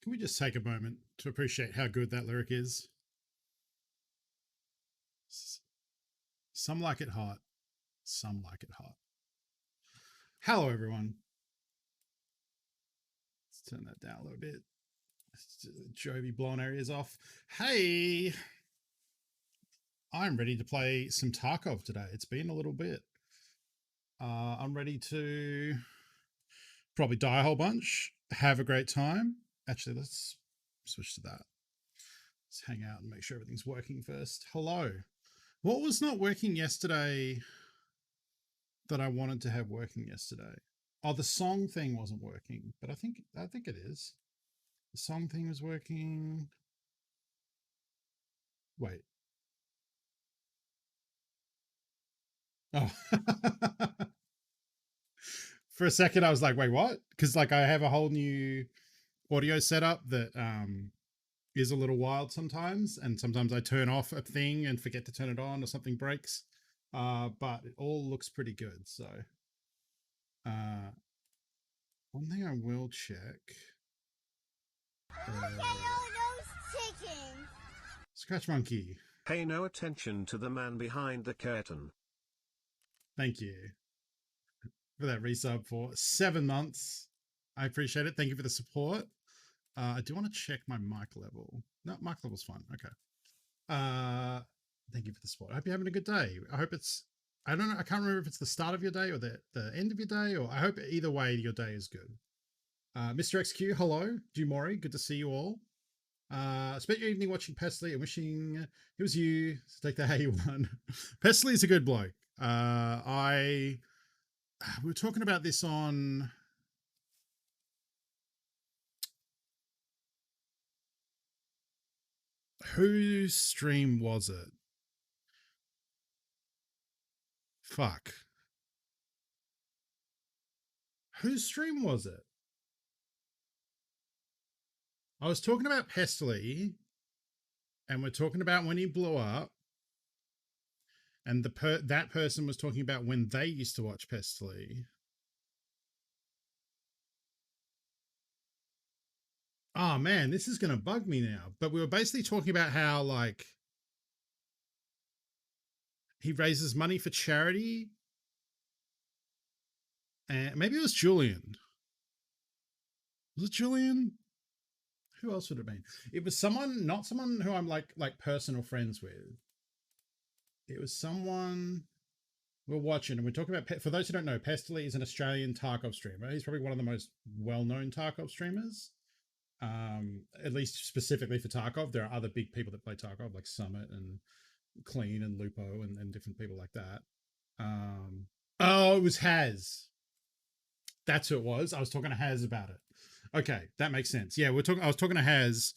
Can we just take a moment to appreciate how good that lyric is? Some like it hot. Some like it hot. Hello, everyone. Let's turn that down a little bit. Jovi blonde areas off. Hey, I'm ready to play some Tarkov today. It's been a little bit. I'm ready to probably die a whole bunch, have a great time. Actually, let's switch to that. Let's hang out and make sure everything's working first. Hello. What was not working yesterday that I wanted to have working yesterday? Oh, the song thing wasn't working, but I think it is. The song thing was working. Wait. Oh. For a second I was like, wait, what? Because like I have a whole new audio setup that is a little wild sometimes, and sometimes I turn off a thing and forget to turn it on or something breaks. But it all looks pretty good. So one thing I will check. Look at all those chickens. Scratch Monkey. Pay no attention to the man behind the curtain. Thank you for that resub for 7 months. I appreciate it. Thank you for the support. I do want to check my mic level. No, mic level's fine. Okay. Thank you for the support. I hope you're having a good day. I hope it's, I don't know, I can't remember if it's the start of your day or the end of your day, or I hope either way your day is good. Mr. XQ, hello. Jumori, good to see you all. Spent your evening watching Pesley and wishing it was you to take the how you won. Pesley's a good bloke. We were talking about this on whose stream was it? Fuck. Whose stream was it? I was talking about Pesley, and we're talking about when he blew up, and that person was talking about when they used to watch Pesley. Oh man, this is going to bug me now. But we were basically talking about how like he raises money for charity, and maybe it was Julian. Was it Julian? Who else would it have been? It was someone, not someone who I'm like personal friends with. It was someone we're watching, and we're talking about, for those who don't know, Pestily is an Australian Tarkov streamer. He's probably one of the most well-known Tarkov streamers, at least specifically for Tarkov. There are other big people that play Tarkov, like Summit and Clean and Lupo and different people like that. Oh, it was Haz. That's who it was. I was talking to Haz about it. Okay, that makes sense. Yeah, I was talking to Haz,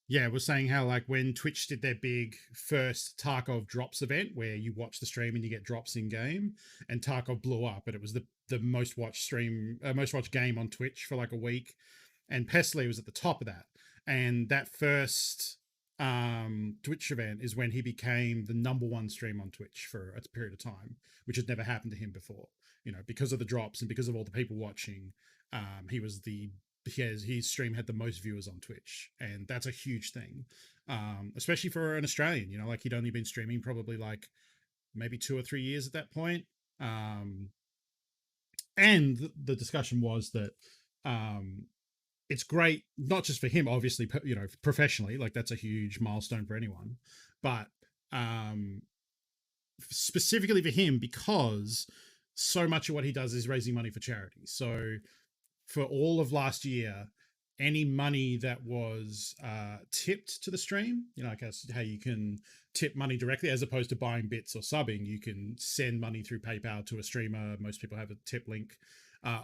yeah, we're saying how like when Twitch did their big first Tarkov drops event where you watch the stream and you get drops in game, and Tarkov blew up, and it was the most watched stream, most watched game on Twitch for like a week, and Pesley was at the top of that. And that first Twitch event is when he became the -- stream on Twitch for a period of time, which had never happened to him before. You know, because of the drops and because of all the people watching, his stream had the most viewers on Twitch, and that's a huge thing, especially for an Australian. You know, like he'd only been streaming probably like maybe 2 or 3 years at that point. And the discussion was that it's great, not just for him, obviously, you know, professionally, like that's a huge milestone for anyone, but specifically for him, because so much of what he does is raising money for charity. So for all of last year, any money that was tipped to the stream, you know, like how you can tip money directly as opposed to buying bits or subbing, you can send money through PayPal to a streamer. Most people have a tip link.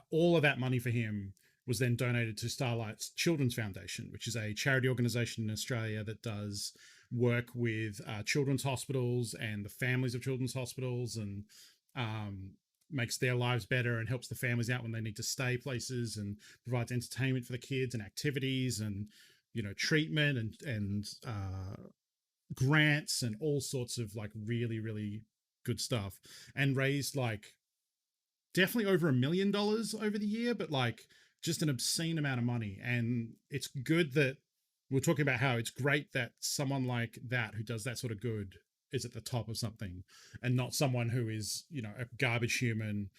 All of that money for him was then donated to Starlight's Children's Foundation, which is a charity organization in Australia that does work with children's hospitals and the families of children's hospitals, and makes their lives better and helps the families out when they need to stay places, and provides entertainment for the kids and activities and, you know, treatment and grants and all sorts of like really, really good stuff, and raised like definitely over $1 million over the year, but like just an obscene amount of money. And it's good that we're talking about how it's great that someone like that who does that sort of good is at the top of something, and not someone who is, you know, a garbage human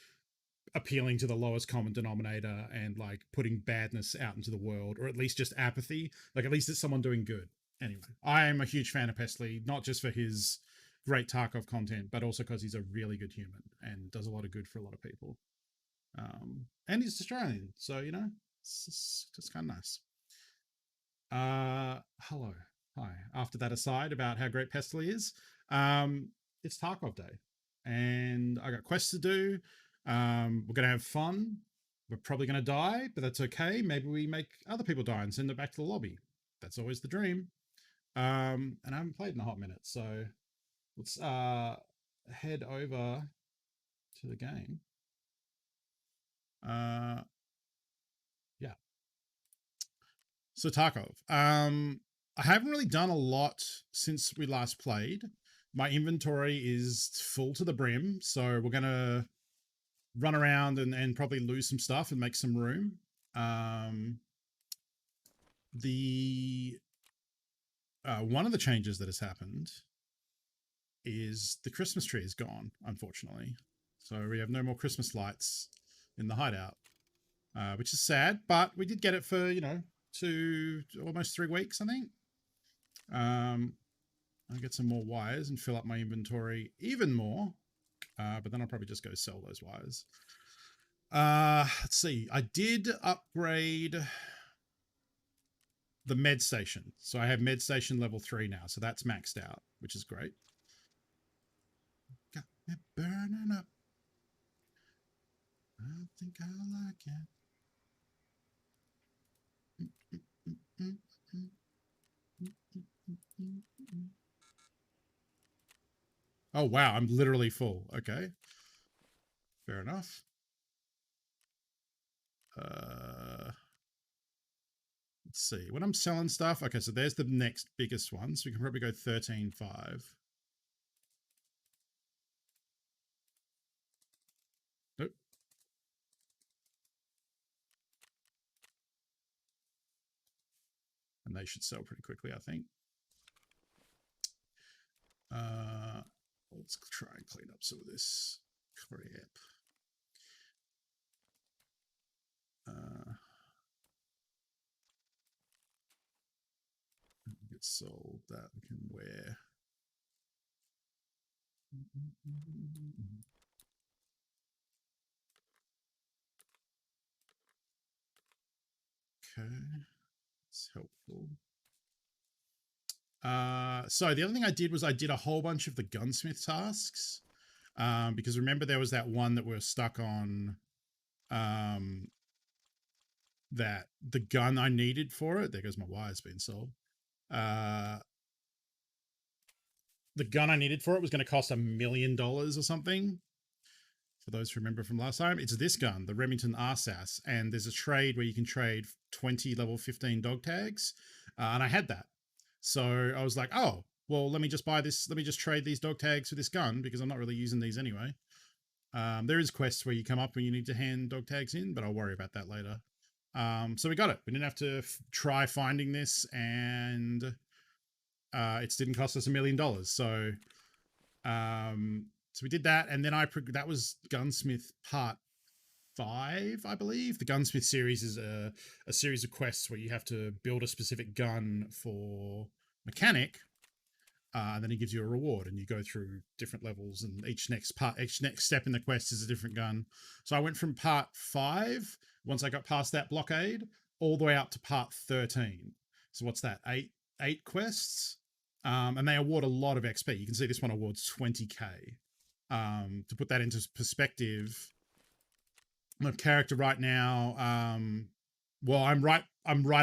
appealing to the lowest common denominator and like putting badness out into the world, or at least just apathy. Like, at least it's someone doing good. Anyway, I am a huge fan of Pestley, not just for his great Tarkov content, but also because he's a really good human and does a lot of good for a lot of people. And he's Australian, so, you know, it's just kind of nice. Hello, hi. After that aside about how great Pestley is, it's Tarkov Day, and I got quests to do. We're gonna have fun. We're probably gonna die, but that's okay. Maybe we make other people die and send them back to the lobby. That's always the dream. And I haven't played in a hot minute, so let's head over to the game. Yeah. So Tarkov. I haven't really done a lot since we last played. My inventory is full to the brim, so we're gonna run around and probably lose some stuff and make some room. The one of the changes that has happened is the Christmas tree is gone, unfortunately. So we have no more Christmas lights in the hideout, which is sad, but we did get it for, you know, almost 3 weeks, I think. I'll get some more wires and fill up my inventory even more, but then I'll probably just go sell those wires. Let's see. I did upgrade the med station. So I have med station level 3 now. So that's maxed out, which is great. Got me burning up. I think I like it. Oh, wow. I'm literally full. Okay. Fair enough. Let's see. When I'm selling stuff, okay, so there's the next biggest one. So we can probably go 13.5. Nope. And they should sell pretty quickly, I think. Let's try and clean up some of this crap. Get sold. That we can wear. Okay, it's helpful. So the other thing I did was I did a whole bunch of the gunsmith tasks, because remember there was that one that we were stuck on, that the gun I needed for it, there goes my wires being sold. The gun I needed for it was going to cost $1 million or something. For those who remember from last time, it's this gun, the Remington RSAS, and there's a trade where you can trade 20 level 15 dog tags, and I had that. So I was like, oh, well, let me just buy this. Let me just trade these dog tags for this gun because I'm not really using these anyway. There is quests where you come up when you need to hand dog tags in, but I'll worry about that later. So we got it. We didn't have to try finding this, and it didn't cost us $1 million. So we did that, and then that was Gunsmith Part 5, I believe. The Gunsmith series is a series of quests where you have to build a specific gun for mechanic, and then he gives you a reward, and you go through different levels, and each next step in the quest is a different gun. So I went from Part 5, once I got past that blockade, all the way up to Part 13. So what's that? Eight quests, and they award a lot of XP. You can see this one awards 20k. To put that into perspective, my character right now, well, I'm right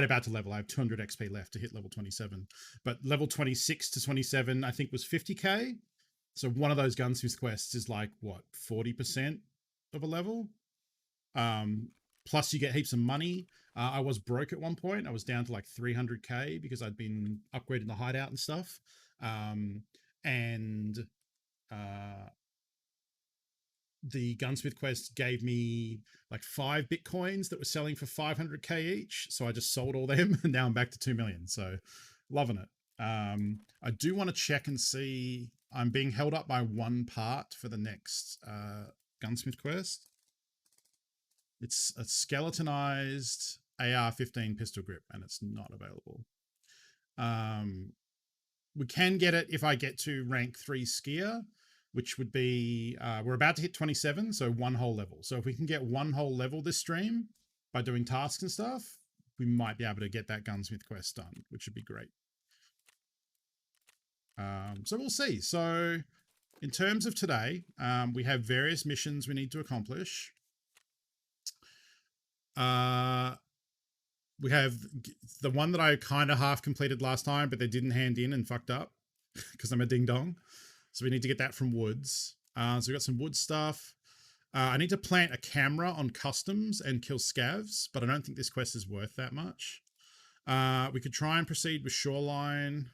about to level. I have 200 XP left to hit level 27, but level 26 to 27 I think was 50k. So one of those gunsmith quests is like what, 40% of a level. Plus you get heaps of money. I was broke at one point. I was down to like 300k because I'd been upgrading the hideout and stuff. the Gunsmith quest gave me like 5 Bitcoins that were selling for 500k each. So I just sold all them and now I'm back to 2 million. So loving it. I do want to check and see. I'm being held up by one part for the next Gunsmith quest. It's a skeletonized AR-15 pistol grip and it's not available. We can get it if I get to rank 3 skier, which would be, we're about to hit 27, so 1 whole level. So if we can get 1 whole level this stream by doing tasks and stuff, we might be able to get that Gunsmith quest done, which would be great. So we'll see. So in terms of today, we have various missions we need to accomplish. We have the one that I kind of half completed last time, but they didn't hand in and fucked up because I'm a ding dong. So we need to get that from Woods. So we got some wood stuff. I need to plant a camera on customs and kill scavs, but I don't think this quest is worth that much. We could try and proceed with Shoreline.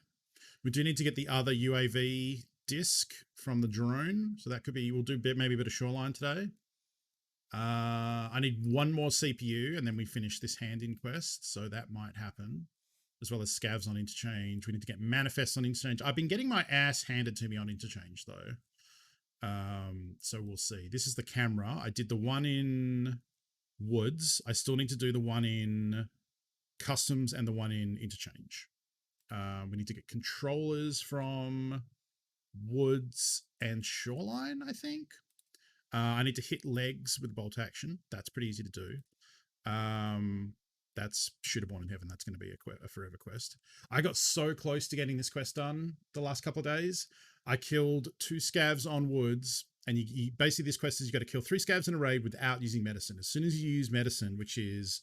We do need to get the other UAV disc from the drone. So that could be, we'll do maybe a bit of Shoreline today. I need 1 more CPU and then we finish this hand-in quest. So that might happen, as well as scavs on interchange. We need to get manifests on interchange. I've been getting my ass handed to me on interchange though. So we'll see. This is the camera. I did the one in Woods. I still need to do the one in customs and the one in interchange. We need to get controllers from Woods and Shoreline, I think. I need to hit legs with bolt action. That's pretty easy to do. That's Shooter Born in Heaven. That's going to be a forever quest. I got so close to getting this quest done the last couple of days. I killed 2 scavs on Woods, and you basically this quest is you got to kill 3 scavs in a raid without using medicine. As soon as you use medicine, which is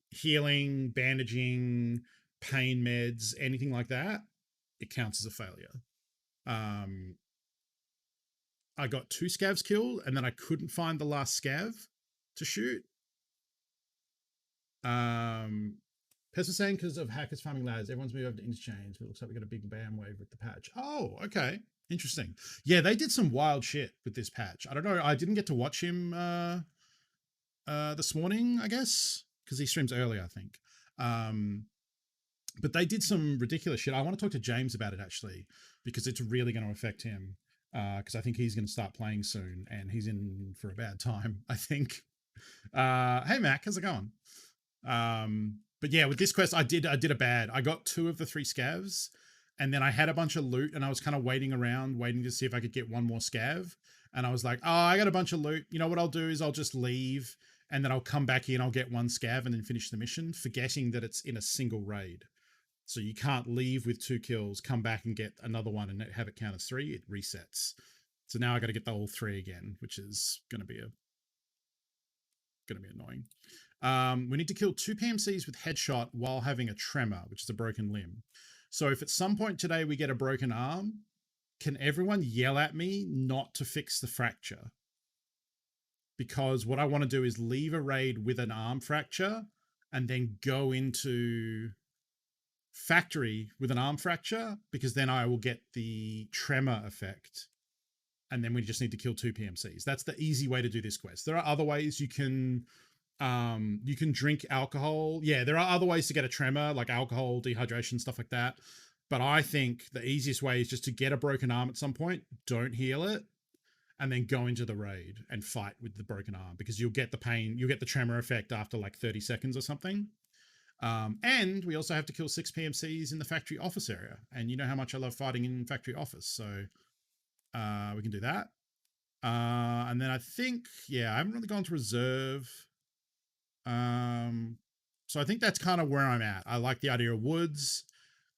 healing, bandaging, pain meds, anything like that, it counts as a failure. I got 2 scavs killed, and then I couldn't find the last scav to shoot. Pest was saying because of hackers farming ladders, everyone's moved over to interchange, but it looks like we got a big bam wave with the patch. Oh, okay. Interesting. Yeah, they did some wild shit with this patch. I don't know. I didn't get to watch him this morning, I guess, because he streams early, I think. But they did some ridiculous shit. I want to talk to James about it, actually, because it's really going to affect him. Because I think he's going to start playing soon, and he's in for a bad time, I think. Hey, Mac, how's it going? But yeah, with this quest, I did a bad. I got 2 of the 3 scavs, and then I had a bunch of loot, and I was kind of waiting around, waiting to see if I could get 1 more scav. And I was like, oh, I got a bunch of loot. You know what I'll do is I'll just leave, and then I'll come back in, I'll get 1 scav, and then finish the mission, forgetting that it's in a single raid. So you can't leave with 2 kills, come back and get another one and have it count as 3. It resets. So now I got to get the all 3 again, which is going to be annoying. We need to kill 2 PMCs with headshot while having a tremor, which is a broken limb. So if at some point today we get a broken arm, can everyone yell at me not to fix the fracture? Because what I want to do is leave a raid with an arm fracture and then go into factory with an arm fracture, because then I will get the tremor effect, and then we just need to kill 2 PMCs. That's the easy way to do this quest. There are other ways. You can drink alcohol. Yeah, there are other ways to get a tremor, like alcohol, dehydration, stuff like that. But I think the easiest way is just to get a broken arm at some point, don't heal it, and then go into the raid and fight with the broken arm, because you'll get the pain, you'll get the tremor effect after like 30 seconds or something. And we also have to kill 6 PMCs in the factory office area. And you know how much I love fighting in factory office. So we can do that. And then I think, yeah, I haven't really gone to reserve. So I think that's kind of where I'm at. I like the idea of Woods.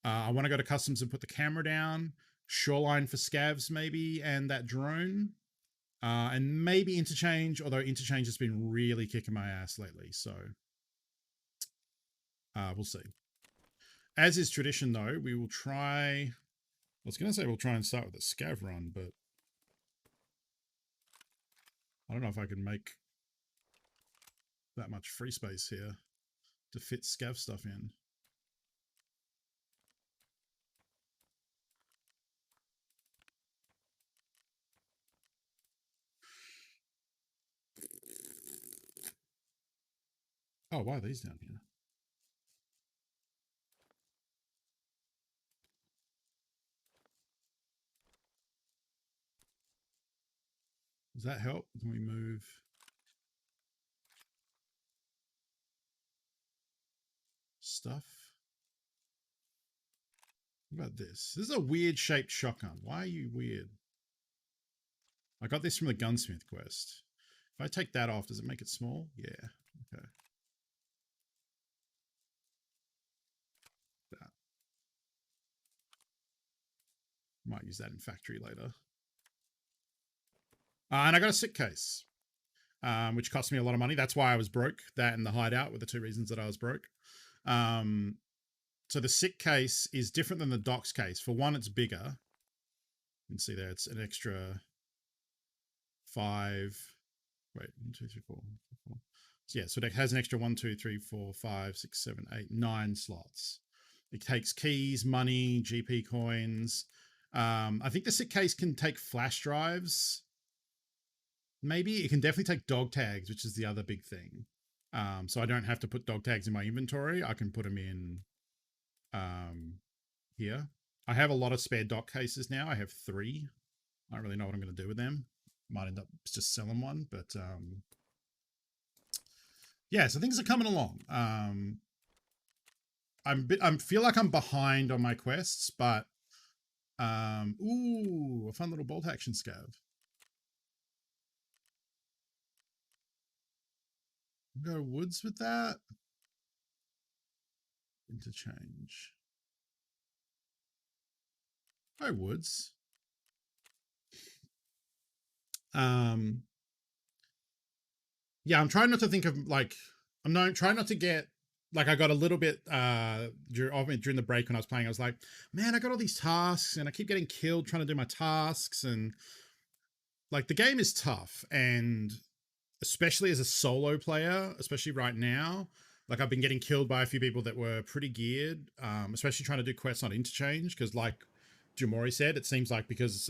I want to go to customs and put the camera down. Shoreline for scavs maybe, and that drone. And maybe interchange, although interchange has been really kicking my ass lately. So we'll see. As is tradition, though, we will try... I was going to say we'll try and start with a scav run, but I don't know if I can make that much free space here to fit scav stuff in. Oh, why are these down here? Does that help? Can we move stuff? What about this? This is a weird shaped shotgun. Why are you weird? I got this from the Gunsmith quest. If I take that off, does it make it small? Yeah. Okay. That. Might use that in factory later. And I got a sick case, which cost me a lot of money. That's why I was broke. That and the hideout were the two reasons that I was broke. So the sick case is different than the docs case. For one, it's bigger. You can see there, it's an extra 5. Wait, 1, 2, 3, 4. So yeah, so it has an extra 1, 2, 3, 4, 5, 6, 7, 8, 9 slots. It takes keys, money, GP coins. I think the sick case can take flash drives. Maybe it can definitely take dog tags, which is the other big thing. So I don't have to put dog tags in my inventory. I can put them in here. I have a lot of spare dock cases now. I have 3. I don't really know what I'm going to do with them. Might end up just selling one, but yeah, so things are coming along. I feel like I'm behind on my quests, but ooh, a fun little bolt action scav. Go woods with that. Interchange. Go woods. Yeah, I'm trying not to think of like trying not to get like I got a little bit during the break when I was playing. I was like, man, I got all these tasks and I keep getting killed trying to do my tasks, and like the game is tough, and especially as a solo player, especially right now, like I've been getting killed by a few people that were pretty geared, especially trying to do quests on interchange, because like Jamori said, it seems like because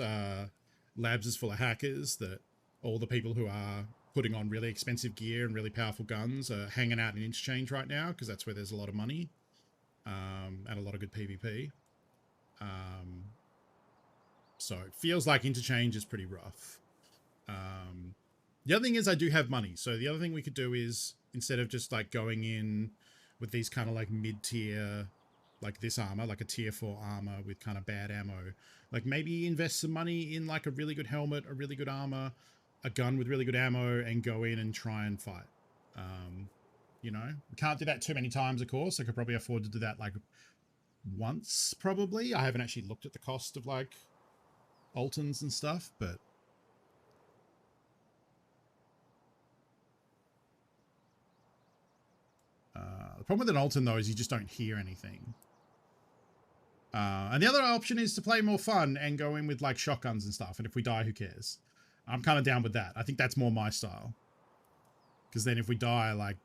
Labs is full of hackers that all the people who are putting on really expensive gear and really powerful guns are hanging out in interchange right now, because that's where there's a lot of money and a lot of good PvP. So it feels like interchange is pretty rough. The other thing is I do have money. So the other thing we could do is, instead of just like going in with these kind of like mid-tier, like this armor, like a tier 4 armor with kind of bad ammo, like maybe invest some money in like a really good helmet, a really good armor, a gun with really good ammo, and go in and try and fight. You know, we can't do that too many times, of course. I could probably afford to do that like once, probably. I haven't actually looked at the cost of like Altons and stuff, but the problem with an Alton, though, is you just don't hear anything. And the other option is to play more fun and go in with like shotguns and stuff. And if we die, who cares? I'm kind of down with that. I think that's more my style. Because then if we die, like,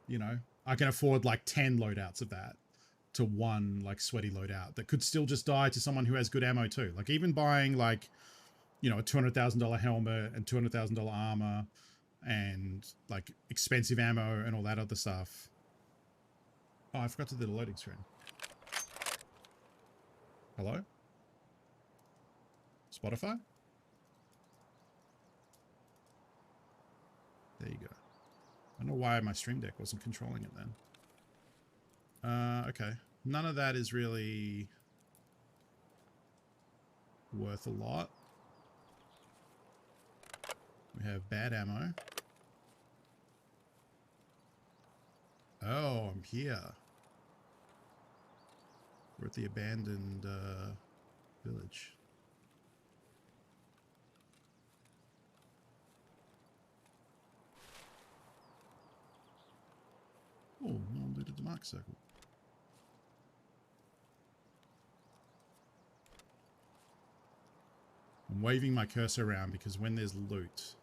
you know, I can afford like 10 loadouts of that to one like sweaty loadout that could still just die to someone who has good ammo too. Like even buying like, you know, a $200,000 helmet and $200,000 armor and like expensive ammo and all that other stuff. Oh, I forgot to do the loading screen. Hello? Spotify? There you go. I don't know why my Stream Deck wasn't controlling it then. Okay. None of that is really worth a lot. We have bad ammo. Oh, I'm here. We're at the abandoned village. Oh, no one looted the mark circle. I'm waving my cursor around because when there's loot,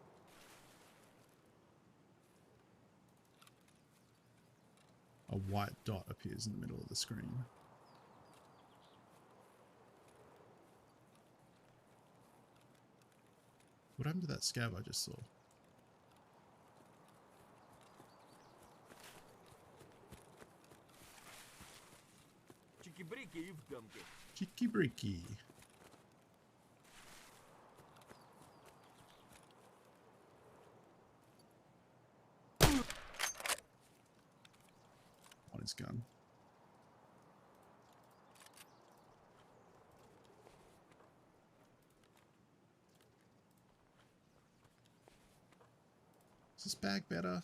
a white dot appears in the middle of the screen. What happened to that scav I just saw? Cheeky breaky. On his gun. Is this bag better?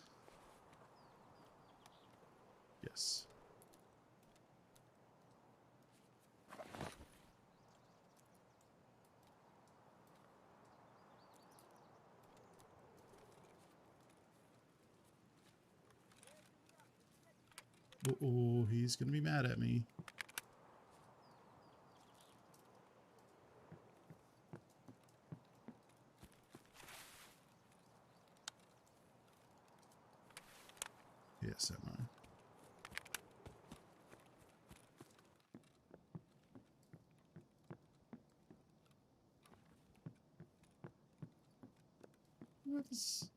Yes. Uh-oh, he's gonna be mad at me. Yes, ammo. What is...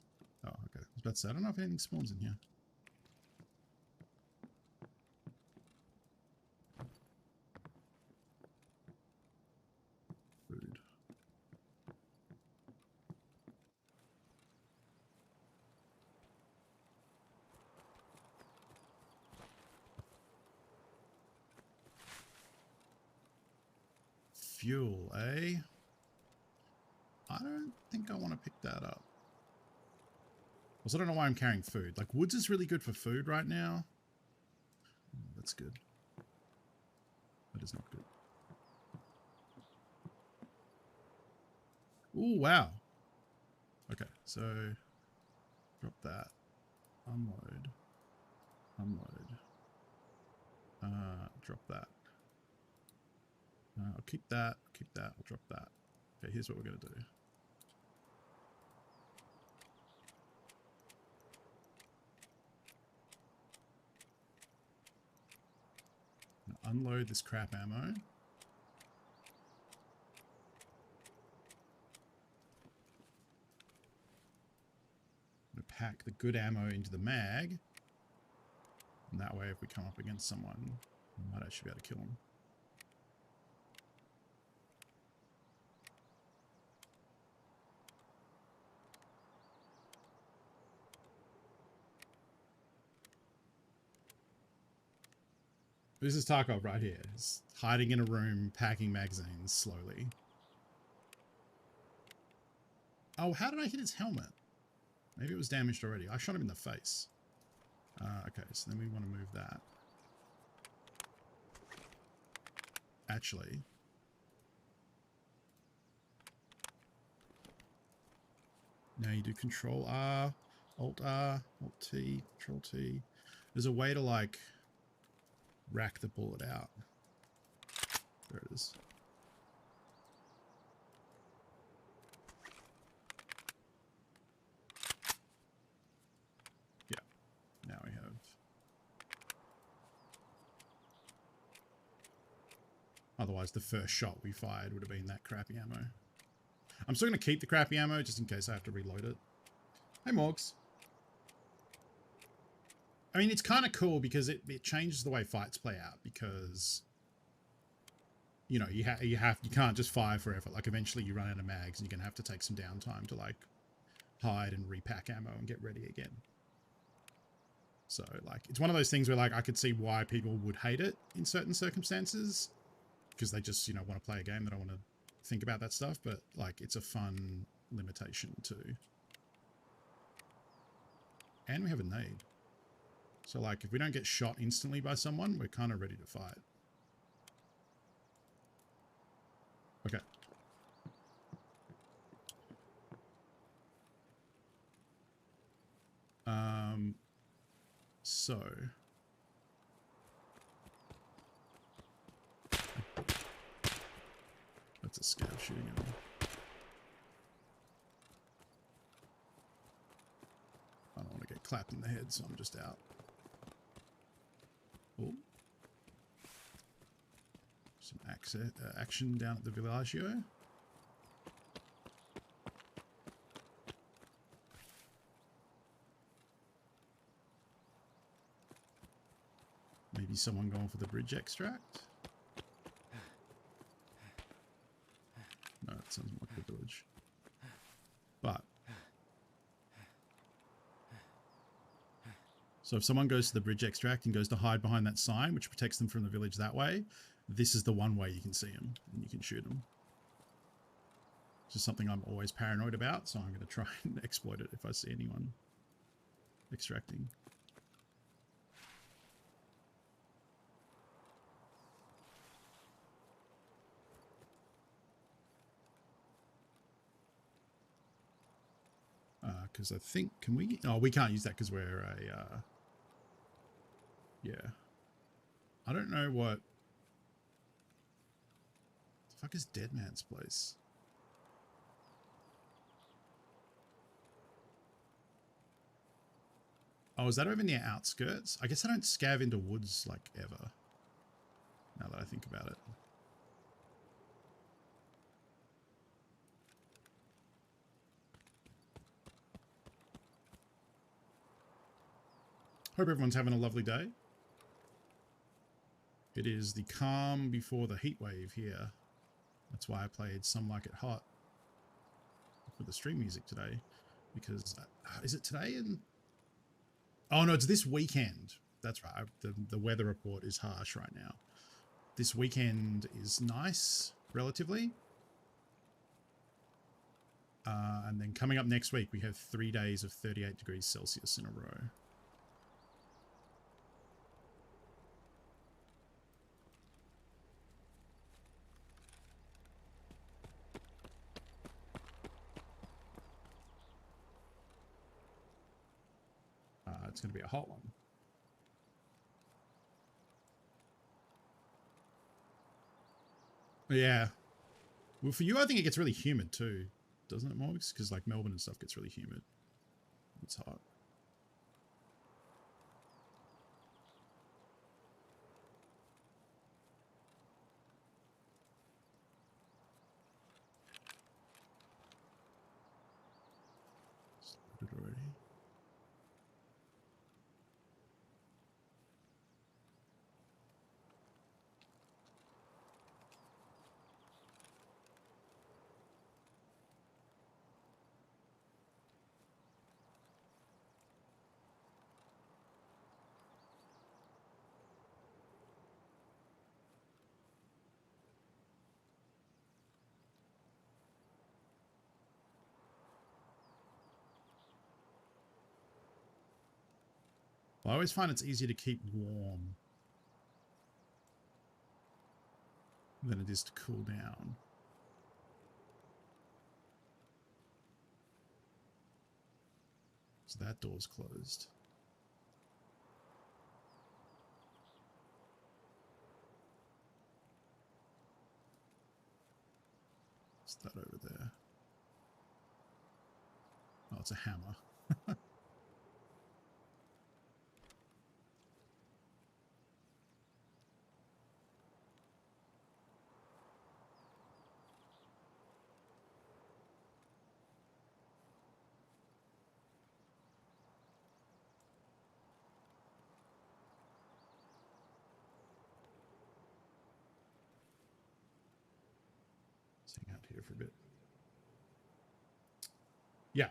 Oh, okay. I was about to say, I don't know if anything spawns in here. Food. Fuel, eh? I don't think I want to pick that up. Also, I don't know why I'm carrying food. Like, woods is really good for food right now. That's good. That is not good. Ooh, wow. Okay, so drop that. Unload. Unload. Drop that. I'll keep that. Keep that. I'll drop that. Okay, here's what we're going to do. Unload this crap ammo. I'm going to pack the good ammo into the mag. And that way, if we come up against someone, we might actually be able to kill them. This is Tarkov right here. He's hiding in a room, packing magazines slowly. Oh, how did I hit his helmet? Maybe it was damaged already. I shot him in the face. Okay, so then we want to move that. Actually. Now you do Control R, Alt R, Alt T, Control T. There's a way to like rack the bullet out. There it is. Yeah, now we have. Otherwise, the first shot we fired would have been that crappy ammo. I'm still going to keep the crappy ammo just in case I have to reload it. Hey, Morgs. I mean, it's kind of cool because it changes the way fights play out because, you know, you can't just fire forever. Like, eventually you run out of mags and you're going to have to take some downtime to, like, hide and repack ammo and get ready again. So, like, it's one of those things where, like, I could see why people would hate it in certain circumstances because they just, you know, want to play a game. They don't want to think about that stuff, but, like, it's a fun limitation too. And we have a nade. So, like, if we don't get shot instantly by someone, we're kind of ready to fight. Okay. So. That's a scav shooting at me. I don't want to get clapped in the head, so I'm just out. Oh. Some action down at the Villaggio. Maybe someone going for the bridge extract. damage. But so if someone goes to the bridge extract and goes to hide behind that sign, which protects them from the village that way, this is the one way you can see them and you can shoot them. It's just something I'm always paranoid about, so I'm going to try and exploit it if I see anyone extracting. Because I think, can we? Oh, we can't use that because we're a, yeah. I don't know what the fuck is Dead Man's Place. Oh, is that over in the outskirts? I guess I don't scav into woods like ever, now that I think about it. Hope everyone's having a lovely day. It is the calm before the heat wave here. That's why I played Some Like It Hot for the stream music today. Because, is it today? Oh no, it's this weekend. That's right. The weather report is harsh right now. This weekend is nice, relatively. And then coming up next week, we have 3 days of 38 degrees Celsius in a row. It's going to be a hot one. Yeah. Well, for you, I think it gets really humid too, doesn't it, Morgs? Because like Melbourne and stuff gets really humid. It's hot. Started already. I always find it's easier to keep warm than it is to cool down. So that door's closed. What's that over there? Oh, it's a hammer. Let's hang out here for a bit. Yeah,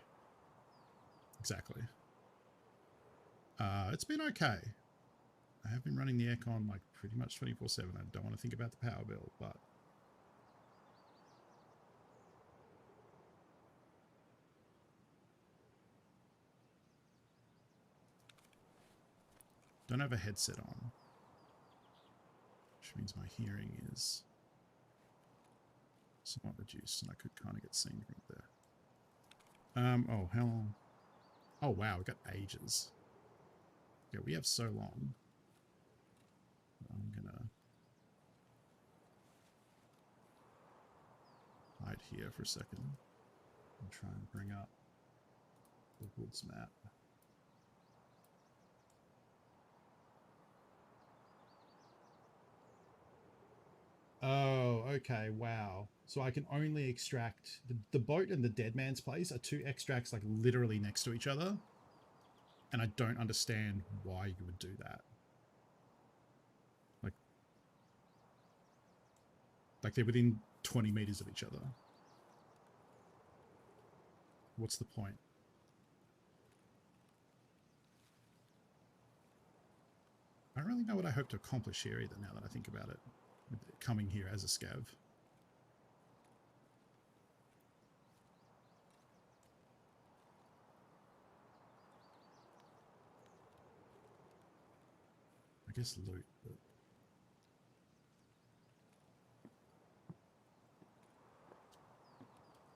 exactly. It's been okay. I have been running the aircon like pretty much 24/7. I don't want to think about the power bill, but don't have a headset on, which means my hearing is somewhat reduced, and I could kind of get seen from up there. Oh, how long? Oh wow, we've got ages. Yeah, we have so long. I'm gonna hide here for a second and try and bring up the woods map. Oh, okay, wow. So I can only extract... The boat and the Dead Man's Place are two extracts like literally next to each other. And I don't understand why you would do that. Like they're within 20 meters of each other. What's the point? I don't really know what I hope to accomplish here either, now that I think about it, with it coming here as a scav. I guess loot, but...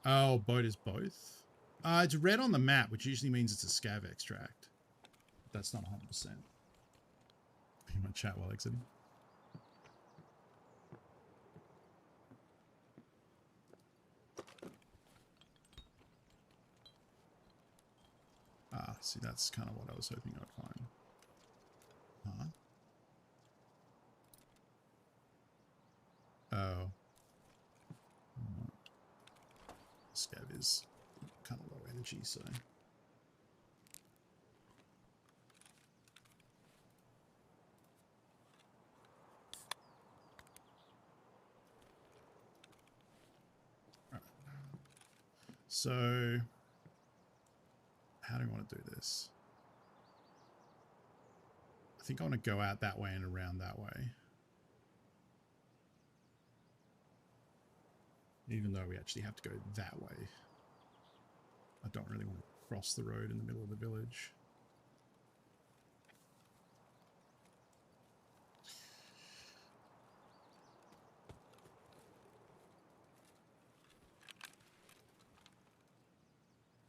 Oh, boat is both? It's red on the map, which usually means it's a scav extract. That's not 100%. You might chat while exiting. Ah, see, that's kind of what I was hoping I'd find. Huh? Oh. Scav is kind of low energy, so... Right. So... How do I want to do this? I think I want to go out that way and around that way. Even though we actually have to go that way. I don't really want to cross the road in the middle of the village.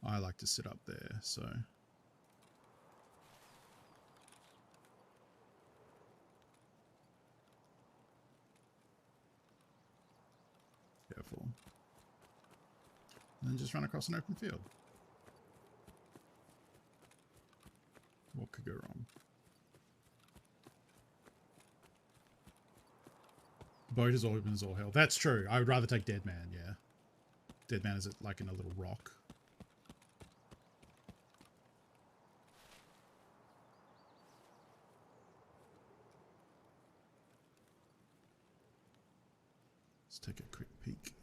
I like to sit up there, so... Careful. And then just run across an open field. What could go wrong? Boat is open as all hell. That's true. I would rather take Dead Man, yeah. Dead Man is like in a little rock. Let's take a quick peek.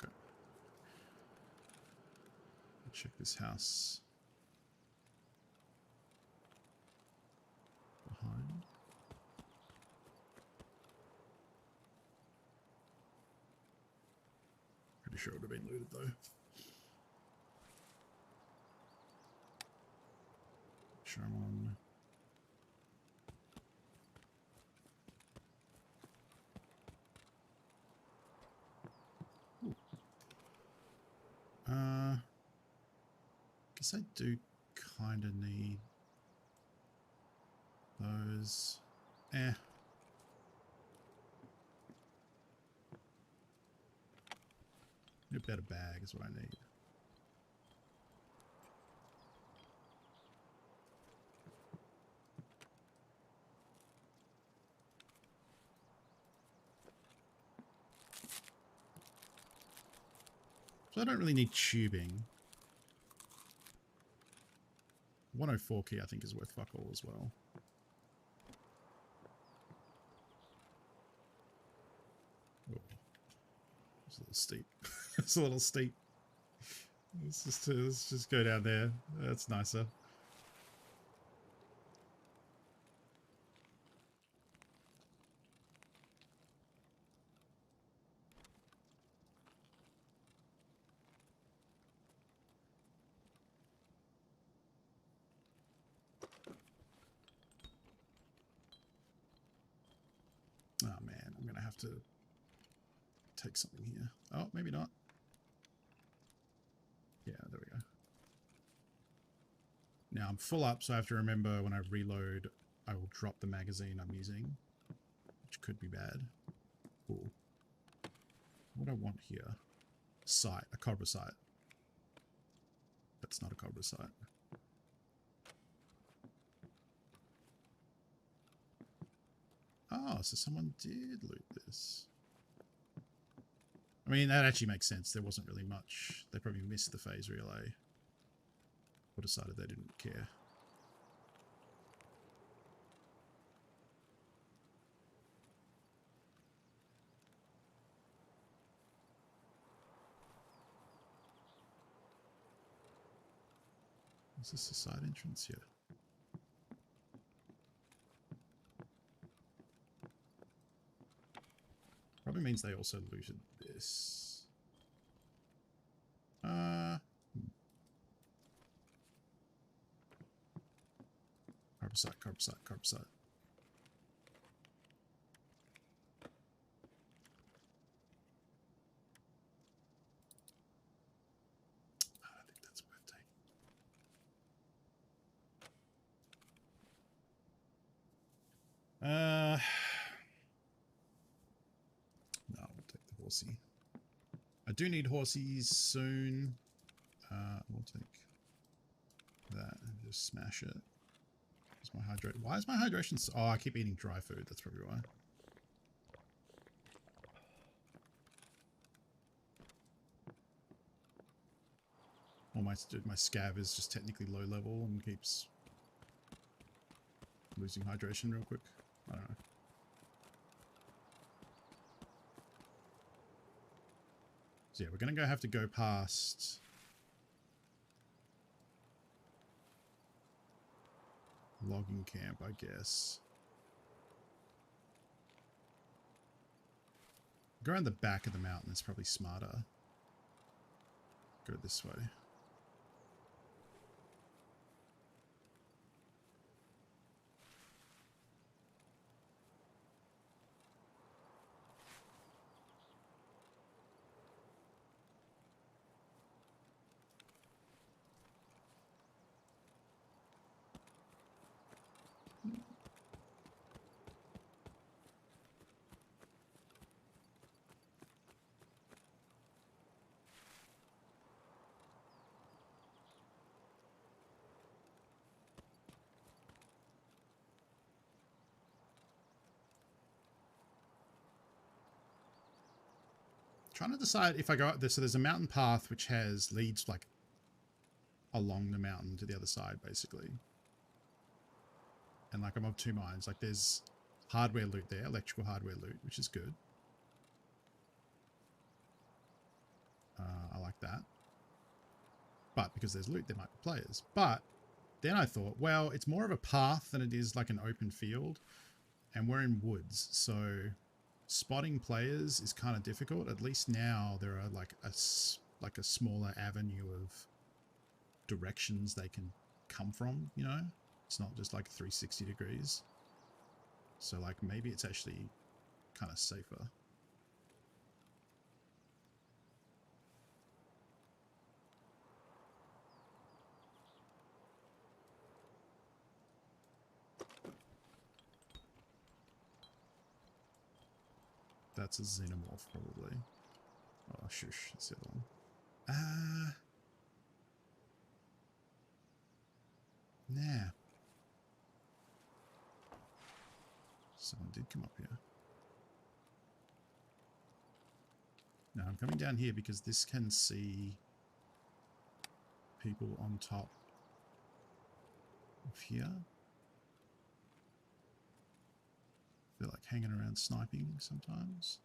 Okay. Check this house behind. Pretty sure it would have been looted though. Sure I'm on. Ooh. Guess I do kind of need those. A better bag is what I need. So I don't really need tubing. 104 key I think is worth fuck all as well. Oh. It's a little steep. It's a little steep. Let's just go down there. That's nicer. Oh man, I'm gonna have to take something here. Oh, maybe not. Yeah, there we go. Now I'm full up, so I have to remember when I reload, I will drop the magazine I'm using, which could be bad. Ooh. What do I want here? Sight, a cobra sight. That's not a cobra sight. Oh, so someone did loot this. I mean, that actually makes sense. There wasn't really much. They probably missed the phase relay. Or decided they didn't care. Is this a side entrance? Yeah. Probably means they also looted this. Carbon site, carbon site, carbon site. I don't think that's worth taking. No, we'll take the horsey. I do need horsies soon. We'll take that and just smash it. My hydrate. Why is my hydration so... Oh, I keep eating dry food. That's probably why. Or my scav is just technically low level and keeps losing hydration real quick. I don't know. So yeah, we're gonna have to go past logging camp, I guess. Go around the back of the mountain is probably smarter. Go this way. Trying to decide if I go up there. So there's a mountain path which leads like along the mountain to the other side, basically. And like I'm of two minds. Like there's hardware loot there, electrical hardware loot, which is good. I like that. But because there's loot, there might be players. But then I thought, well, it's more of a path than it is like an open field. And we're in woods, so spotting players is kind of difficult. At least now there are like a smaller avenue of directions they can come from, you know? It's not just like 360 degrees. So like maybe it's actually kind of safer. That's a xenomorph, probably. Oh, shush. That's the other one. Nah. Someone did come up here. No, I'm coming down here because this can see people on top of here. They're like hanging around sniping sometimes.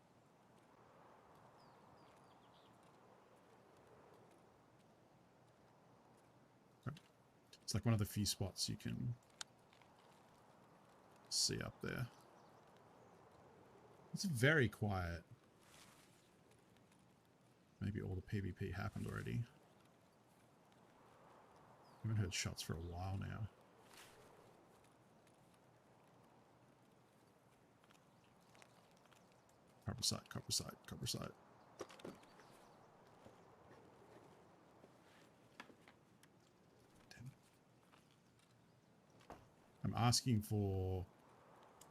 It's like one of the few spots you can see up there. It's very quiet. Maybe all the PvP happened already. I haven't heard shots for a while now. Copper site, copper site, copper site. I'm asking for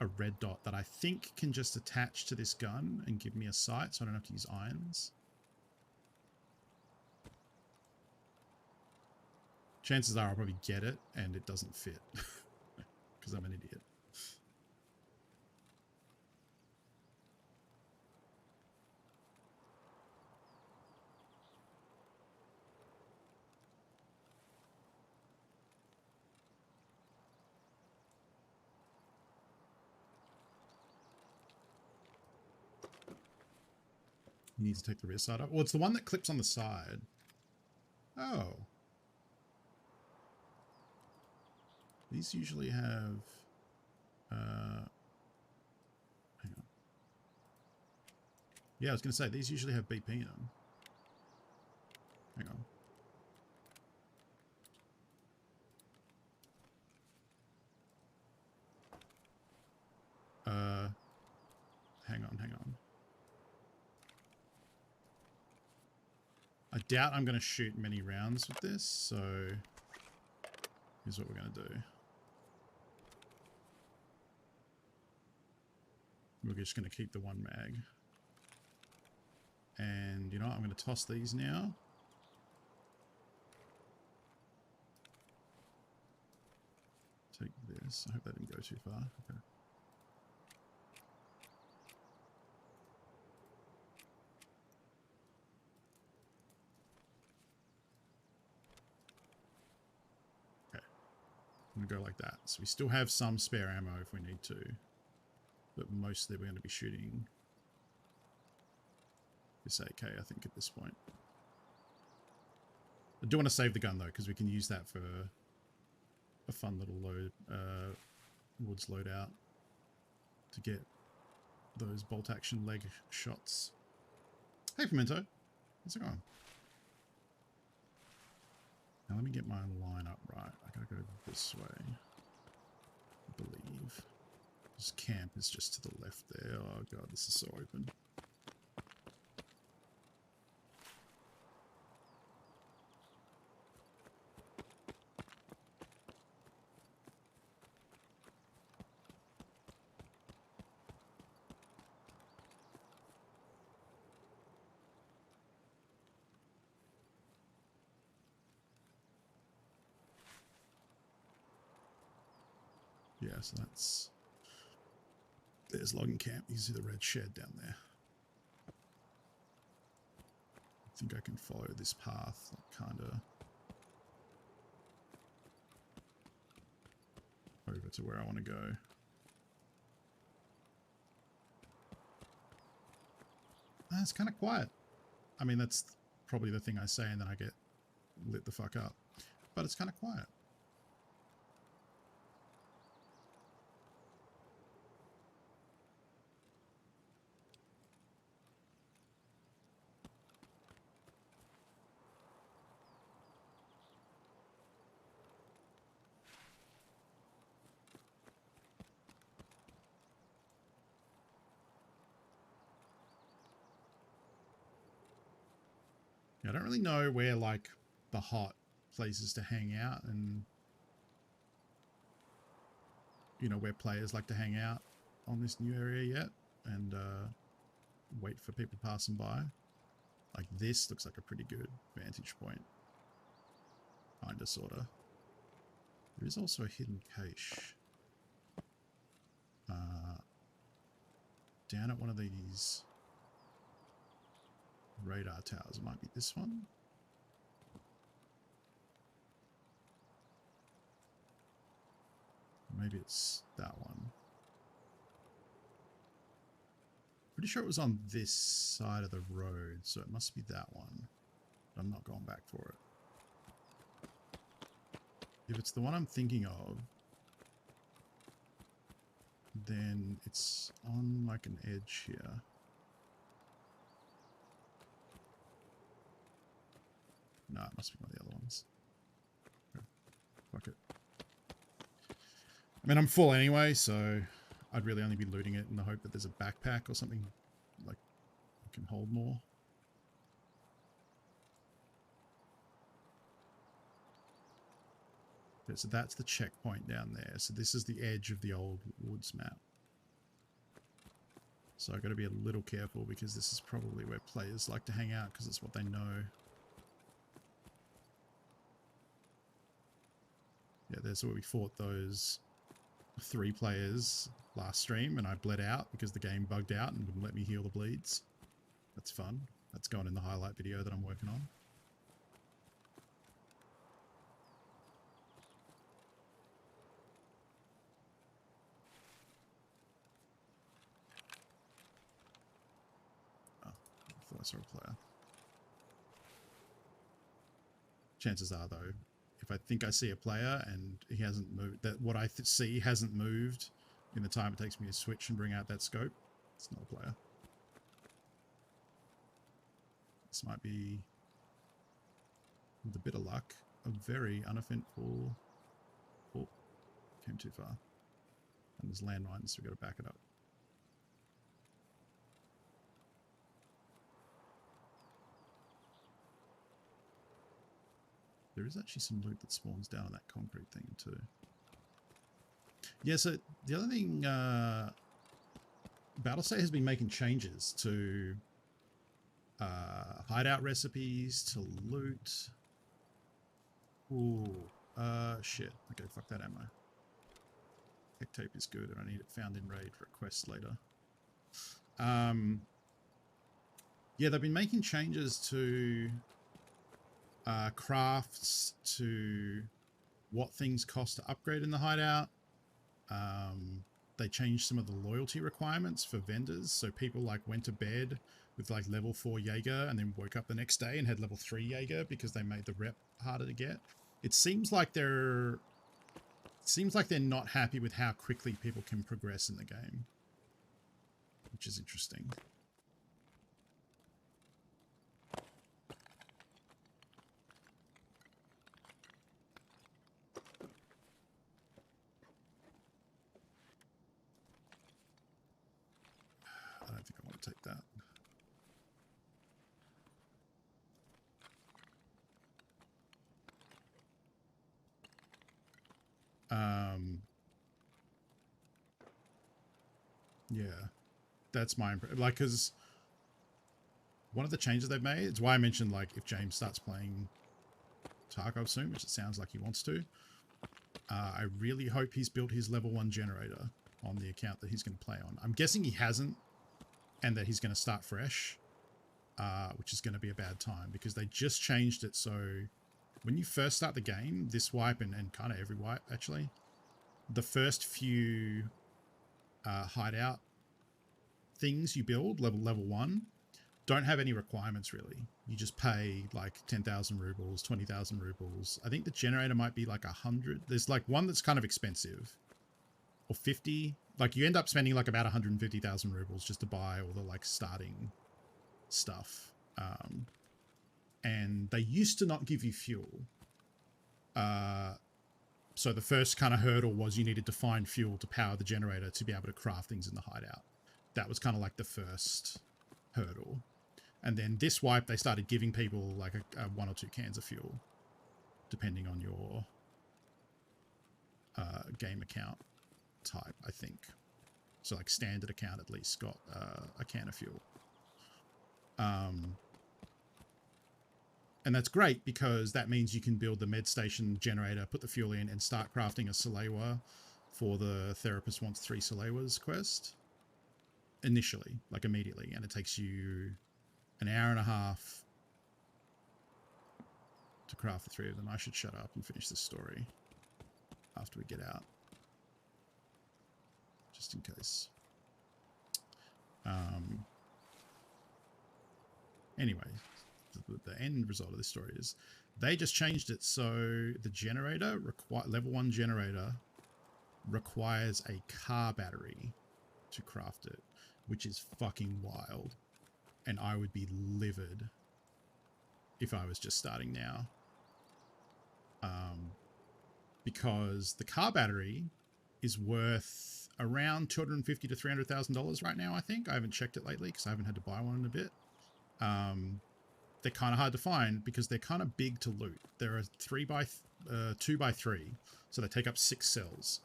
a red dot that I think can just attach to this gun and give me a sight, so I don't have to use irons. Chances are I'll probably get it and it doesn't fit because I'm an idiot. You need to take the rear side up. Well, it's the one that clips on the side. Oh. These usually have... hang on. Yeah, I was going to say, these usually have BP in them. Hang on. Hang on. I doubt I'm going to shoot many rounds with this, so here's what we're going to do. We're just going to keep the one mag. And you know what? I'm going to toss these now. Take this. I hope that didn't go too far. Okay. I'm going to go like that. So we still have some spare ammo if we need to. But mostly we're going to be shooting this AK, I think, at this point. I do want to save the gun, though, because we can use that for a fun little load, woods loadout to get those bolt action leg shots. Hey, Pimento. How's it going? Now let me get my line up right. I gotta go this way, I believe. This camp is just to the left there. Oh god, this is so open. Yeah, so that's... There's logging camp. You see the red shed down there. I think I can follow this path, like, kind of over to where I want to go. It's kind of quiet. I mean, that's probably the thing I say and then I get lit the fuck up. But it's kind of quiet. I don't really know where, like, the hot places to hang out and, you know, where players like to hang out on this new area yet and wait for people passing by. Like, this looks like a pretty good vantage point. Kinda, sorta. There is also a hidden cache. Down at one of these radar towers. It might be this one. Maybe it's that one. Pretty sure it was on this side of the road, so it must be that one. But I'm not going back for it. If it's the one I'm thinking of, then it's on like an edge here. No, it must be one of the other ones. Okay. Fuck it. I mean, I'm full anyway, so I'd really only be looting it in the hope that there's a backpack or something like that can hold more. Okay, so that's the checkpoint down there. So this is the edge of the old woods map. So I've got to be a little careful because this is probably where players like to hang out because it's what they know. Yeah, there's where we fought those 3 players last stream and I bled out because the game bugged out and wouldn't let me heal the bleeds. That's fun. That's going in the highlight video that I'm working on. Oh, I thought I saw a player. Chances are, though, if I think I see a player and he hasn't moved, that what I see hasn't moved in the time it takes me to switch and bring out that scope, it's not a player. This might be, with a bit of luck, a very uneventful... Oh, came too far. And there's landmines, so we've got to back it up. There is actually some loot that spawns down on that concrete thing too. Yeah, so the other thing, Battlestate has been making changes to hideout recipes, to loot. Ooh, shit. Okay, fuck that ammo. Heck tape is good, and I need it found in raid for a quest later. Yeah, they've been making changes to crafts, to what things cost to upgrade in the hideout. They changed some of the loyalty requirements for vendors, so people like went to bed with like level 4 Jaeger and then woke up the next day and had level 3 Jaeger because they made the rep harder to get. It seems like they're not happy with how quickly people can progress in the game, which is interesting. I don't think I want to take that. Yeah, that's my impression. Like, because one of the changes they've made, it's why I mentioned, like, if James starts playing Tarkov soon, which it sounds like he wants to, I really hope he's built his level 1 generator on the account that he's going to play on. I'm guessing he hasn't, and that he's going to start fresh, which is going to be a bad time, because they just changed it so when you first start the game, this wipe and kind of every wipe, actually, the first few hideout things you build, level 1, don't have any requirements, really. You just pay like 10,000 rubles, 20,000 rubles. I think the generator might be like 100. There's like one that's kind of expensive, or 50. Like you end up spending like about 150,000 rubles just to buy all the like starting stuff. And they used to not give you fuel. So the first kind of hurdle was you needed to find fuel to power the generator to be able to craft things in the hideout. That was kind of like the first hurdle. And then this wipe, they started giving people like a 1 or 2 cans of fuel, depending on your game account type, I think. So like standard account at least got a can of fuel. And that's great because that means you can build the med station generator, put the fuel in, and start crafting a Salewa for the Therapist Wants 3 Salewas quest. Initially, like immediately. And it takes you an hour and a half to craft the 3 of them. I should shut up and finish this story after we get out. Just in case. Anyway, the end result of this story is they just changed it so the generator, level 1 generator, requires a car battery to craft it, which is fucking wild. And I would be livid if I was just starting now. Because the car battery is worth around $250,000 to $300,000 right now, I think. I haven't checked it lately because I haven't had to buy one in a bit. They're kind of hard to find because they're kind of big to loot. They're a 2x3, so they take up 6 cells.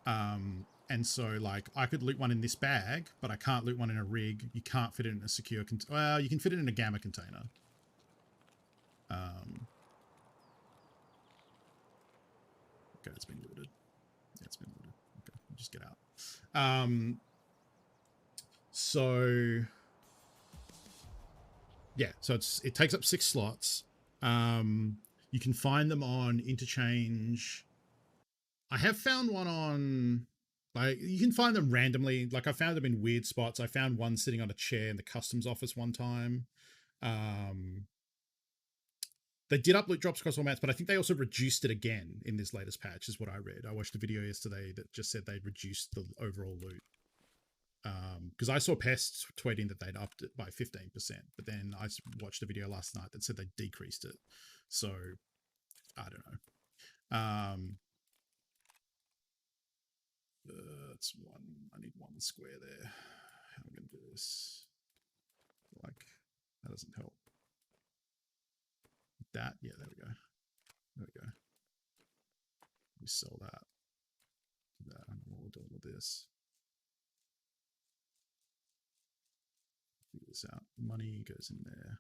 And so, like, I could loot one in this bag, but I can't loot one in a rig. You can't fit it in a secure well, you can fit it in a gamma container. Okay, it's been looted. Yeah, it's been looted. Okay, we'll just get out. So yeah, so it takes up 6 slots. You can find them on Interchange. I have found one on Like you can find them randomly. Like I found them in weird spots. I found one sitting on a chair in the customs office one time. They did up loot drops across all maps, but I think they also reduced it again in this latest patch, is what I read. I watched a video yesterday that just said they'd reduced the overall loot. Because I saw Pest tweeting that they'd upped it by 15%, but then I watched a video last night that said they decreased it. So I don't know. That's one. I need one square there. How am I going to do this? Like, that doesn't help. That, yeah, there we go. There we go. We sell that. That, and we'll do all of this. Figure this out. Money goes in there.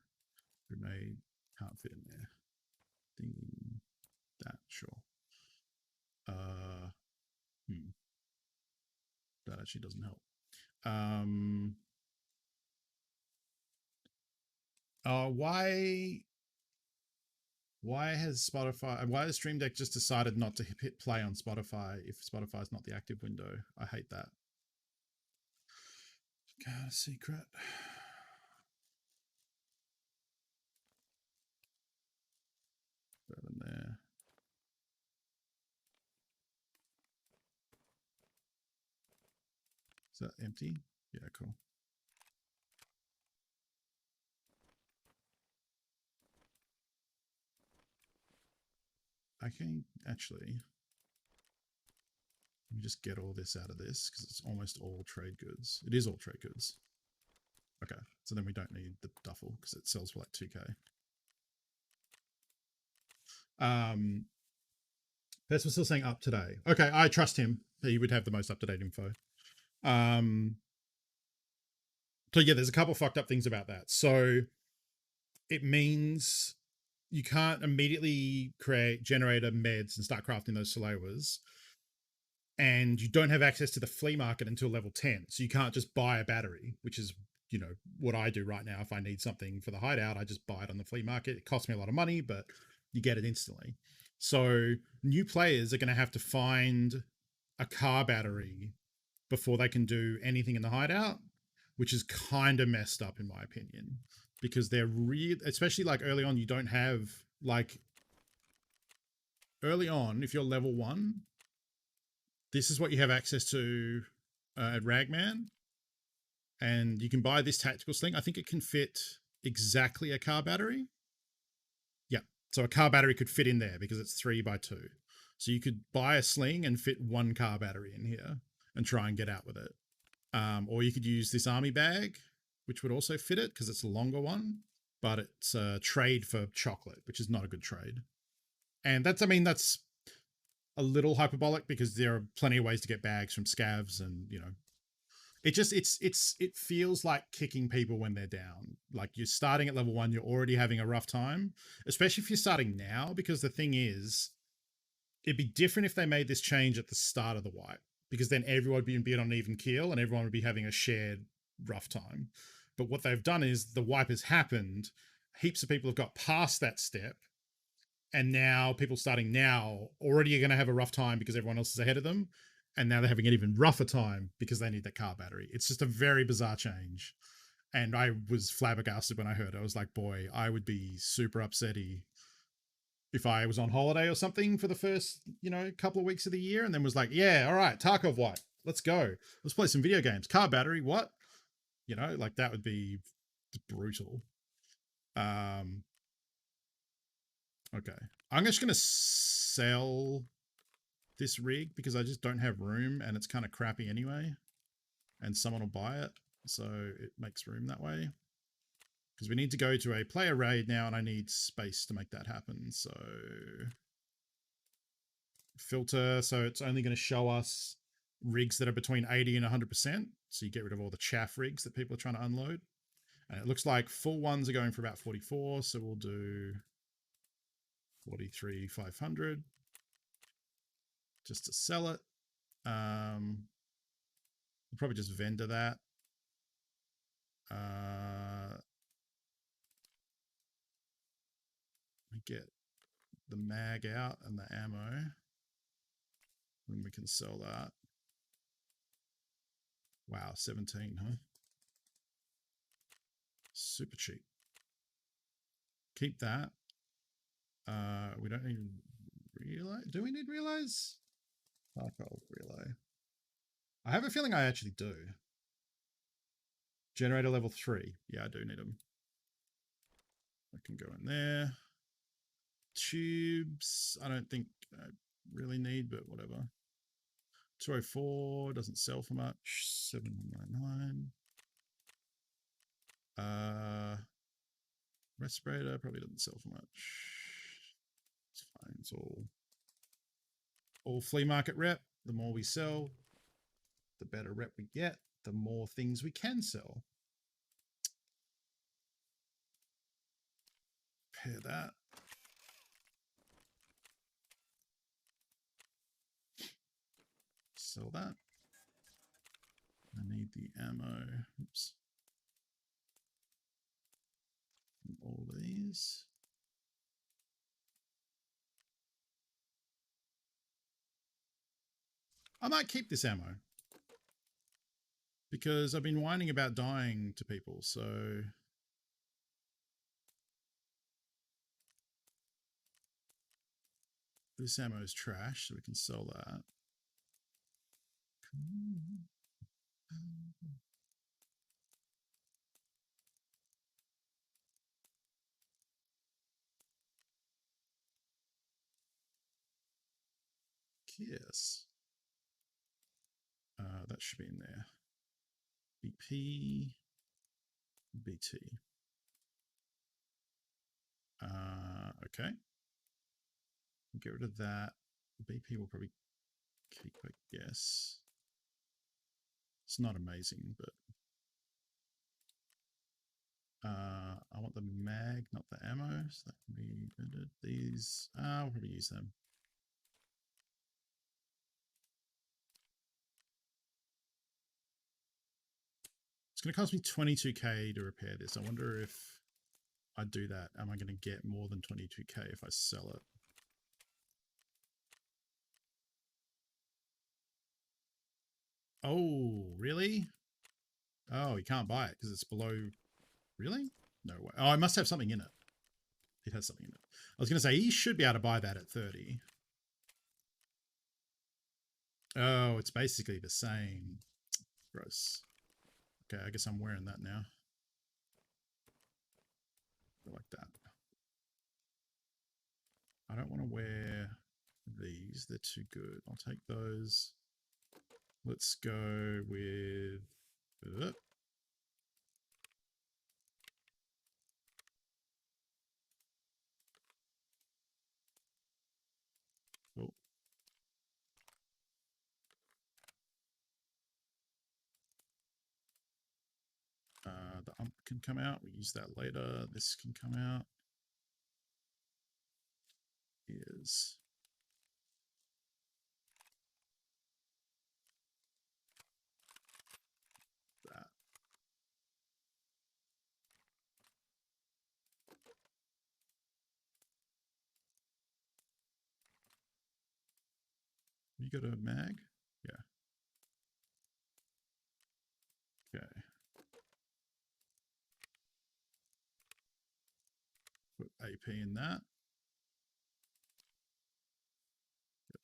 Grenade can't fit in there. Thing in that, sure. That actually doesn't help. Why has Stream Deck just decided not to hit play on Spotify if Spotify is not the active window? I hate that. Got a secret. Put it in there. Is that empty? Yeah, cool. I can actually, let me just get all this out of this because it's almost all trade goods. It is all trade goods. Okay, so then we don't need the duffel because it sells for like 2k. Best was still saying up today. Okay, I trust him. He would have the most up-to-date info. So yeah, there's a couple fucked up things about that. So it means you can't immediately create generator meds and start crafting those Salewas. And you don't have access to the flea market until level 10. So you can't just buy a battery, which is, you know, what I do right now. If I need something for the hideout, I just buy it on the flea market. It costs me a lot of money, but you get it instantly. So new players are going to have to find a car battery before they can do anything in the hideout, which is kind of messed up in my opinion, because they're especially like early on, you don't have like early on, if you're level 1, this is what you have access to at Ragman, and you can buy this tactical sling. I think it can fit exactly a car battery. Yeah, so a car battery could fit in there because it's 3x2. So you could buy a sling and fit one car battery in here and try and get out with it. Or you could use this army bag, which would also fit it because it's a longer one, but it's a trade for chocolate, which is not a good trade. And that's, I mean, that's a little hyperbolic because there are plenty of ways to get bags from scavs, and you know, it feels like kicking people when they're down. Like you're starting at level 1, you're already having a rough time, especially if you're starting now, because the thing is, it'd be different if they made this change at the start of the wipe, because then everyone would be on an even keel and everyone would be having a shared rough time. But what they've done is the wipe has happened. Heaps of people have got past that step. And now people starting now already are going to have a rough time because everyone else is ahead of them. And now they're having an even rougher time because they need that car battery. It's just a very bizarre change. And I was flabbergasted when I heard it. I was like, boy, I would be super upsetty if I was on holiday or something for the first, you know, couple of weeks of the year and then was like, yeah, all right, Tarkov wipe, let's go. Let's play some video games. Car battery, what? You know, like that would be brutal. Okay. I'm just going to sell this rig because I just don't have room and it's kind of crappy anyway. And someone will buy it. So it makes room that way. Because we need to go to a player raid now and I need space to make that happen. So filter. So it's only going to show us rigs that are between 80 and 100%. So you get rid of all the chaff rigs that people are trying to unload. And it looks like full ones are going for about 44. So we'll do 43,500 just to sell it. We'll probably just vendor that. We get the mag out and the ammo, and we can sell that. Wow, 17, huh? Super cheap. Keep that. We don't need relay. Do we need relays? Tarkov relay. I have a feeling I actually do. Generator level 3. Yeah, I do need them. I can go in there. Tubes. I don't think I really need, but whatever. 204 doesn't sell for much. 799. Respirator probably doesn't sell for much. It's fine. It's all flea market rep. The more we sell, the better rep we get, the more things we can sell. Pair that. Sell that. I need the ammo. Oops. From all these. I might keep this ammo because I've been whining about dying to people, so this ammo is trash, so we can sell that. Yes. That should be in there. BP, BT. Okay. Get rid of that. BP will probably keep, I guess. It's not amazing, but I want the mag, not the ammo. So that can be edited. These. I'll probably use them. It's going to cost me 22k to repair this. I wonder if I do that. Am I going to get more than 22k if I sell it? Oh, really? Oh, you can't buy it because it's below. Really? No way. Oh, it must have something in it. It has something in it. I was going to say, he should be able to buy that at 30. Oh, it's basically the same. Gross. Okay, I guess I'm wearing that now. I like that. I don't want to wear these. They're too good. I'll take those. Let's go with... Cool. The ump can come out. We use that later. This can come out. Is that. You got a mag? Yeah. Okay. Put AP in that. Yep.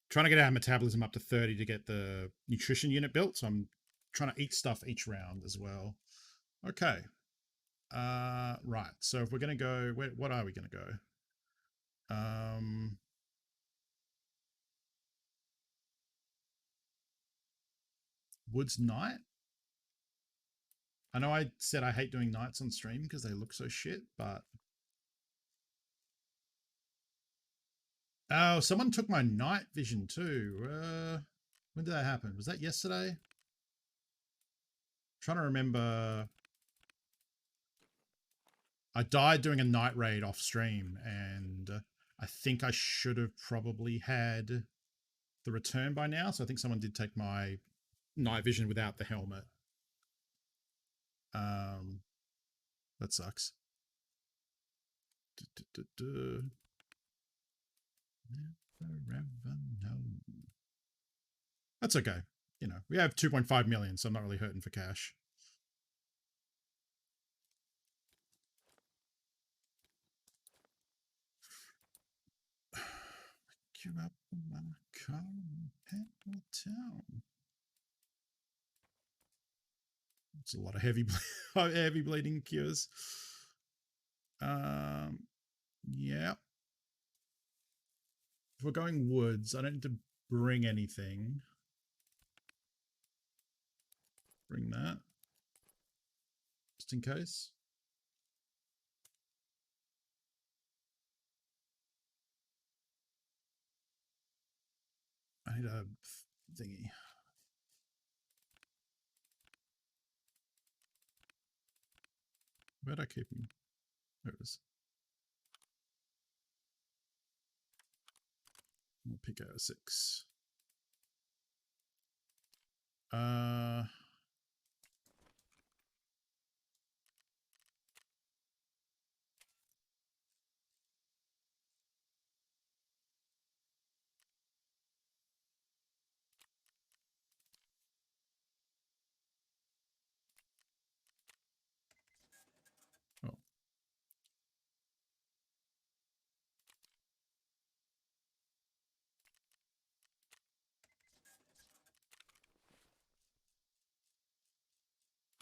Trying to get our metabolism up to 30 to get the nutrition unit built. So I'm trying to eat stuff each round as well. Okay. Right. So if we're going to go, what are we going to go? Woods Night. I know I said I hate doing nights on stream because they look so shit, but... Oh, someone took my night vision too. When did that happen? Was that yesterday? I'm trying to remember. I died doing a night raid off stream, and I think I should have probably had the return by now. So I think someone did take my night vision without the helmet. That sucks. Never ever know. That's okay. You know, we have 2.5 million, so I'm not really hurting for cash. Queue up my car in Pendle Town. It's a lot of heavy bleeding cures. Yeah. If we're going woods, I don't need to bring anything. Bring that. Just in case. I need a thingy. Where'd I keep him? There it is. We'll pick out a 6. Oh.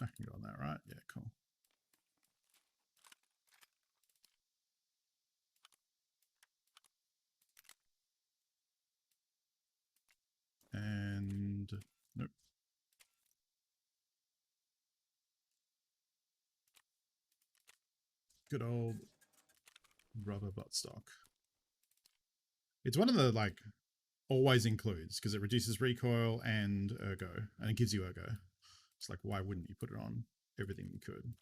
I can go on that, right? Yeah, cool. And nope. Good old rubber buttstock. It's one of the like always includes because it reduces recoil and ergo, and it gives you ergo. It's like, why wouldn't you put it on everything you could?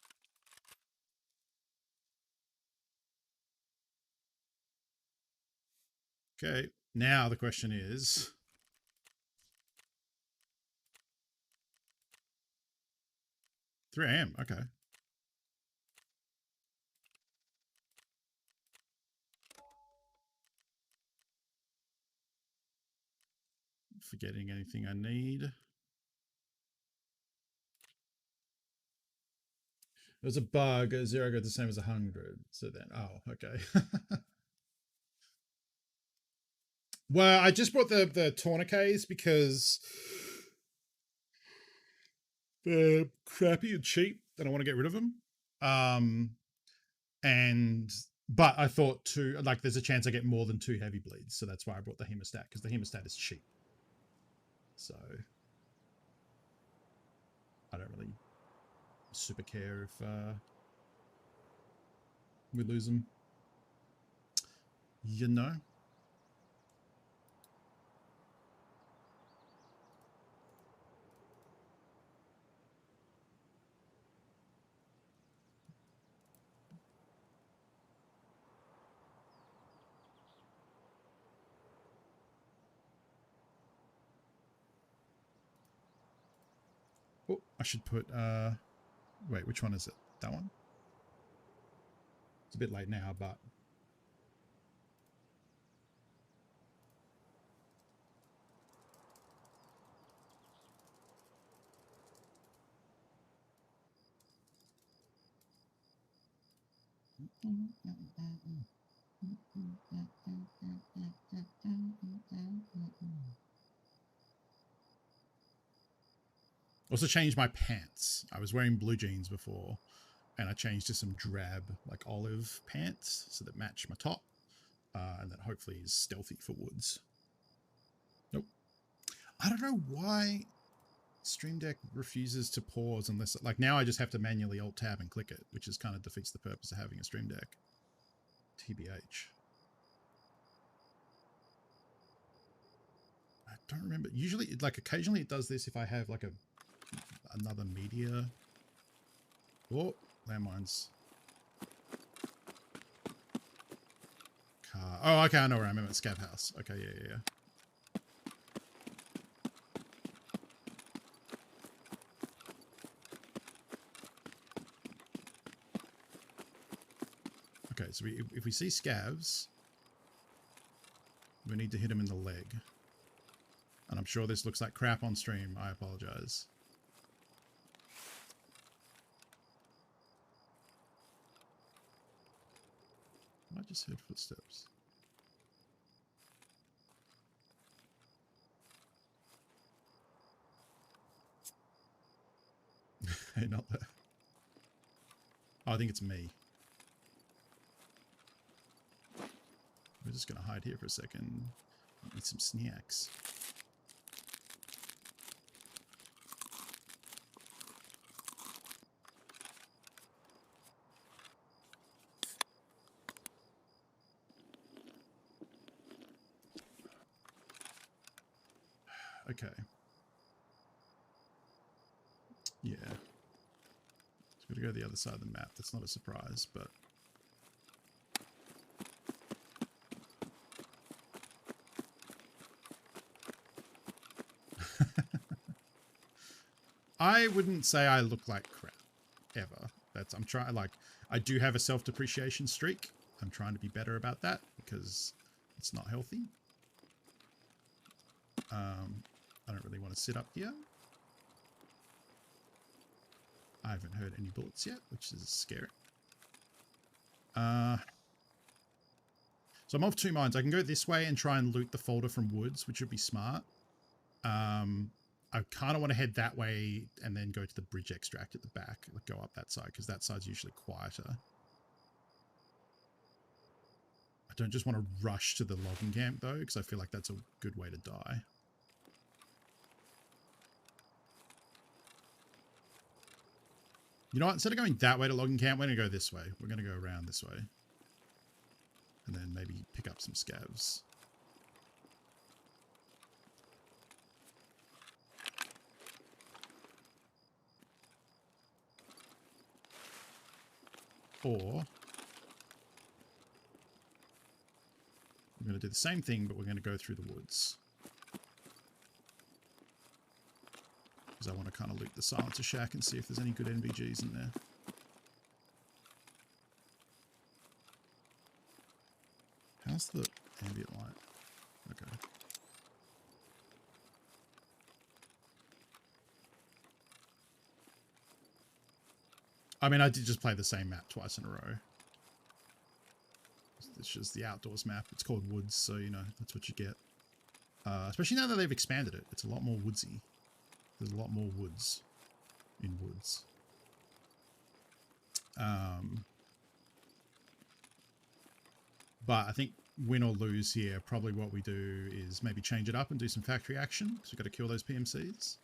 Okay, now the question is, 3 AM, okay. Forgetting anything I need. There's a bug, a 0 got the same as 100. So then, oh, okay. Well, I just brought the tourniquets because they're crappy and cheap and I want to get rid of them. But I thought like there's a chance I get more than 2 heavy bleeds. So that's why I brought the hemostat, because the hemostat is cheap. So I don't really super care if we lose them. You know? Oh, I should put, wait, which one is it? That one? It's a bit late now, but... Also changed my pants. I was wearing blue jeans before, and I changed to some drab, like olive pants, so that match my top, and that hopefully is stealthy for woods. Nope. I don't know why Stream Deck refuses to pause unless, like now I just have to manually Alt-Tab and click it, which is kind of defeats the purpose of having a Stream Deck. TBH. I don't remember. Usually, like occasionally it does this if I have like another media. Oh, landmines. Car. Oh, okay, I know where I am. I'm at Scav House. Okay, yeah. So if we see scavs, we need to hit him in the leg. And I'm sure this looks like crap on stream. I apologize. I just heard footsteps. Hey, not there. Oh, I think it's me. We're just going to hide here for a second. Eat some snacks. Okay. Yeah. So we've got to go to the other side of the map. That's not a surprise, but... I wouldn't say I look like crap, ever. I'm trying, like, I do have a self-depreciation streak. I'm trying to be better about that because it's not healthy. I don't really want to sit up here. I haven't heard any bullets yet, which is scary. So I'm of two minds. I can go this way and try and loot the folder from woods, which would be smart. I kind of want to head that way and then go to the bridge extract at the back, like go up that side, because that side's usually quieter. I don't just want to rush to the logging camp though, because I feel like that's a good way to die. You know what? Instead of going that way to logging camp, we're going to go this way. We're going to go around this way. And then maybe pick up some scavs. Or we're going to do the same thing, but we're going to go through the woods. Because I want to kind of loot the silencer shack and see if there's any good NVGs in there. How's the ambient light? Okay. I mean, I did just play the same map twice in a row. It's just the outdoors map. It's called Woods, so, you know, that's what you get. Especially now that they've expanded it. It's a lot more woodsy. There's a lot more woods in Woods. But I think win or lose here, probably what we do is maybe change it up and do some factory action. Because we've got to kill those PMCs.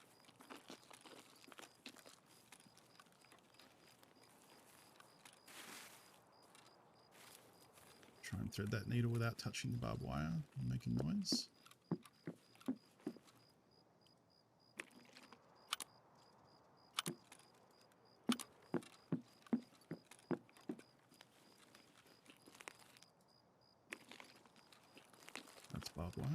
Try and thread that needle without touching the barbed wire and making noise. That's barbed wire.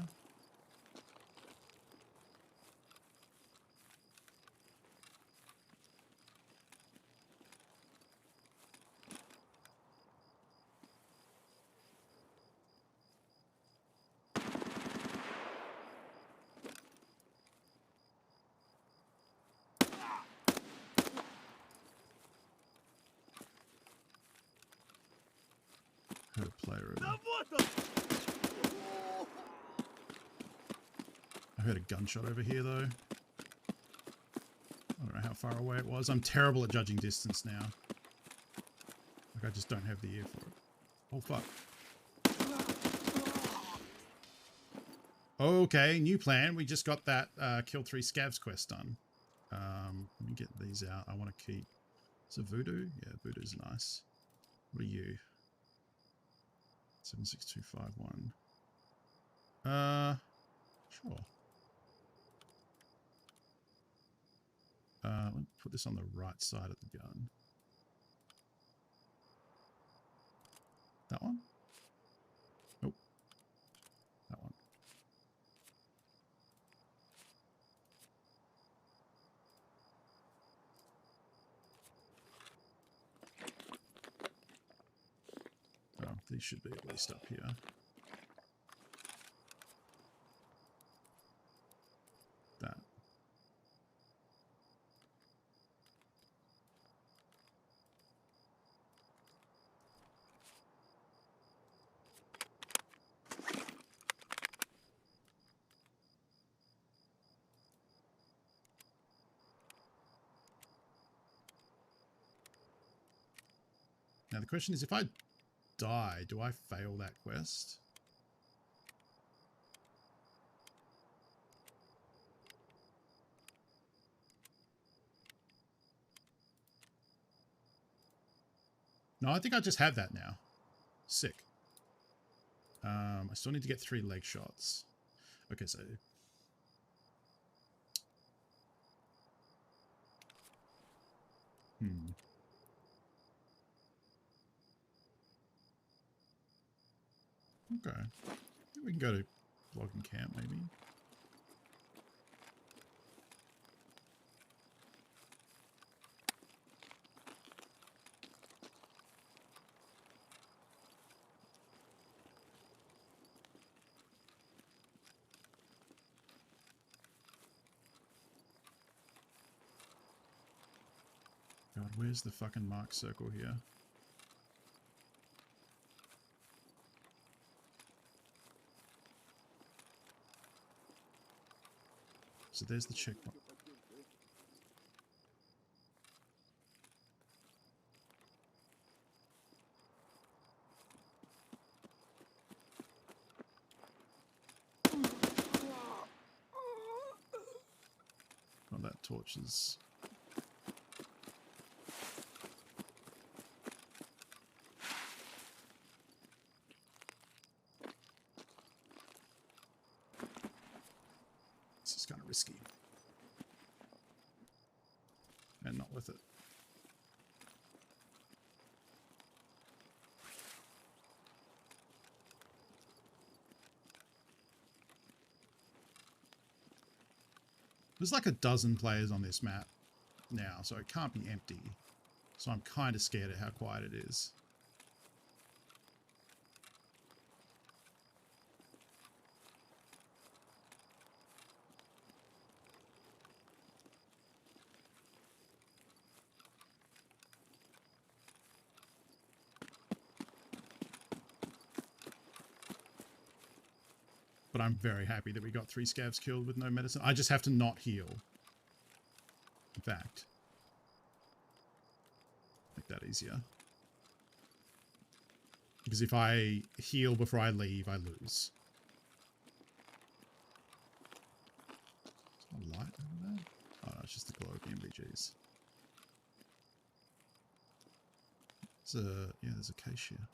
Heard a player over. I heard a gunshot over here though. I don't know how far away it was. I'm terrible at judging distance now. Like I just don't have the ear for it. Oh fuck. Okay, new plan. We just got that kill 3 scavs quest done. Let me get these out. I want to keep... Is it voodoo? Yeah, voodoo's nice. What are you? 76251. Sure. Let me put this on the right side of the gun. That one? Nope. That one. Oh. these should be at least up here. That. Now the question is, if I die, do I fail that quest? No, I think I just have that now. Sick. I still need to get 3 leg shots. Okay, so... Okay. We can go to logging camp, maybe. God, where's the fucking mark circle here? So there's the checkpoint. Oh, that torch is... This is kind of risky. And not worth it. There's like a dozen players on this map now, so it can't be empty. So I'm kind of scared at how quiet it is. But I'm very happy that we got 3 scavs killed with no medicine. I just have to not heal. In fact. Make that easier. Because if I heal before I leave, I lose. Is there a light over there? Oh no, it's just the glow of the MBGs. There's a cache here.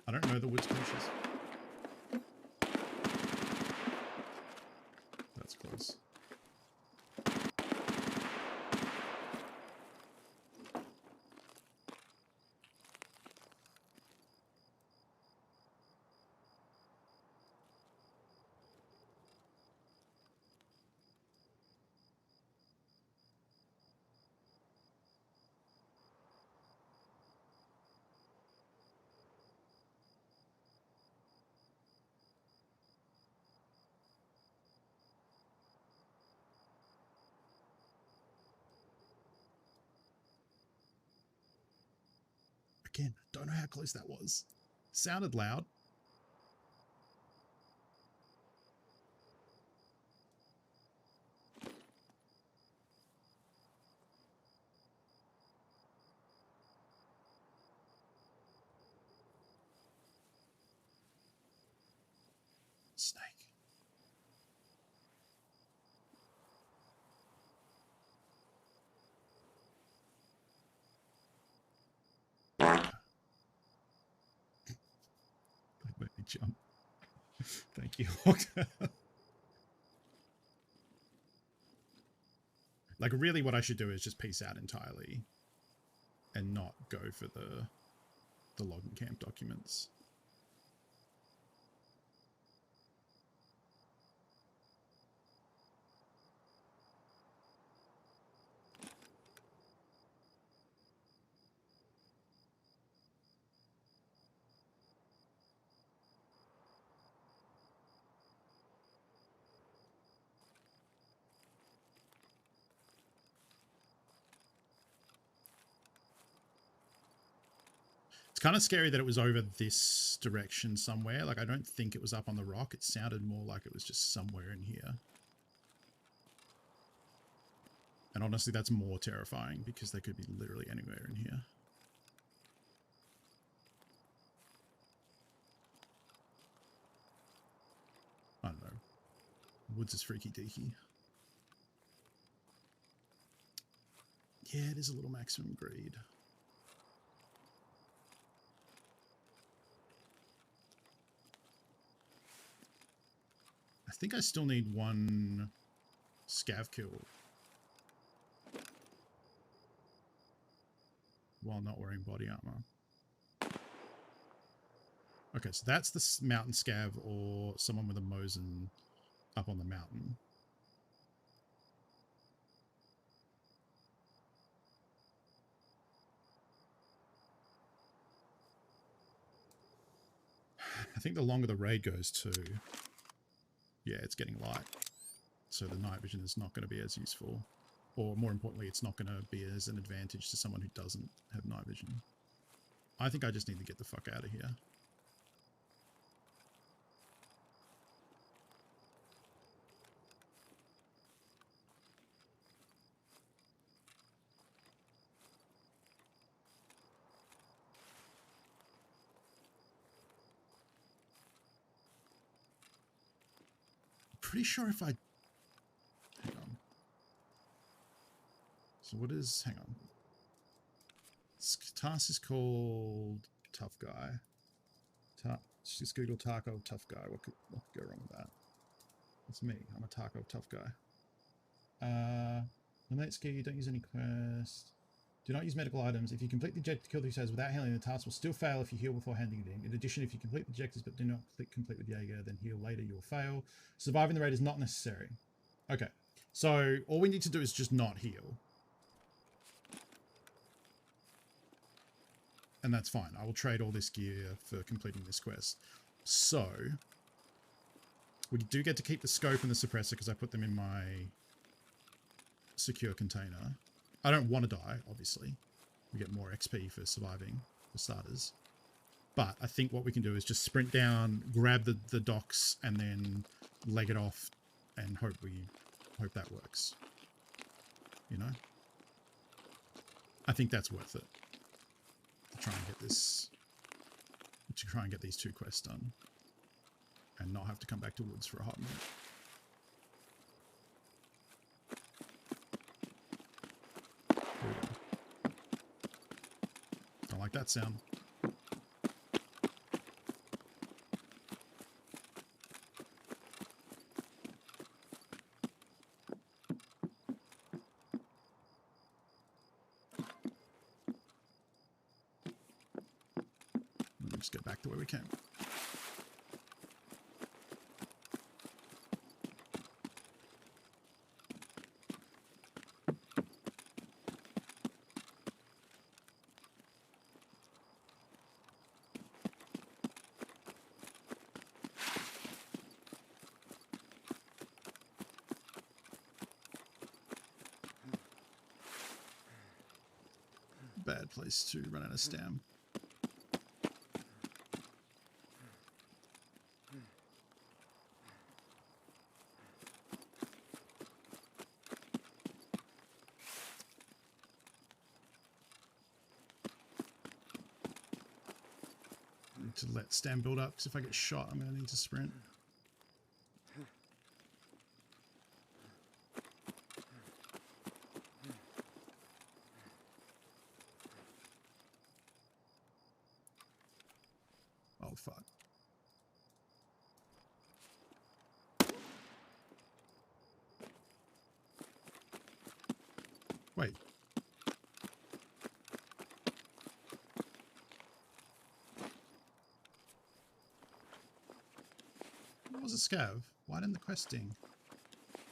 I don't know the woods caches. That's close. Again, don't know how close that was. Sounded loud. Snake. Let me jump. Thank you. Like, really what I should do is just peace out entirely and not go for the logging camp documents. It's kind of scary that it was over this direction somewhere. Like, I don't think it was up on the rock. It sounded more like it was just somewhere in here. And honestly, that's more terrifying because they could be literally anywhere in here. I don't know. Woods is freaky deaky. Yeah, it is a little maximum greed. I think I still need one scav kill while not wearing body armor. Okay, so that's the mountain scav or someone with a Mosin up on the mountain. I think the longer the raid goes too, yeah, it's getting light. So the night vision is not going to be as useful. Or more importantly, it's not going to be as an advantage to someone who doesn't have night vision. I think I just need to get the fuck out of here. Pretty sure if I... Hang on. So what is... Hang on. This task is called Tough Guy. Just Google Tarkov Tough Guy. What could go wrong with that? It's me. I'm a Tarkov Tough Guy. Eliminate skill. You don't use any quest. Do not use medical items. If you complete the objective to kill these guys without healing, the task will still fail if you heal before handing it in. In addition, if you complete the objectives but do not complete with Jaeger, then heal later, you'll fail. Surviving the raid is not necessary. Okay, so all we need to do is just not heal. And that's fine. I will trade all this gear for completing this quest. So, we do get to keep the scope and the suppressor because I put them in my secure container. I don't want to die, obviously. We get more XP for surviving, for starters. But I think what we can do is just sprint down, grab the docks, and then leg it off and hope that works. You know? I think that's worth it. To try and get this... To try and get these 2 quests done. And not have to come back to woods for a hot minute. Don't like that sound. Let's get back to where we came. Bad place to run out of stam. Need to let stam build up because if I get shot, I'm going to need to sprint. Oh, fuck. Wait. What was a scav? Why didn't the quest sting?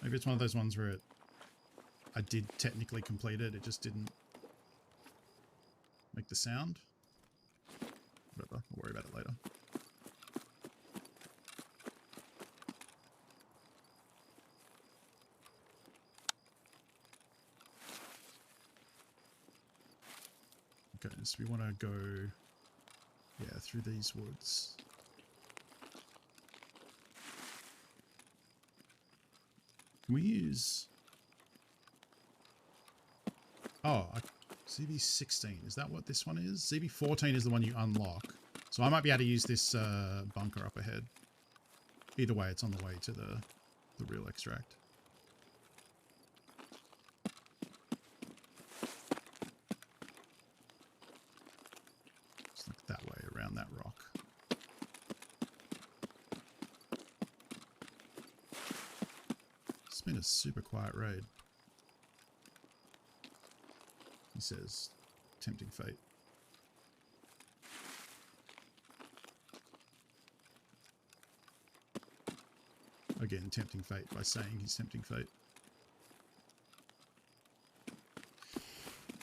Maybe it's one of those ones where I did technically complete it, it just didn't make the sound. Whatever, I'll worry about it later. Okay, so we want to go Yeah, through these woods. Can we use... Oh, ZB16. Is that what this one is? ZB14 is the one you unlock. So I might be able to use this bunker up ahead. Either way, it's on the way to the real extract. Just look that way around that rock. It's been a super quiet raid. He says, tempting fate. Again, tempting fate by saying he's tempting fate.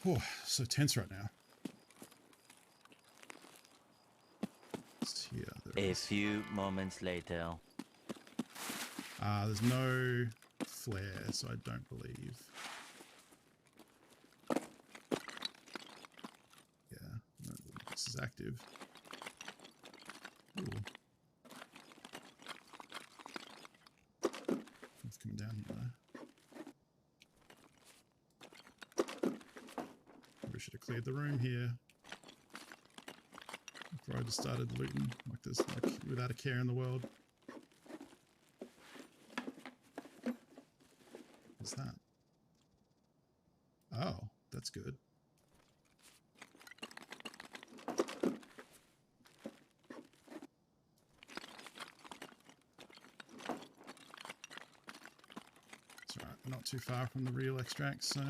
Oh, so tense right now. It's here. A few moments later. There's no flare, so I don't believe. Yeah, no, this is active. Ooh. It's coming down here though. We should have cleared the room here before I just started looting like this, like without a care in the world. What's that? Oh, that's good. It's alright, we're not too far from the real extracts, so...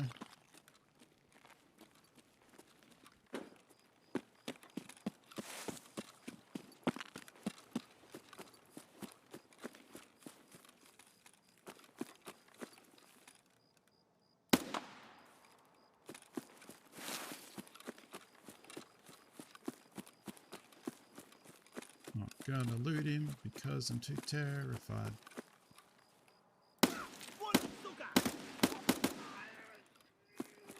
Not gonna loot him because I'm too terrified.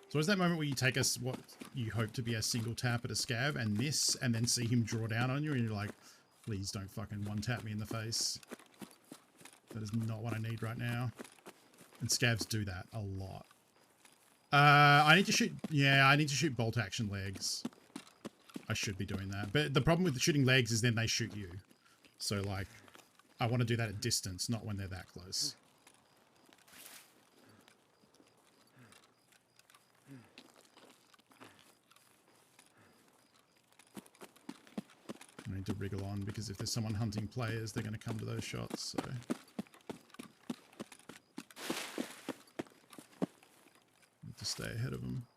So is that moment where you take us what you hope to be a single tap at a scav and miss, and then see him draw down on you, and you're like, please don't fucking one tap me in the face. That is not what I need right now. And scavs do that a lot. I need to shoot, yeah, I need to shoot bolt action legs. I should be doing that. But the problem with shooting legs is then they shoot you. So like, I want to do that at distance, not when they're that close. I need to wriggle on because if there's someone hunting players, they're going to come to those shots, so... Need to stay ahead of them.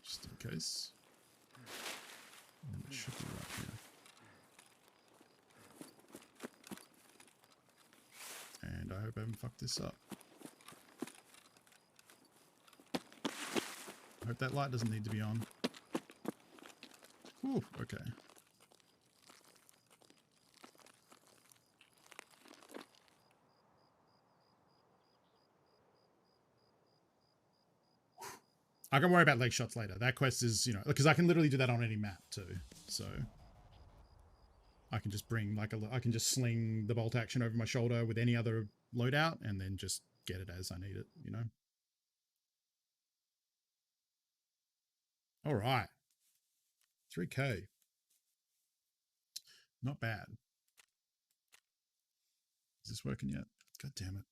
Just in case. And it should be right here. And I hope I haven't fucked this up. I hope that light doesn't need to be on. Whew, okay. I can worry about leg shots later. That quest is, you know, because I can literally do that on any map too. So I can just bring like I can just sling the bolt action over my shoulder with any other loadout and then just get it as I need it, you know. All right. 3K. Not bad. Is this working yet? God damn it.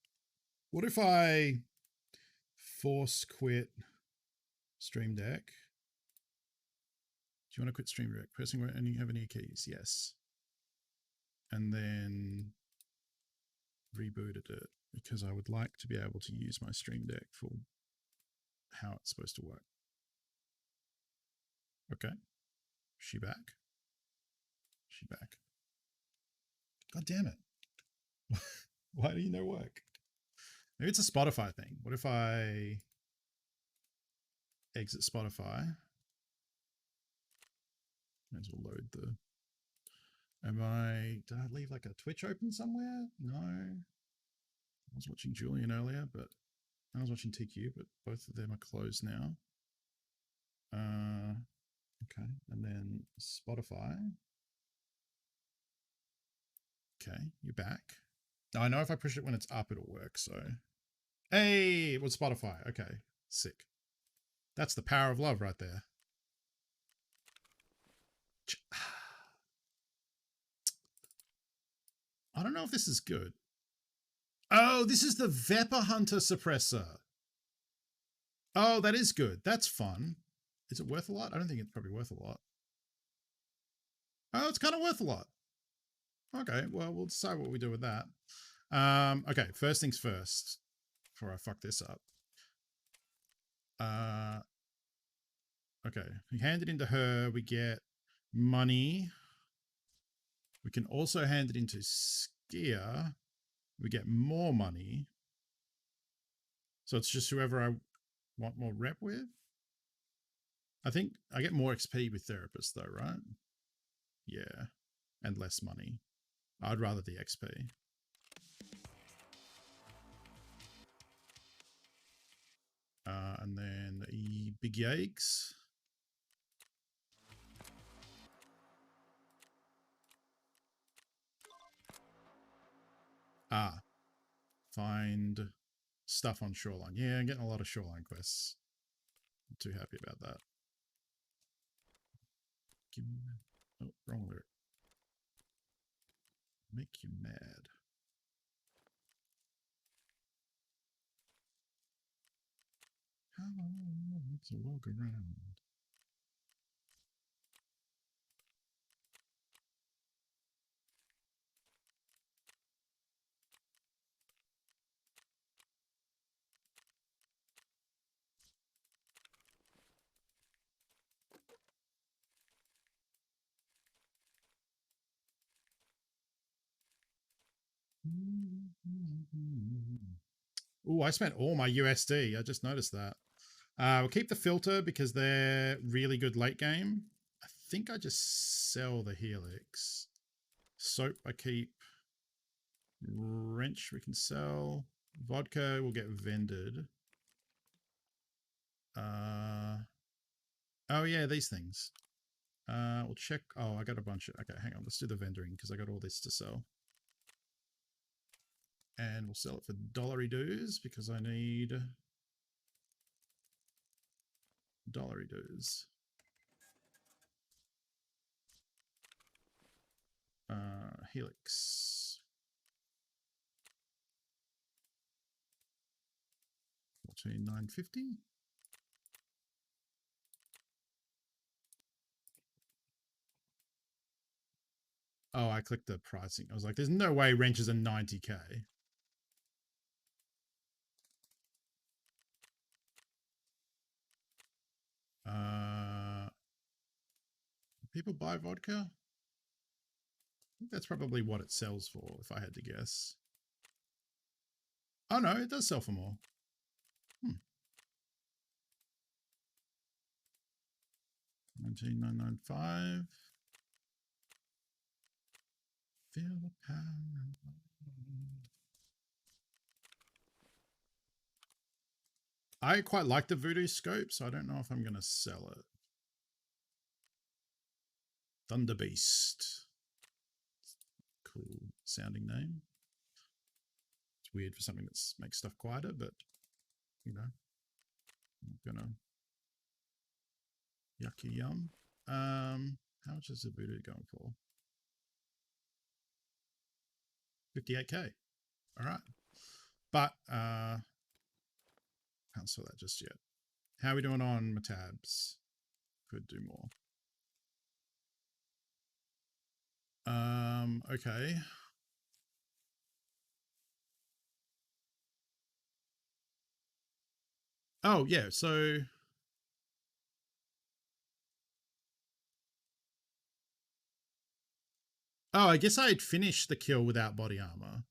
What if I force quit Stream Deck? Do you want to quit Stream Deck? Pressing where you have any keys? Yes. And then rebooted it because I would like to be able to use my Stream Deck for how it's supposed to work. Okay. She back? She back. God damn it. Why do you know work? Maybe it's a Spotify thing. What if I exit Spotify? Might as well load the... Did I leave like a Twitch open somewhere? No. I was watching Julian earlier, but I was watching TQ, but both of them are closed now. Okay, and then Spotify. Okay, you're back. Now, I know if I push it when it's up, it'll work, so... Hey, it was Spotify. Okay, sick. That's the power of love right there. I don't know if this is good. Oh, this is the Vepper Hunter suppressor. Oh, that is good. That's fun. Is it worth a lot? I don't think it's probably worth a lot. Oh, it's kind of worth a lot. Okay, well, we'll decide what we do with that. Okay, first things first, before I fuck this up. Okay, we hand it into her, we get money. We can also hand it into Skier. We get more money. So it's just whoever I want more rep with. I think I get more XP with Therapist though, right? Yeah, and less money. I'd rather the XP. And then the Big Yikes. Find stuff on Shoreline. Yeah, I'm getting a lot of Shoreline quests. I'm too happy about that. Give me that. Oh, wrong lyric. Make you mad. How long to walk around? Oh, I spent all my USD. I just noticed that. We'll keep the filter because they're really good late game. I think I just sell the Helix. Soap I keep. Wrench we can sell. Vodka will get vended. Oh yeah, these things. We'll check. Oh, I got a bunch of... Okay, hang on. Let's do the vendoring because I got all this to sell. And we'll sell it for dollary dues because I need dollary dues. Helix. 14,950. Oh, I clicked the pricing. I was like, there's no way wrenches are 90k. People buy vodka? I think that's probably what it sells for, if I had to guess. Oh no, it does sell for more. 19,995. Feel the power. I quite like the Voodoo scope, so I don't know if I'm going to sell it. Thunder Beast. Cool sounding name. It's weird for something that makes stuff quieter, but, you know, I'm going to yucky yum. How much is the Voodoo going for? 58k. All right. But, can't sell that just yet. How are we doing on my tabs? Could do more. Okay. Oh, yeah, so... Oh, I guess I had finished the kill without body armor.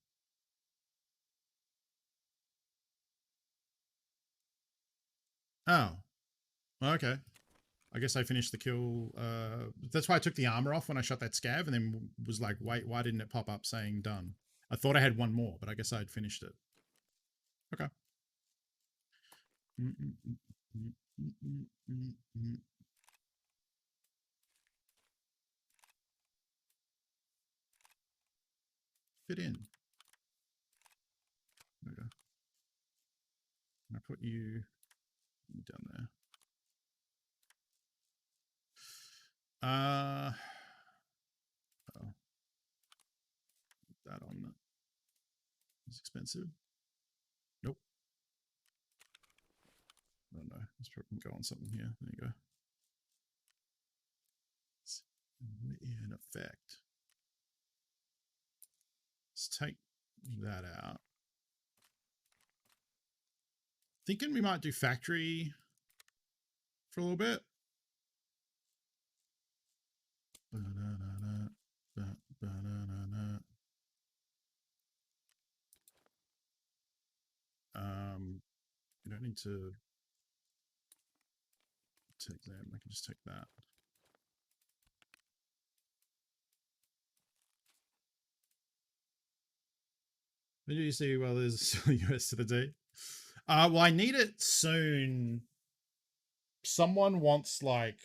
Oh. Okay. I guess I finished the kill. That's why I took the armor off when I shot that scav, and then was like, wait, why didn't it pop up saying done? I thought I had one more, but I guess I had finished it. Okay. Fit in. There we go. I put you down there. Oh. That on that. It's expensive. Nope. Oh no, let's probably go on something here. There you go. It's in effect. Let's take that out. Thinking we might do factory for a little bit. You don't need to take them. I can just take that. When do you see? Well, there's still US to the D. Well, I need it soon. Someone wants like.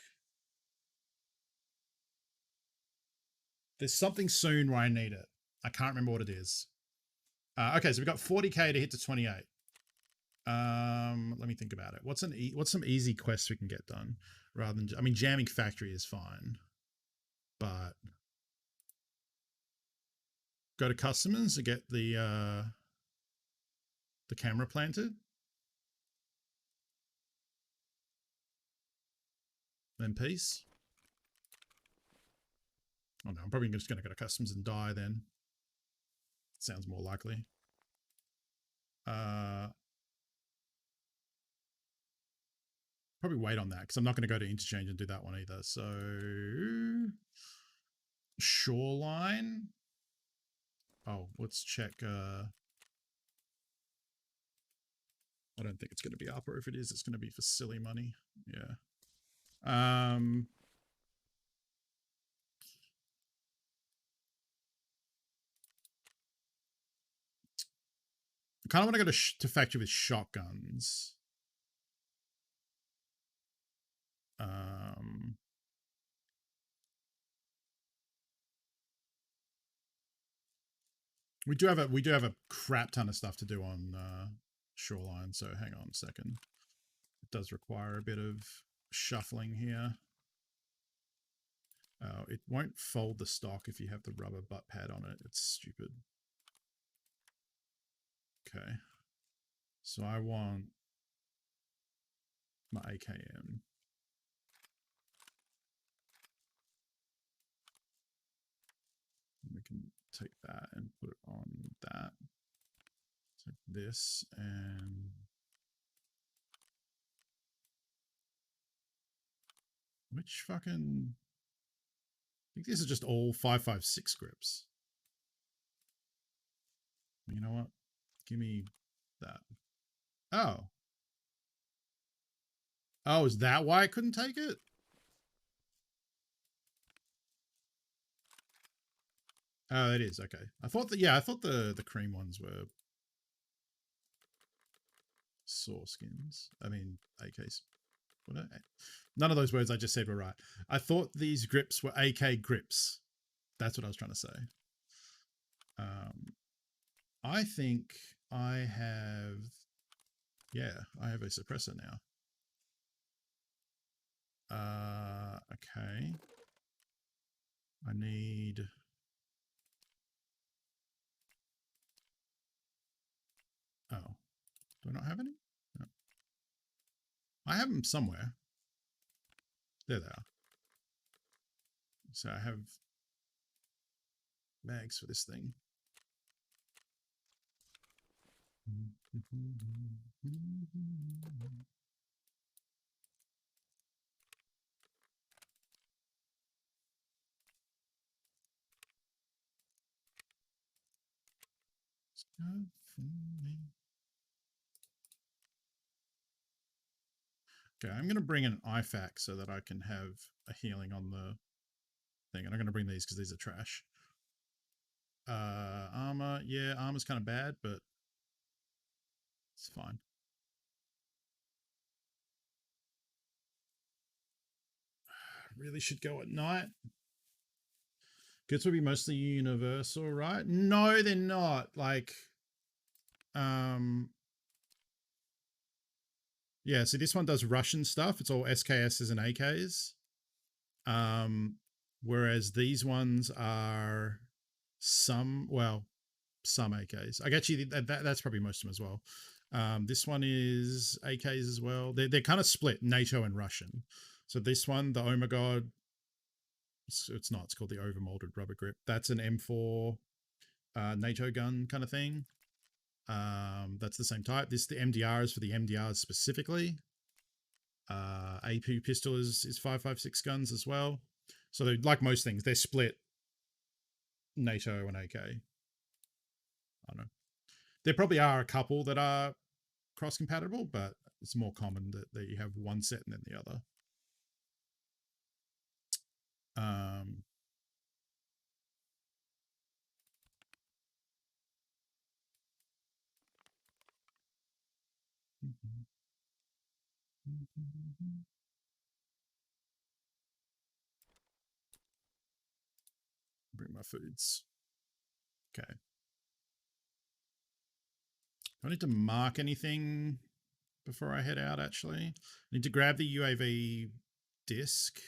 There's something soon where I need it. I can't remember what it is. Okay, so we've got 40k to hit to 28. Let me think about it. What's some easy quests we can get done rather than, I mean, jamming factory is fine, but go to customers to get the camera planted. Then peace. Oh no, I'm probably just going to go to customs and die then. Sounds more likely. Probably wait on that because I'm not going to go to interchange and do that one either. So Shoreline. Oh, let's check. I don't think it's going to be up, or if it is, it's going to be for silly money. Yeah. I kind of want to go to factory with shotguns. We do have a crap ton of stuff to do on Shoreline, so hang on a second. It does require a bit of shuffling here. It won't fold the stock if you have the rubber butt pad on it. It's stupid. Okay. So I want my AKM. We can take that and put it on that. Take this and which fucking, I think these are just all 5.56 grips. You know what? Give me that. Oh. Oh, is that why I couldn't take it? Oh, it is. Okay. I thought that, yeah, I thought the cream ones were saw skins. I mean, AKs. What? None of those words I just said were right. I thought these grips were AK grips. That's what I was trying to say. I think I have, yeah, I have a suppressor now. Okay. I need, oh, do I not have any? No. I have them somewhere. There they are. So I have mags for this thing. Okay, I'm going to bring an IFAC so that I can have a healing on the thing. And I'm going to bring these because these are trash. Armor. Yeah, armor's kind of bad, but it's fine. Really should go at night. Goods will be mostly universal, right? No, they're not. Like, yeah, so this one does Russian stuff. It's all SKSs and AKs. Whereas these ones are some AKs. I get you. That's probably most of them as well. This one is AKs as well. They're kind of split, NATO and Russian. So this one, the Oh My God, it's not. It's called the Over Moulded Rubber Grip. That's an M4 NATO gun kind of thing. That's the same type. The MDR is for the MDRs specifically. AP pistol is 5.56 guns as well. So they're, like most things, they're split NATO and AK. I don't know. There probably are a couple that are cross compatible, but it's more common that you have one set and then the other. Bring my foods. Okay. Do I need to mark anything before I head out, actually? I need to grab the UAV disc.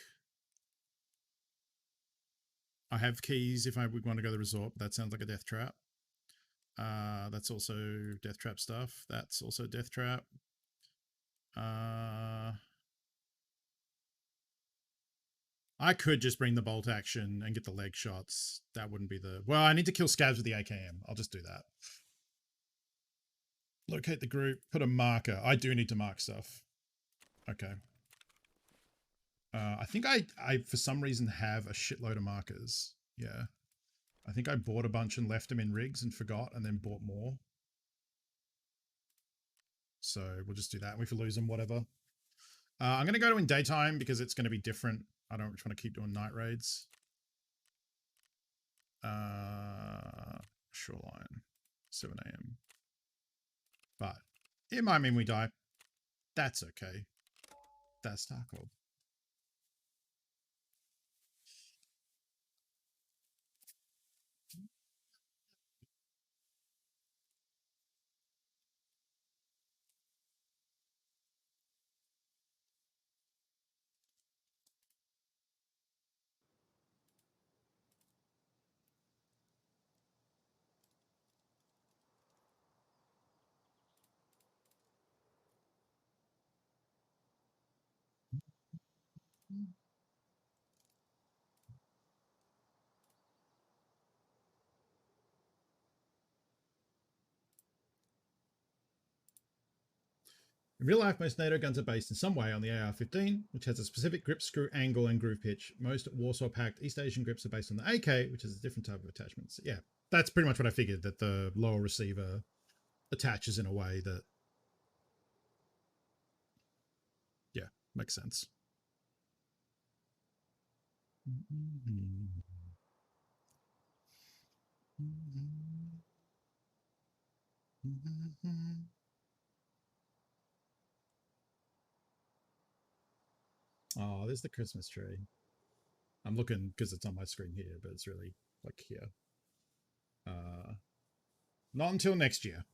I have keys if I would want to go to the resort, but that sounds like a death trap. That's also death trap stuff. That's also death trap. I could just bring the bolt action and get the leg shots. That wouldn't be the... Well, I need to kill scavs with the AKM. I'll just do that. Locate the group. Put a marker. I do need to mark stuff. Okay. I think I for some reason have a shitload of markers. Yeah. I think I bought a bunch and left them in rigs and forgot and then bought more. So we'll just do that. If we lose them, whatever. I'm going to go to in daytime because it's going to be different. I don't want to keep doing night raids. Shoreline, 7 a.m. But it might mean we die. That's okay. That's Tarkov. In real life, most NATO guns are based in some way on the AR-15, which has a specific grip screw angle and groove pitch. Most Warsaw-packed East Asian grips are based on the AK, which is a different type of attachment. So yeah, that's pretty much what I figured, that the lower receiver attaches in a way that, yeah, makes sense. Oh, there's the Christmas tree. I'm looking because it's on my screen here, but it's really like here. Not until next year.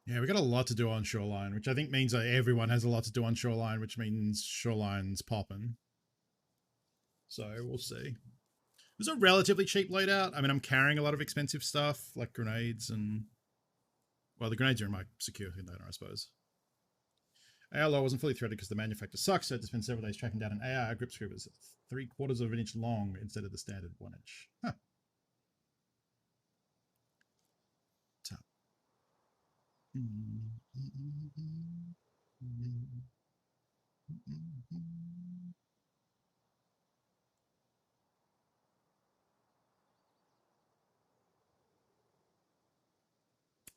Yeah, we got a lot to do on Shoreline, which I think means that everyone has a lot to do on Shoreline, which means Shoreline's popping. So we'll see. It was a relatively cheap loadout. I mean, I'm carrying a lot of expensive stuff like grenades and... Well, the grenades are in my security loader, I suppose. AR law wasn't fully threaded because the manufacturer sucks, so I had to spend several days tracking down an AR grip screw that was 3/4 of an inch long instead of the standard 1 inch. Huh. Top.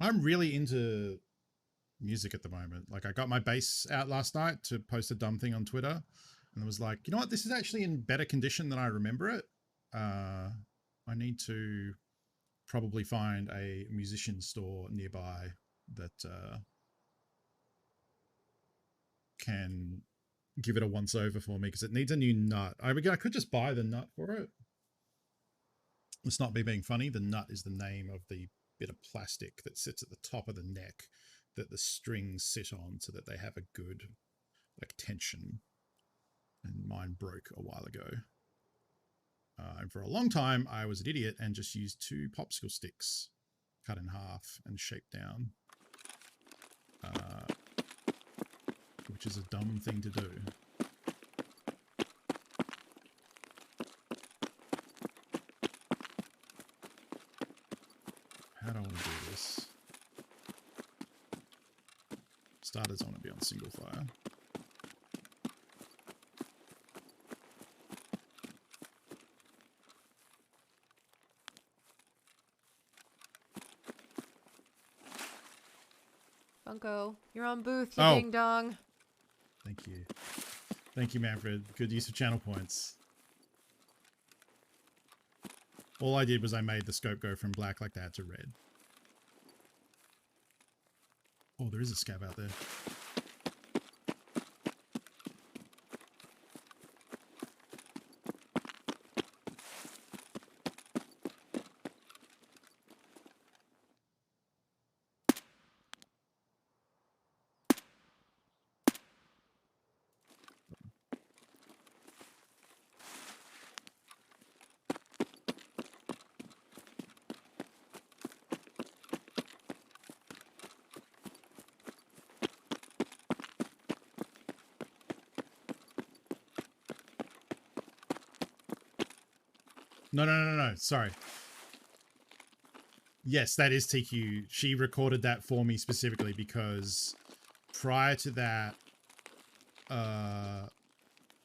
I'm really into music at the moment. Like I got my bass out last night to post a dumb thing on Twitter, and I was like, you know what? This is actually in better condition than I remember it. I need to probably find a musician store nearby that can give it a once over for me because it needs a new nut. I could just buy the nut for it. It's not me being funny. The nut is the name of the bit of plastic that sits at the top of the neck that the strings sit on so that they have a good like tension. And mine broke a while ago. And for a long time, I was an idiot and just used 2 popsicle sticks cut in half and shaped down, which is a dumb thing to do. How do I want to do this? Starters, I want to be on single fire. Bunko, you're on booth, you Oh. ding dong. Thank you. Thank you, Manfred. Good use of channel points. All I did was I made the scope go from black like that to red. Oh, there is a scav out there. No. Sorry. Yes, that is TQ. She recorded that for me specifically because prior to that,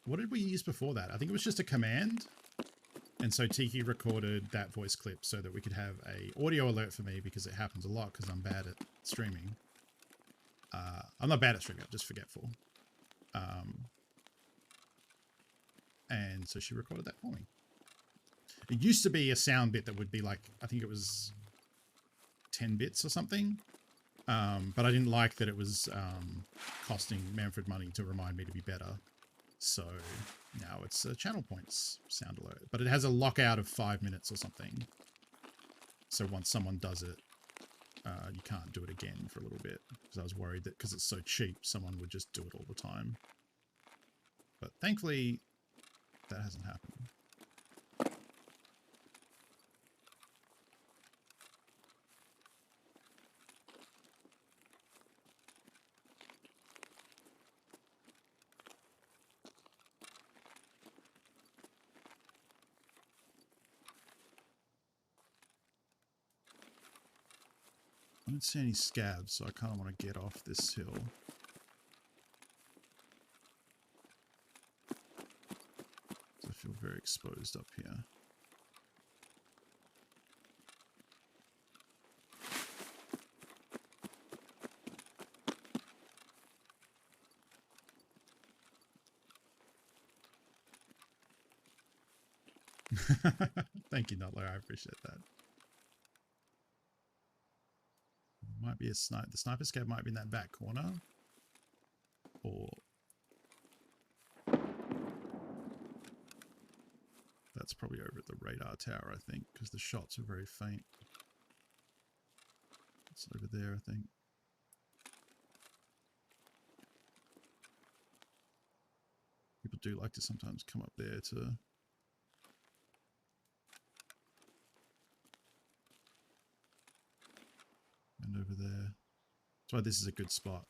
what did we use before that? I think it was just a command. And so TQ recorded that voice clip so that we could have a audio alert for me because it happens a lot because I'm bad at streaming. I'm not bad at streaming, I'm just forgetful. And so she recorded that for me. It used to be a sound bit that would be like, I think it was 10 bits or something. But I didn't like that it was costing Manfred money to remind me to be better. So now it's a channel points sound alert. But it has a lockout of 5 minutes or something. So once someone does it, you can't do it again for a little bit. Because I was worried that because it's so cheap, someone would just do it all the time. But thankfully, that hasn't happened. I don't see any scabs, so I kind of want to get off this hill. I feel very exposed up here. Thank you, Nutler. I appreciate that. Might be a sniper. The sniper scav might be in that back corner. Or that's probably over at the radar tower, I think, because the shots are very faint. It's over there, I think. People do like to sometimes come up there to... And over there. That's why this is a good spot.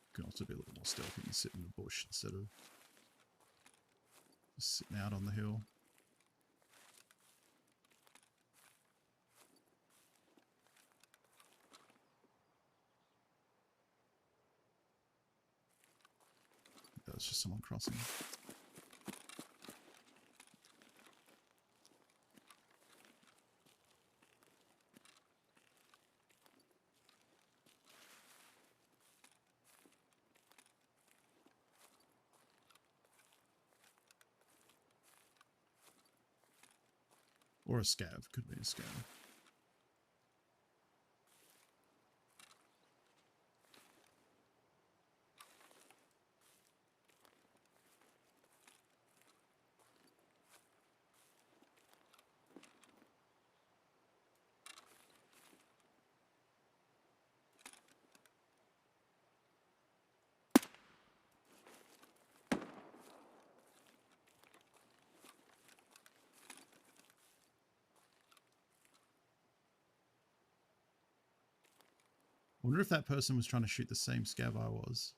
You can also be a little more stealthy and sit in the bush instead of just sitting out on the hill. That was just someone crossing. Or a scav. Could be a scav. I wonder if that person was trying to shoot the same scav I was.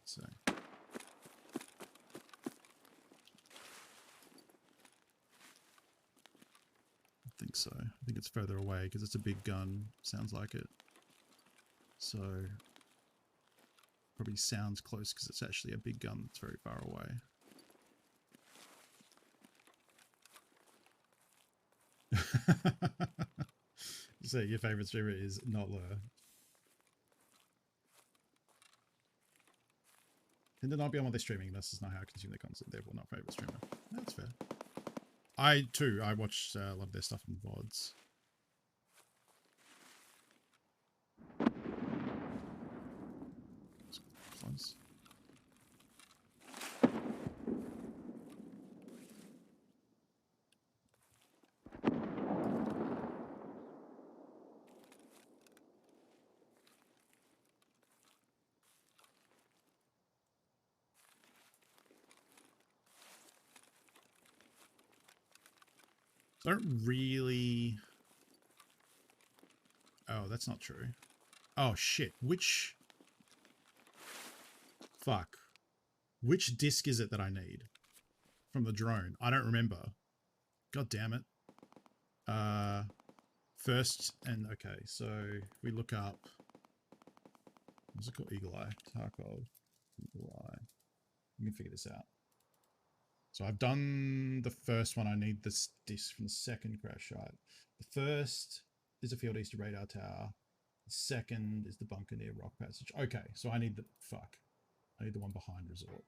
So. I think so. I think it's further away because it's a big gun. Sounds like it. So probably sounds close because it's actually a big gun that's very far away. So your favorite streamer is not Lur. Tend to not be on what they're streaming. This is not how I consume their content. Therefore, not favorite streamer. That's fair. I too. I watch a lot of their stuff in VODs. Close. I don't really... Oh, that's not true. Oh, shit. Which... Fuck. Which disc is it that I need? From the drone. I don't remember. God damn it. First, and okay, so we look up... What's it called? Eagle Eye. Tarkov. Eagle Eye. You can figure this out. So I've done the first one. I need this disc from the second crash site. The first is a field east of radar tower. The second is the bunker near Rock Passage. Okay, so I need the... Fuck. I need the one behind Resort.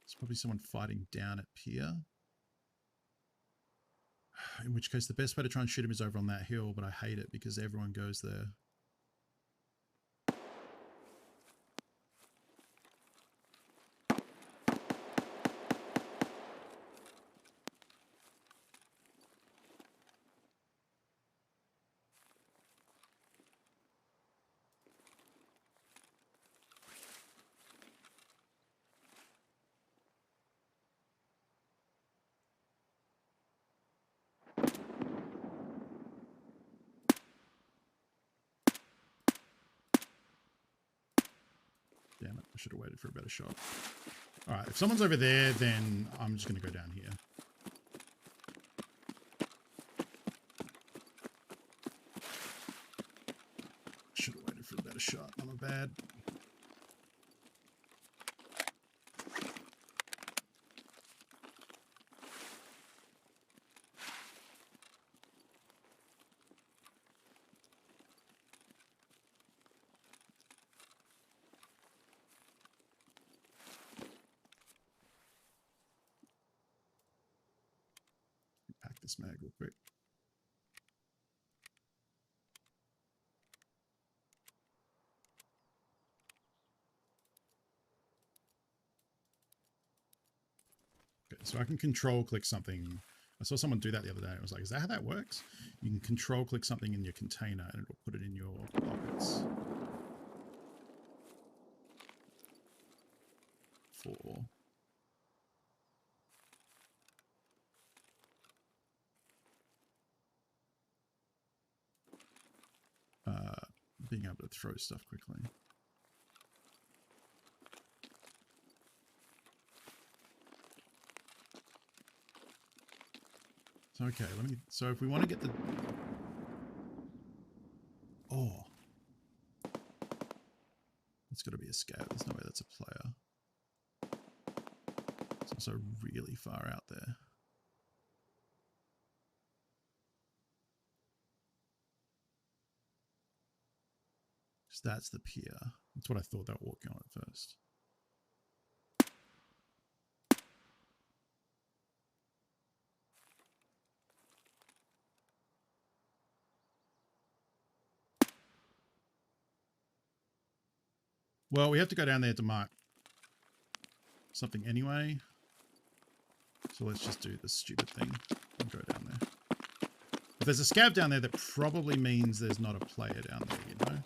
There's probably someone fighting down at pier. In which case, the best way to try and shoot him is over on that hill, but I hate it because everyone goes there. Damn it, I should have waited for a better shot. Alright, if someone's over there, then I'm just going to go down here. Should have waited for a better shot, not a bad. Pack this mag real quick. Okay, so I can control click something. I saw someone do that the other day. I was like, is that how that works? You can control click something in your container and it'll put it in your pockets. For being able to throw stuff quickly. So okay, so if we want to get the... Oh. It's got to be a scav. There's no way that's a player. It's also really far out there. So that's the pier. That's what I thought they were walking on at first. Well, we have to go down there to mark something anyway. So let's just do the stupid thing and go down there. If there's a scav down there, that probably means there's not a player down there, you know?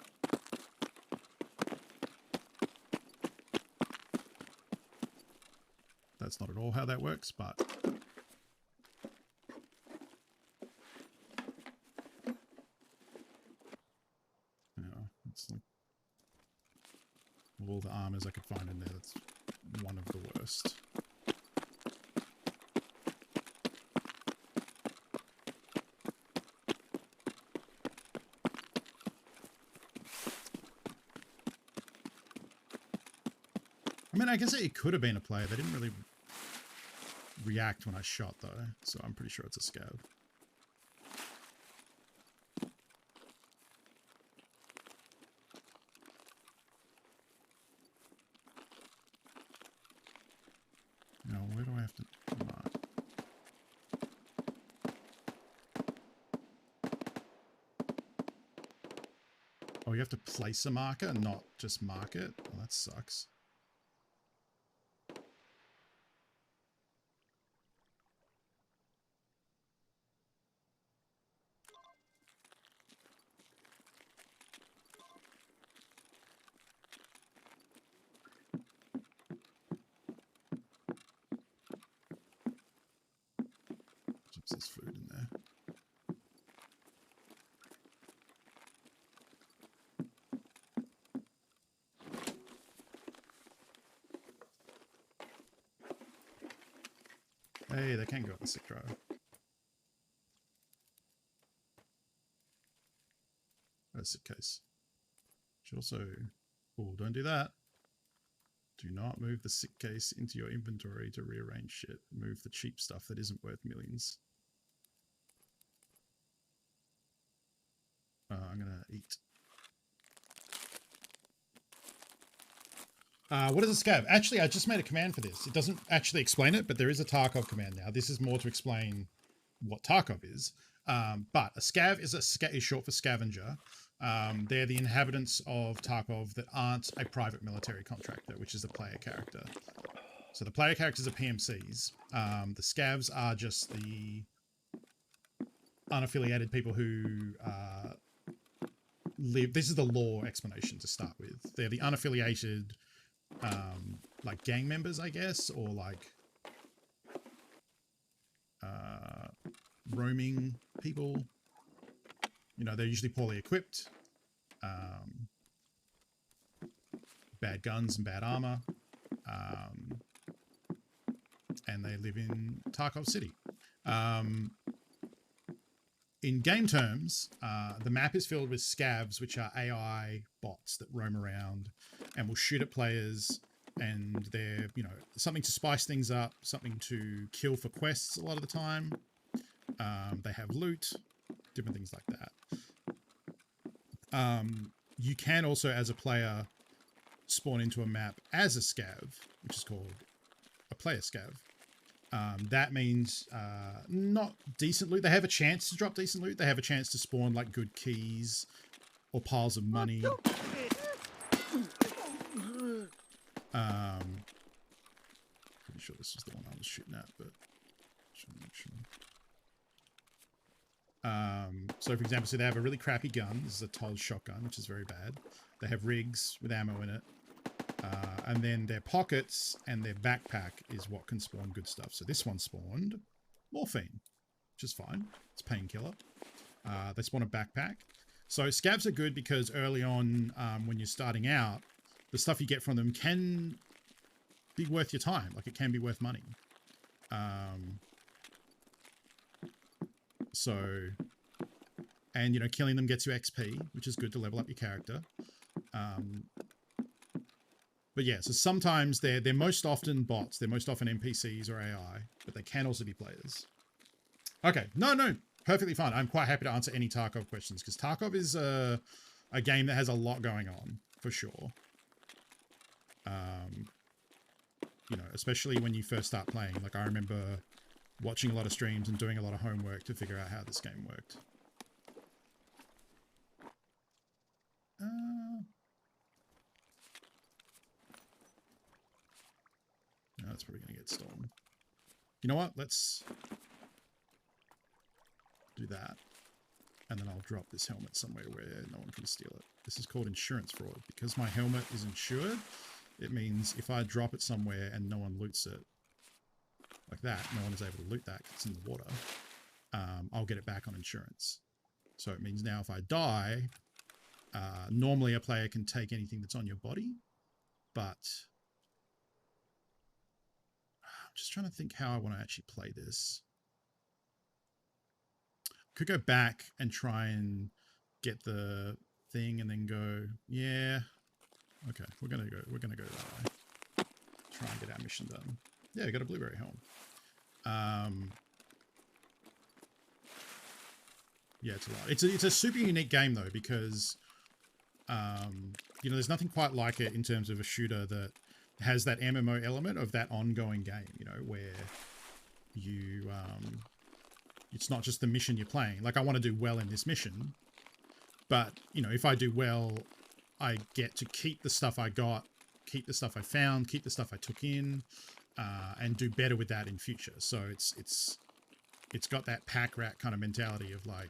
That's not at all how that works, but... Yeah, it's like... all the armors I could find in there, that's one of the worst. I mean, I guess it could have been a player. They didn't really react when I shot, though, so I'm pretty sure it's a scav. Now, where do I have to mark? Oh, you have to place a marker, not just mark it? Oh, that sucks. There's food in there. Hey, they can go on the sick drive. That's the case. Which also... oh, don't do that. Do not move the sick case into your inventory to rearrange shit. Move the cheap stuff that isn't worth millions. I'm gonna eat. What is a scav? Actually, I just made a command for this. It doesn't actually explain it, but there is a Tarkov command now. This is more to explain what Tarkov is. But a scav is short for scavenger. They're the inhabitants of Tarkov that aren't a private military contractor, which is the player character. So the player characters are PMCs. The scavs are just the unaffiliated people who live. This is the lore explanation to start with. They're the unaffiliated, like gang members, I guess, or like roaming people. You know, they're usually poorly equipped, bad guns and bad armor, and they live in Tarkov City. In game terms, the map is filled with scavs, which are AI bots that roam around and will shoot at players, and they're, you know, something to spice things up, something to kill for quests a lot of the time. They have loot, different things like that. You can also, as a player, spawn into a map as a scav, which is called a player scav. That means not decent loot. They have a chance to drop decent loot. They have a chance to spawn like good keys or piles of money. Pretty sure this is the one I was shooting at, but should make sure. So for example, so they have a really crappy gun. This is a Toll shotgun, which is very bad. They have rigs with ammo in it. And then their pockets and their backpack is what can spawn good stuff. So this one spawned morphine, which is fine. It's painkiller. They spawn a backpack. So scavs are good because early on, when you're starting out, the stuff you get from them can be worth your time. Like, it can be worth money. So And, you know, killing them gets you XP, which is good to level up your character. But yeah, so sometimes they're most often bots. They're most often NPCs or AI, but they can also be players. Okay, no, perfectly fine. I'm quite happy to answer any Tarkov questions because Tarkov is a game that has a lot going on, for sure. You know, especially when you first start playing. Like, I remember watching a lot of streams and doing a lot of homework to figure out how this game worked. No, that's probably going to get stolen. You know what? Let's do that. And then I'll drop this helmet somewhere where no one can steal it. This is called insurance fraud. Because my helmet is insured, it means if I drop it somewhere and no one loots it, like that, no one is able to loot that because it's in the water, I'll get it back on insurance. So it means now if I die, normally a player can take anything that's on your body, but I'm just trying to think how I want to actually play this. Could go back and try and get the thing and then go, yeah, okay, we're gonna go that way. Try and get our mission done. Yeah, we got a blueberry helm. Yeah, it's a lot. It's a super unique game though, because you know, there's nothing quite like it in terms of a shooter that has that MMO element of that ongoing game, you know, where you it's not just the mission you're playing. Like, I want to do well in this mission, but, you know, if I do well, I get to keep the stuff I got, keep the stuff I found, keep the stuff I took in, and do better with that in future. So it's got that pack rat kind of mentality of like,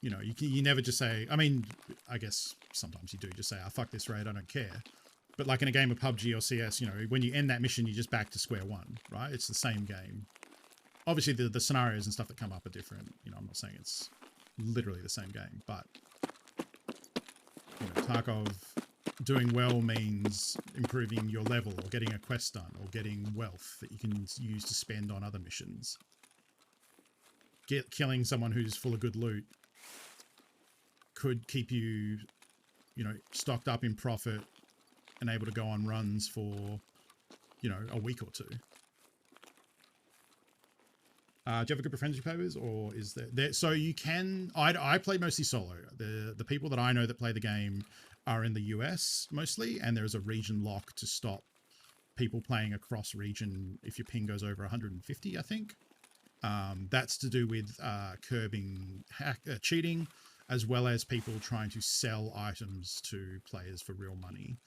you know, you never just say, I mean, I guess sometimes you do just say, oh, fuck this raid, I don't care. But like in a game of PUBG or CS, you know, when you end that mission, you're just back to square one, right? It's the same game. Obviously, the scenarios and stuff that come up are different. You know, I'm not saying it's literally the same game, but, you know, Tarkov doing well means improving your level or getting a quest done or getting wealth that you can use to spend on other missions. Killing someone who's full of good loot could keep you, you know, stocked up in profit and able to go on runs for, you know, a week or two. Do you have a group of friends you play with, or is there so you can, I play mostly solo. The people that I know that play the game are in the US mostly, and there is a region lock to stop people playing across region if your ping goes over 150, I think. That's to do with curbing cheating, as well as people trying to sell items to players for real money.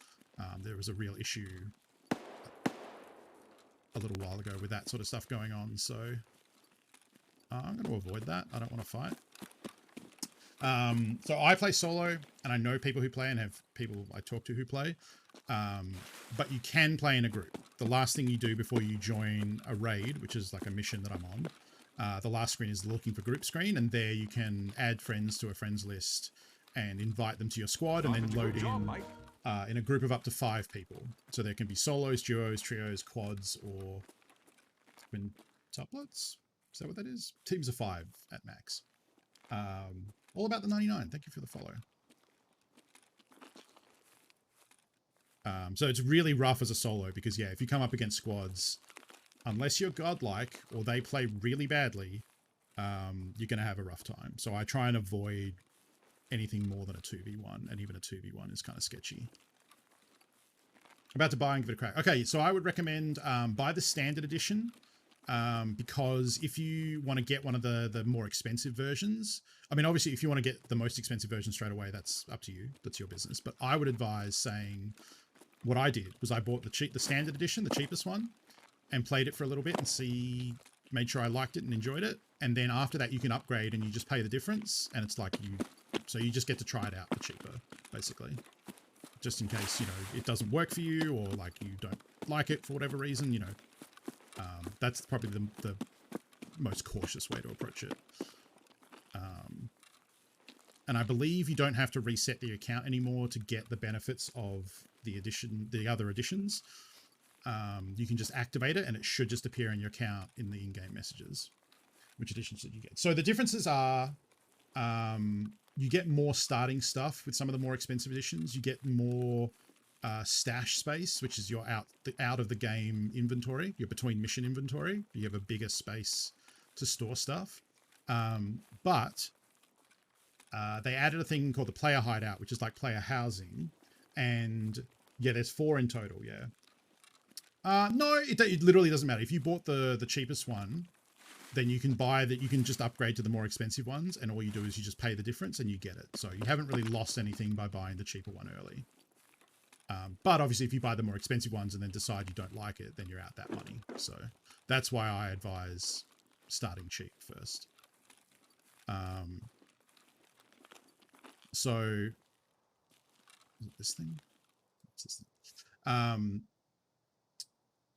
There was a real issue a little while ago with that sort of stuff going on, so I'm going to avoid that. I don't want to fight. So I play solo, and I know people who play and have people I talk to who play, but you can play in a group. The last thing you do before you join a raid, which is like a mission that I'm on, the last screen is the looking for group screen, and there you can add friends to a friends list and invite them to your squad, and then load in a group of up to 5 people. So there can be solos, duos, trios, quads, or quintuplets. Is that what that is? Teams of 5 at max. All about the 99. Thank you for the follow. So it's really rough as a solo because, yeah, if you come up against squads, unless you're godlike or they play really badly, you're going to have a rough time. So I try and avoid anything more than a 2v1, and even a 2v1 is kind of sketchy. About to buy and give it a crack. Okay, so I would recommend buy the standard edition. Because if you want to get one of the more expensive versions, I mean, obviously, if you want to get the most expensive version straight away, that's up to you. That's your business. But I would advise saying what I did was I bought the standard edition, the cheapest one, and played it for a little bit and made sure I liked it and enjoyed it. And then after that, you can upgrade and you just pay the difference. And it's like so you just get to try it out for cheaper, basically. Just in case, you know, it doesn't work for you or like you don't like it for whatever reason, you know. That's probably the most cautious way to approach it. And I believe you don't have to reset the account anymore to get the benefits of the other editions. You can just activate it and it should just appear in your account in the in-game messages. Which editions did you get? So the differences are You get more starting stuff with some of the more expensive editions. You get more stash space, which is your out of the game inventory, your between mission inventory. You have a bigger space to store stuff. But they added a thing called the player hideout, which is like player housing. And yeah, there's 4 in total. Yeah. No, it literally doesn't matter. If you bought the cheapest one, then you can buy that. You can just upgrade to the more expensive ones, and all you do is you just pay the difference and you get it. So you haven't really lost anything by buying the cheaper one early. But obviously, if you buy the more expensive ones and then decide you don't like it, then you're out that money. So that's why I advise starting cheap first. So is it this thing? What's this thing?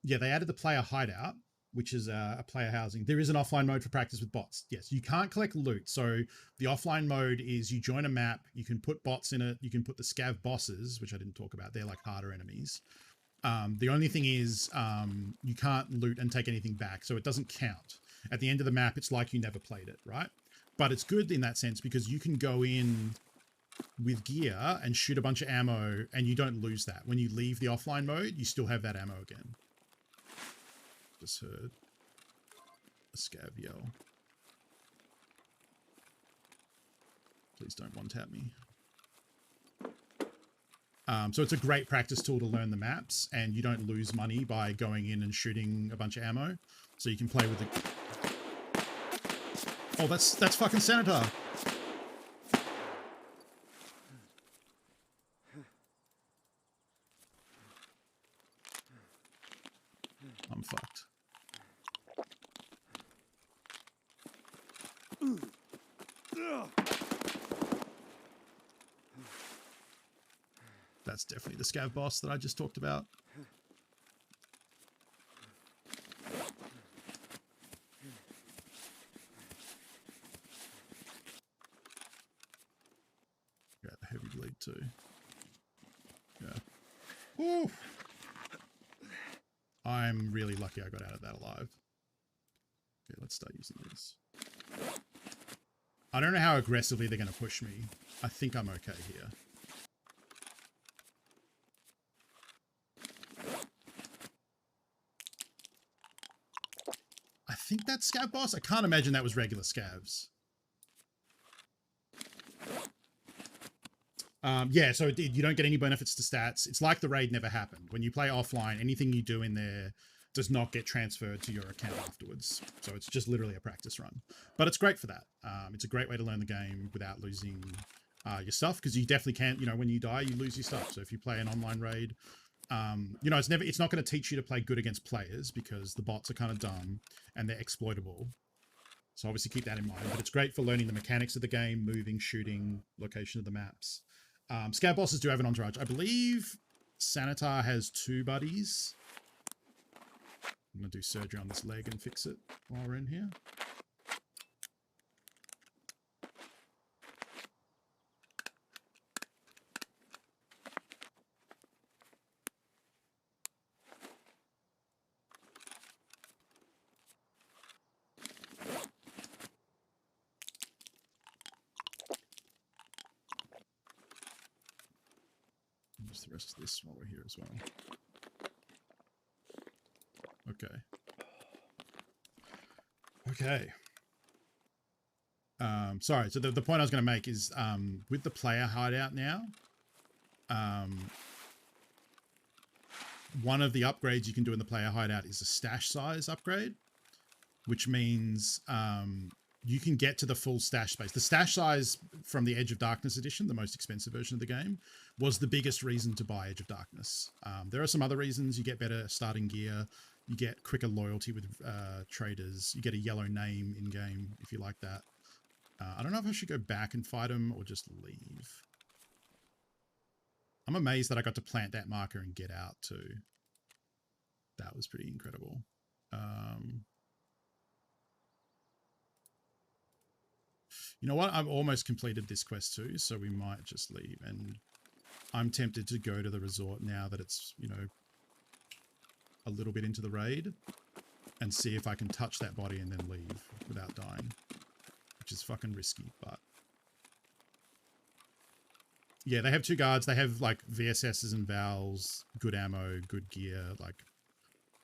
Yeah, they added the player hideout, which is a player housing. There is an offline mode for practice with bots. Yes, you can't collect loot. So the offline mode is you join a map, you can put bots in it, you can put the scav bosses, which I didn't talk about. They're like harder enemies. The only thing is you can't loot and take anything back, so it doesn't count. At the end of the map, it's like you never played it, right? But it's good in that sense because you can go in with gear and shoot a bunch of ammo and you don't lose that. When you leave the offline mode, you still have that ammo again. Just heard a scav yell. Please don't one-tap me. So it's a great practice tool to learn the maps, and you don't lose money by going in and shooting a bunch of ammo. So you can play with the... Oh, that's fucking Senator. I'm fucked. That's definitely the scav boss that I just talked about. Got the heavy bleed too. Yeah. Woo! I'm really lucky I got out of that alive. Okay, let's start using this. I don't know how aggressively they're going to push me. I think I'm okay here. I think that's scav boss. I can't imagine that was regular scavs. Yeah, so you don't get any benefits to stats. It's like the raid never happened. When you play offline, anything you do in there does not get transferred to your account afterwards. So it's just literally a practice run. But it's great for that. It's a great way to learn the game without losing your stuff, because you definitely can't, you know, when you die, you lose your stuff. So if you play an online raid, you know, it's not going to teach you to play good against players because the bots are kind of dumb and they're exploitable. So obviously keep that in mind. But it's great for learning the mechanics of the game, moving, shooting, location of the maps. Scav bosses do have an entourage. I believe Sanitar has 2 buddies. I'm going to do surgery on this leg and fix it while we're in here. Just the rest of this while we're here as well. Okay. Okay. Sorry. So the point I was going to make is with the player hideout now, one of the upgrades you can do in the player hideout is a stash size upgrade, which means you can get to the full stash space. The stash size from the Edge of Darkness edition, the most expensive version of the game, was the biggest reason to buy Edge of Darkness. There are some other reasons. You get better starting gear. You get quicker loyalty with traders. You get a yellow name in-game if you like that. I don't know if I should go back and fight him or just leave. I'm amazed that I got to plant that marker and get out too. That was pretty incredible. You know what? I've almost completed this quest too, so we might just leave. And I'm tempted to go to the resort now that it's, you know, a little bit into the raid and see if I can touch that body and then leave without dying, which is fucking risky, but Yeah, they have 2 guards. They have like VSSs and Vals, good ammo, good gear. Like,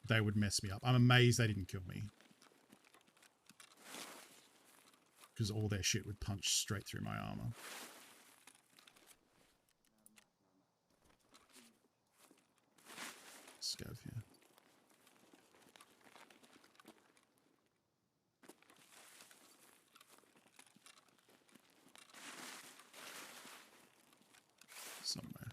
they would mess me up. I'm amazed they didn't kill me. Because all their shit would punch straight through my armor. Scav here. Somewhere.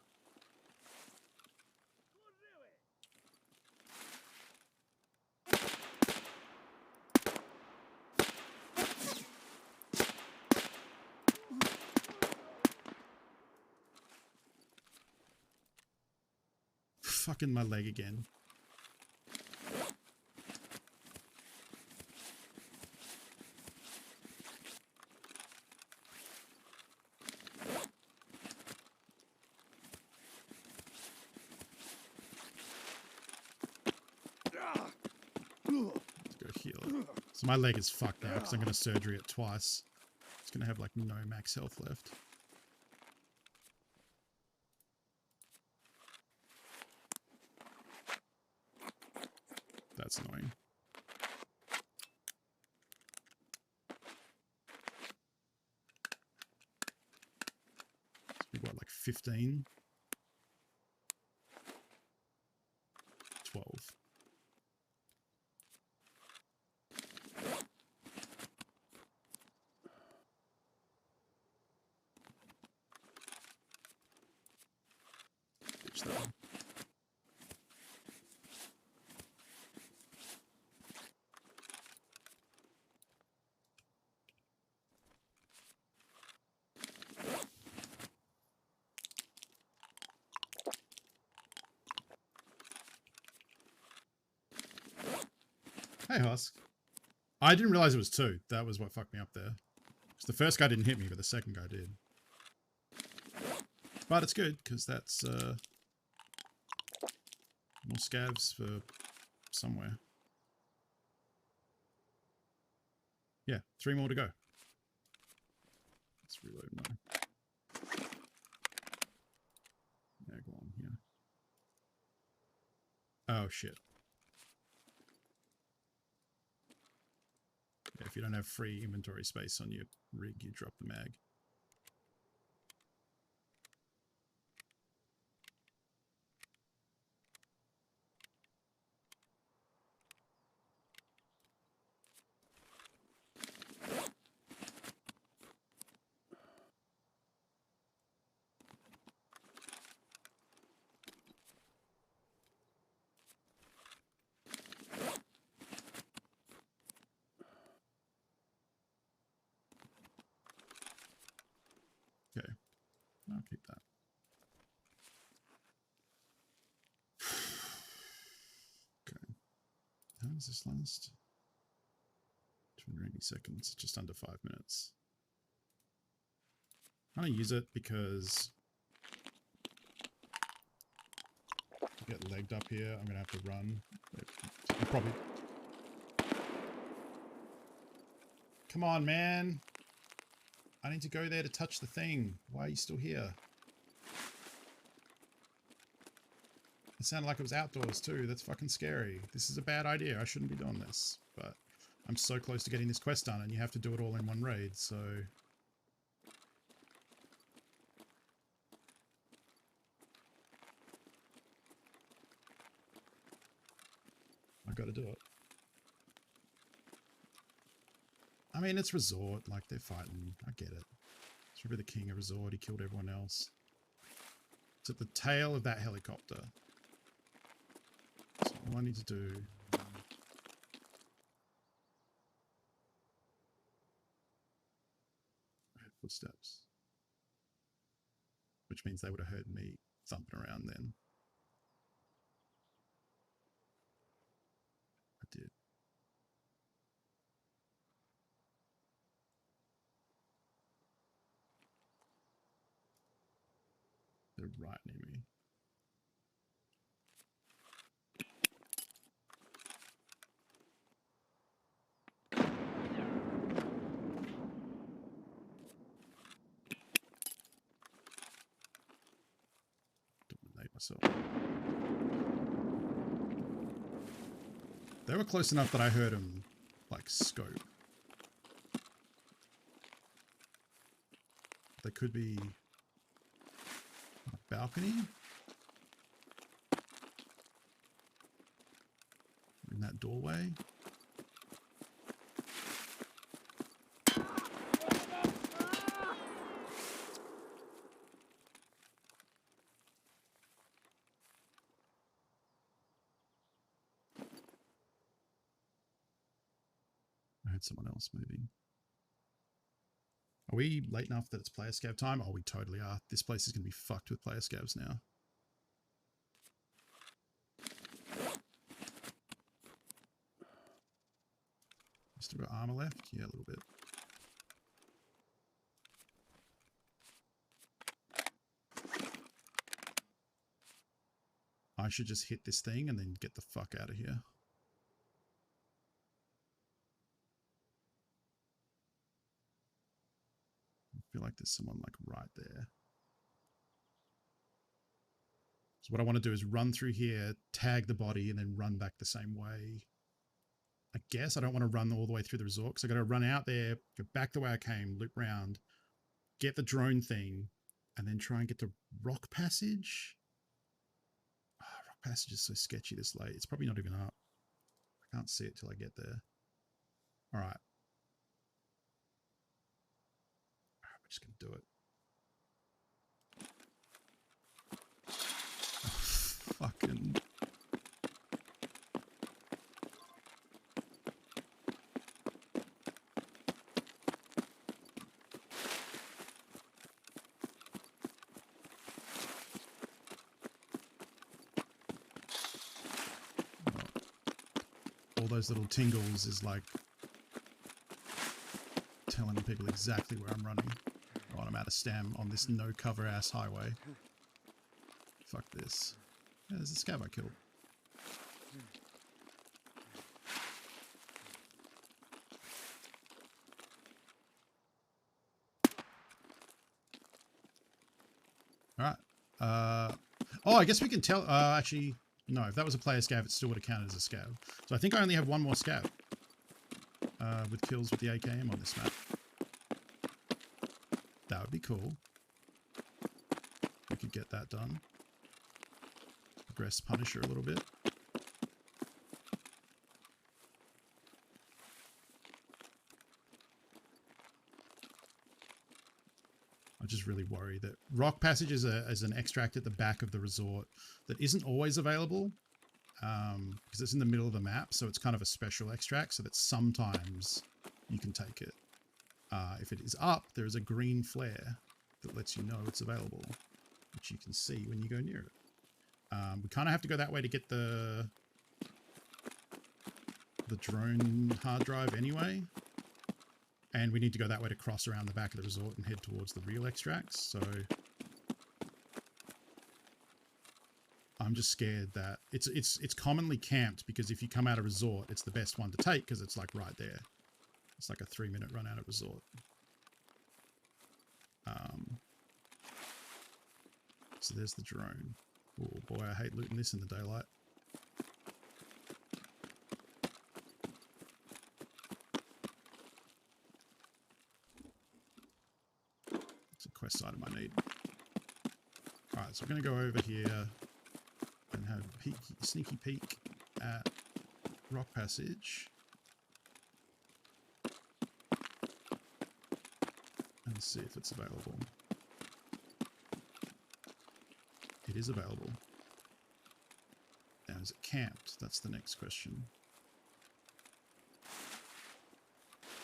Fucking my leg again. Let's go heal it. So my leg is fucked now because I'm going to surgery it twice. It's going to have like no max health left. That's annoying. We've got like 15. 12. Ditch that one. Hey, Husk. I didn't realize it was 2. That was what fucked me up there. Because the first guy didn't hit me, but the second guy did. But it's good, because that's more scavs for somewhere. Yeah, 3 more to go. Let's reload now. Yeah, go on here. Oh, shit. Yeah, if you don't have free inventory space on your rig, you drop the mag. Okay, I'll keep that. Okay, how does this last? 280 seconds, just under 5 minutes. I'm gonna use it because to get legged up here, I'm gonna have to run. I'll probably. Come on, man. I need to go there to touch the thing. Why are you still here? It sounded like it was outdoors too. That's fucking scary. This is a bad idea. I shouldn't be doing this. But I'm so close to getting this quest done and you have to do it all in one raid, so... I gotta do it. I mean, it's Resort, like, they're fighting. I get it. It's probably the king of Resort, he killed everyone else. It's at the tail of that helicopter. So all I need to do... I heard footsteps. Which means they would have heard me thumping around then. I did. They're right near me. myself. They were close enough that I heard them, like, scope. They could be on a balcony. In that doorway. I heard someone else moving. Are we late enough that it's player scav time? Oh, we totally are. This place is going to be fucked with player scavs now. Still got armor left? Yeah, a little bit. I should just hit this thing and then get the fuck out of here. I feel like there's someone like right there. So what I want to do is run through here, tag the body, and then run back the same way. I guess I don't want to run all the way through the resort because I got to run out there, go back the way I came, loop round, get the drone thing, and then try and get the rock passage. Oh, rock passage is so sketchy this late. It's probably not even up. I can't see it till I get there. All right. We're just going to do it. Fucking... all those little tingles is like telling people exactly where I'm running. Oh, I'm out of stam on this no cover ass highway. Fuck this. Yeah, there's a scav I killed. Alright. Oh, I guess we can tell. Actually, no, if that was a player scav, it still would have counted as a scav. So I think I only have one more scav with kills with the AKM on this map. That would be cool. We could get that done. Progress Punisher a little bit. I just really worry that rock passage is an extract at the back of the resort that isn't always available because it's in the middle of the map, so it's kind of a special extract so that sometimes you can take it. If it is up, there is a green flare that lets you know it's available, which you can see when you go near it. We kind of have to go that way to get the drone hard drive anyway. And we need to go that way to cross around the back of the resort and head towards the real extracts. So I'm just scared that it's commonly camped because if you come out of resort, it's the best one to take because it's like right there. It's like a 3-minute run out of resort. So there's the drone. Oh boy, I hate looting this in the daylight. It's a quest item I need. Alright, so we're going to go over here and have a sneaky peek at Rock Passage. And see if it's available. It is available. Now, is it camped? That's the next question.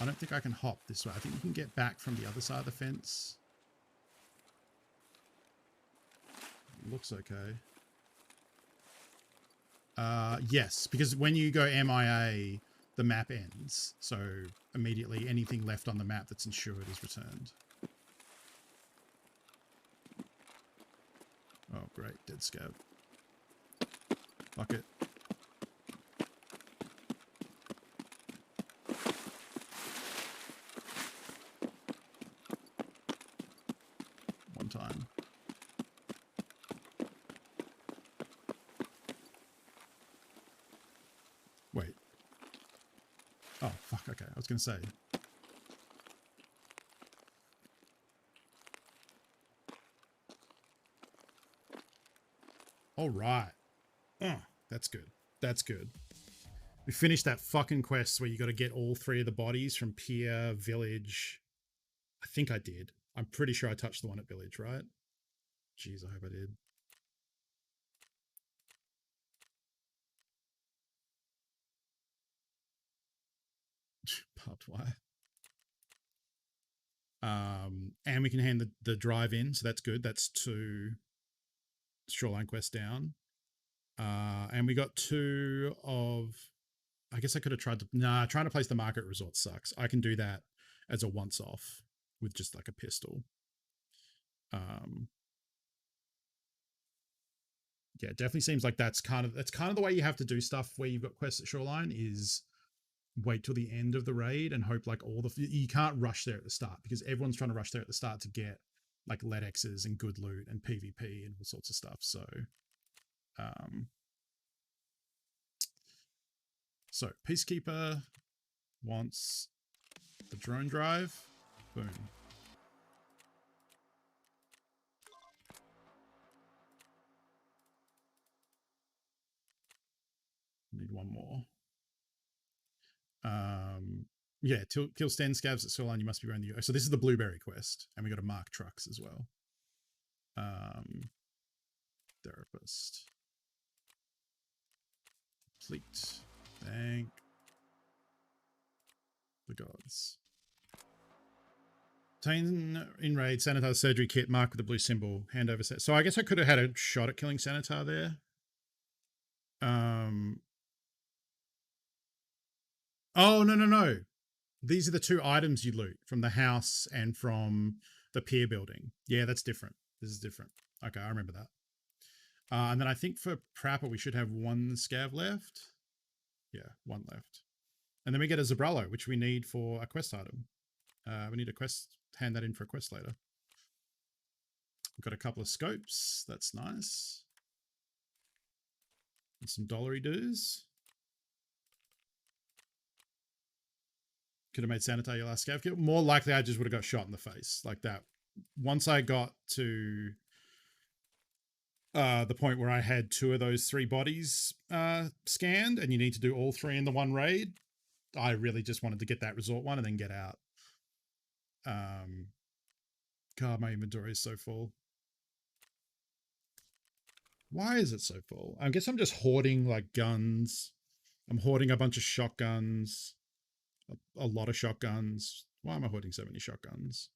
I don't think I can hop this way. I think you can get back from the other side of the fence. Looks okay. Yes, because when you go MIA, the map ends. So immediately anything left on the map that's insured is returned. Oh, great. Dead scav. Fuck it. One time. was going to say. All right. Oh, that's good. That's good. We finished that fucking quest where you got to get all 3 of the bodies from Pier, Village. I think I did. I'm pretty sure I touched the one at Village, right? Jeez, I hope I did. Barbed wire. And we can hand the drive in, so that's good. That's 2 Shoreline quests down. And we got 2 of... I guess I could have tried to... Nah, trying to place the market resort sucks. I can do that as a once-off with just like a pistol. Yeah, it definitely seems like that's kind of the way you have to do stuff where you've got quests at Shoreline is wait till the end of the raid and hope like you can't rush there at the start because everyone's trying to rush there at the start to get like LEDXs and good loot and PvP and all sorts of stuff. So Peacekeeper wants the drone drive. Boom. Need one more. Yeah, kill stand scavs at Shoreline. You must be wearing the... So this is the Blueberry quest, and we got to mark trucks as well. Therapist. Complete. Thank the gods. Obtain in raid Sanitar surgery kit marked with the blue symbol. Hand over set. So I guess I could have had a shot at killing Sanitar there. Oh, no. These are the 2 items you loot from the house and from the pier building. Yeah, that's different. This is different. Okay, I remember that. And then I think for Prapper, we should have 1 scav left. Yeah, 1 left. And then we get a Zabrallo, which we need for a quest item. We need a quest, hand that in for a quest later. We've got a couple of scopes. That's nice. And some dollary dues. Could have made Sanitar your last scav kill. More likely I just would have got shot in the face like that. Once I got to the point where I had 2 of those 3 bodies scanned and you need to do all 3 in the one raid, I really just wanted to get that resort one and then get out. God, my inventory is so full. Why is it so full? I guess I'm just hoarding like guns. I'm hoarding a bunch of shotguns. A lot of shotguns. Why am I hoarding so many shotguns?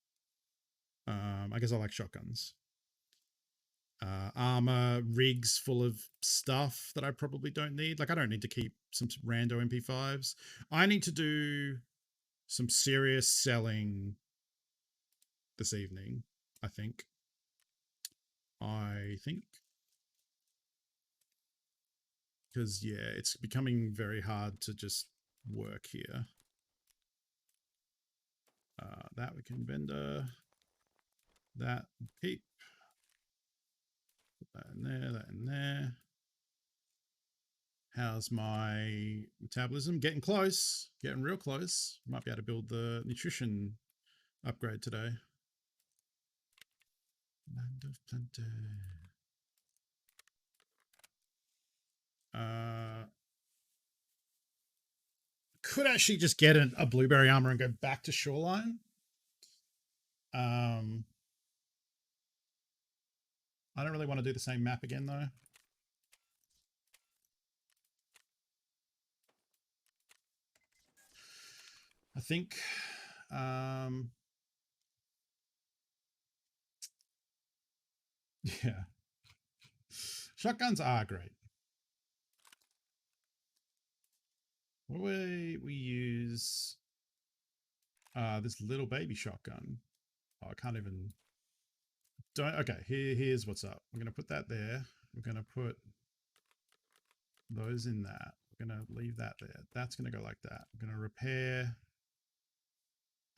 I guess I like shotguns. Armor, rigs full of stuff that I probably don't need. Like I don't need to keep some rando MP5s. I need to do some serious selling this evening, I think. Because yeah, it's becoming very hard to just work here. That we can vendor. That keep. Put that in there, that in there. How's my metabolism? Getting close. Getting real close. Might be able to build the nutrition upgrade today. Land of plenty. Could actually just get a blueberry armor and go back to Shoreline. I don't really want to do the same map again though. I think yeah. Shotguns are great. What way we use this little baby shotgun. Oh, I can't even okay, here's what's up. I'm gonna put that there. We're gonna put those in that. We're gonna leave that there. That's gonna go like that. We're gonna repair.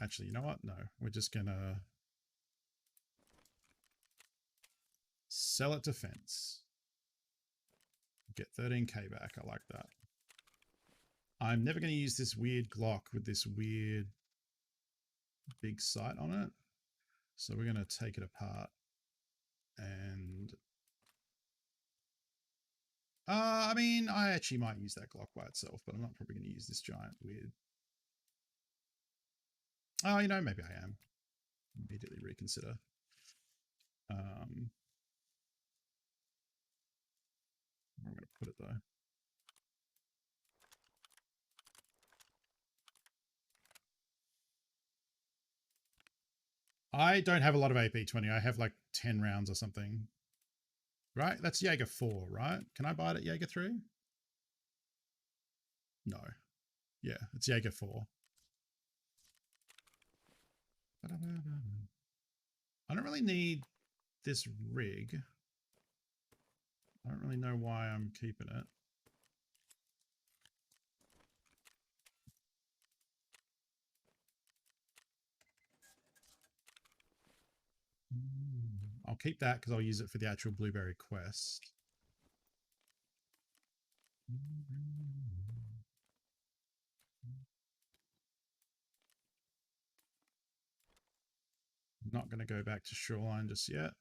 Actually, you know what? No, we're just gonna sell it to fence. Get 13k back. I like that. I'm never going to use this weird Glock with this weird big sight on it. So we're going to take it apart and I mean, I actually might use that Glock by itself, but I'm not probably going to use this giant weird. Oh, you know, maybe I am. Immediately reconsider. Where I'm going to put it though. I don't have a lot of AP20. I have like 10 rounds or something. Right? That's Jaeger 4, right? Can I buy it at Jaeger 3? No. Yeah, it's Jaeger 4. I don't really need this rig. I don't really know why I'm keeping it. I'll keep that because I'll use it for the actual blueberry quest. I'm not going to go back to Shoreline just yet.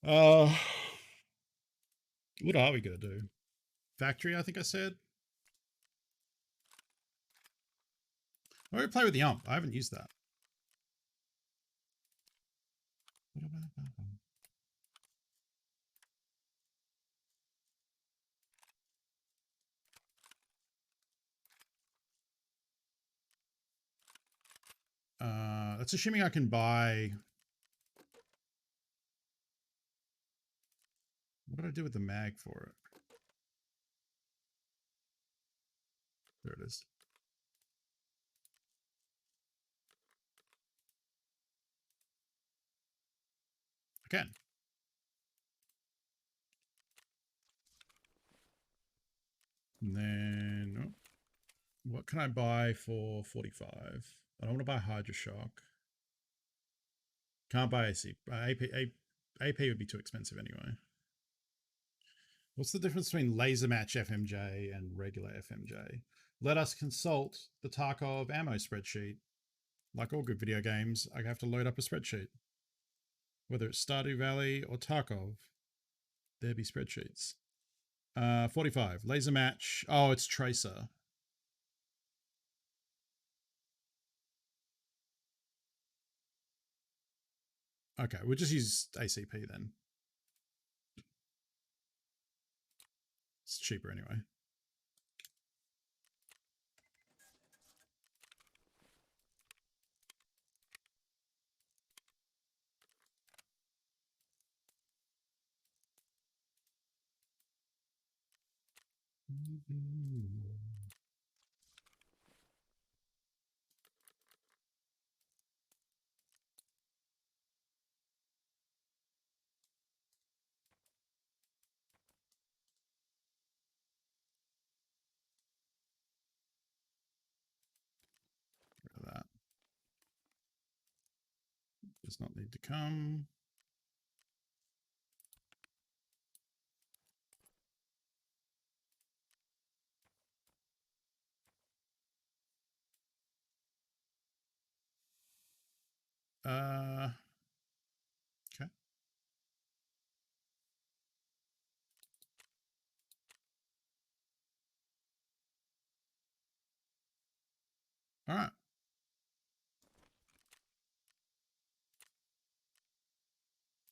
What are we going to do? Factory, I think I said. I'm going to play with the ump. I haven't used that. That's assuming I can buy. What did I do with the mag for it? There it is. I can. And then, oh, what can I buy for 45? I don't want to buy Hydroshock. Can't buy AC. AP would be too expensive anyway. What's the difference between laser match FMJ and regular FMJ? Let us consult the Tarkov ammo spreadsheet. Like all good video games, I have to load up a spreadsheet. Whether it's Stardew Valley or Tarkov, there be spreadsheets. 45. Laser match. Oh, it's Tracer. Okay, we'll just use ACP then. It's cheaper anyway. That does not need to come. Okay. All right.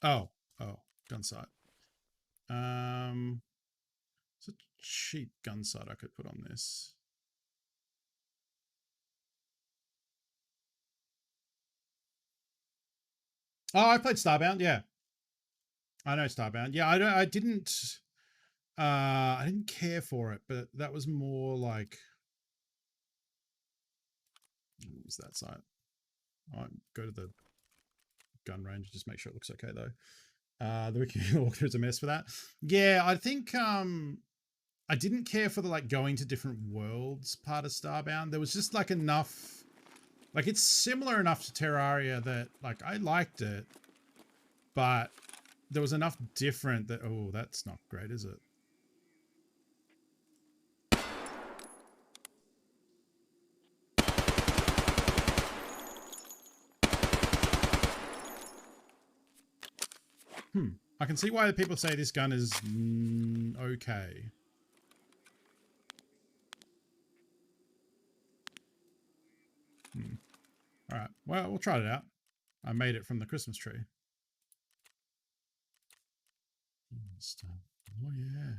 Oh, gun sight. It's a cheap gun sight I could put on this. Oh, I played Starbound. Yeah, I know Starbound. Yeah, I didn't care for it, but that was more like. What was that site? I'll go to the gun range, just make sure it looks okay though. The wiki walkthrough's a mess for that. Yeah, I think I didn't care for the like going to different worlds part of Starbound. There was just like enough, like it's similar enough to Terraria that like I liked it, but there was enough different that, oh, that's not great, is it? I can see why the people say this gun is okay. All right, well, we'll try it out. I made it from the Christmas tree. Oh, yeah.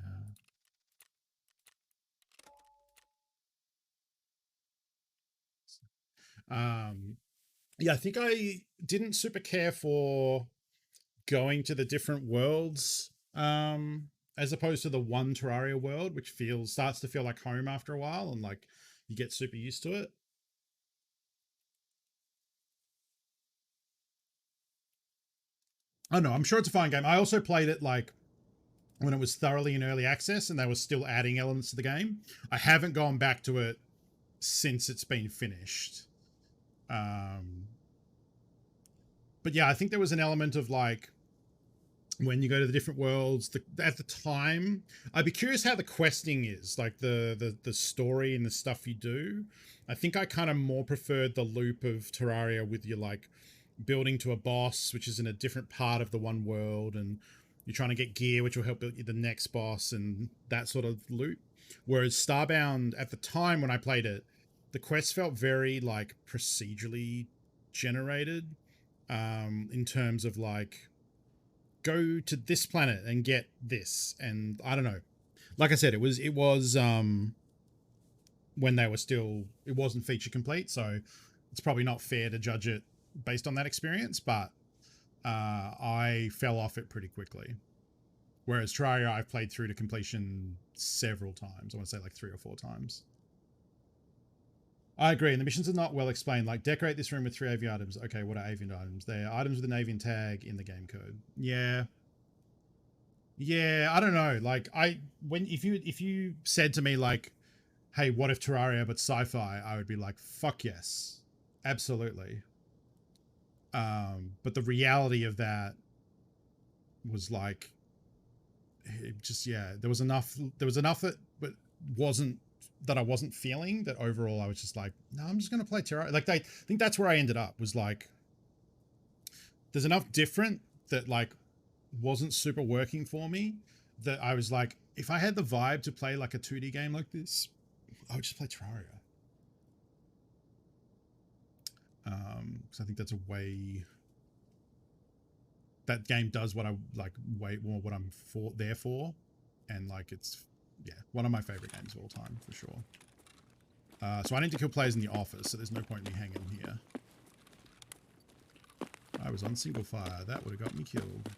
Yeah, I think I didn't super care for going to the different worlds as opposed to the one Terraria world, which starts to feel like home after a while, and like you get super used to it. I don't know, I'm sure it's a fine game. I also played it like when it was thoroughly in early access and they were still adding elements to the game. I haven't gone back to it since it's been finished. But yeah, I think there was an element of like when you go to the different worlds, at the time, I'd be curious how the questing is, like the story and the stuff you do. I think I kind of more preferred the loop of Terraria with your like building to a boss, which is in a different part of the one world, and you're trying to get gear, which will help build you the next boss and that sort of loop. Whereas Starbound, at the time when I played it, the quests felt very like procedurally generated, in terms of like, go to this planet and get this, and I don't know. Like I said, it was when they were still, it wasn't feature complete, so it's probably not fair to judge it based on that experience, but I fell off it pretty quickly. Whereas Terraria, I've played through to completion several times. I want to say like 3 or 4 times. I agree, and the missions are not well explained. Like, decorate this room with 3 avian items. Okay, what are avian items? They are items with an avian tag in the game code. Yeah. Yeah, I don't know. Like, if you said to me like, hey, what if Terraria but sci-fi? I would be like, fuck yes. Absolutely. But the reality of that was like, it just, yeah, there was enough that, but wasn't, that I wasn't feeling, that overall I was just like, no, I'm just going to play Terraria. Like, I think that's where I ended up, was like, there's enough different that like wasn't super working for me, that I was like, if I had the vibe to play like a 2D game like this, I would just play Terraria. Because I think that's a way, that game does what I like way more, what I'm there for, and like it's, yeah, one of my favorite games of all time for sure. So I need to kill players in the office, so there's no point in me hanging here. I was on single fire, that would have got me killed.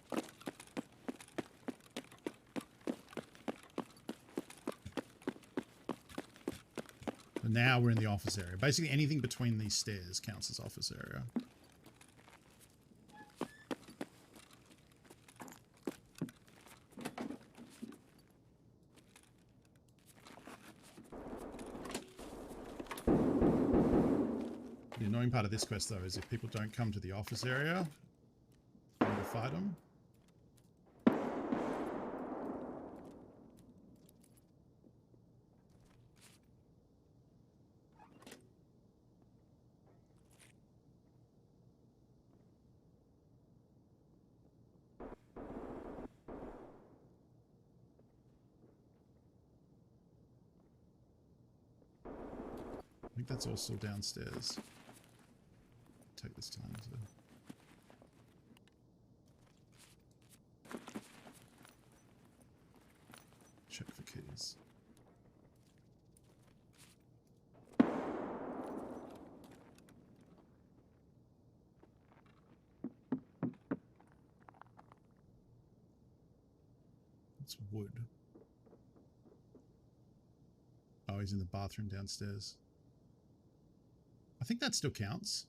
But now we're in the office area. Basically anything between these stairs counts as office area. The annoying part of this quest, though, is if people don't come to the office area, you need to fight them. I think that's all still downstairs. Take this time to check for keys. It's wood. Oh, he's in the bathroom downstairs. I think that still counts.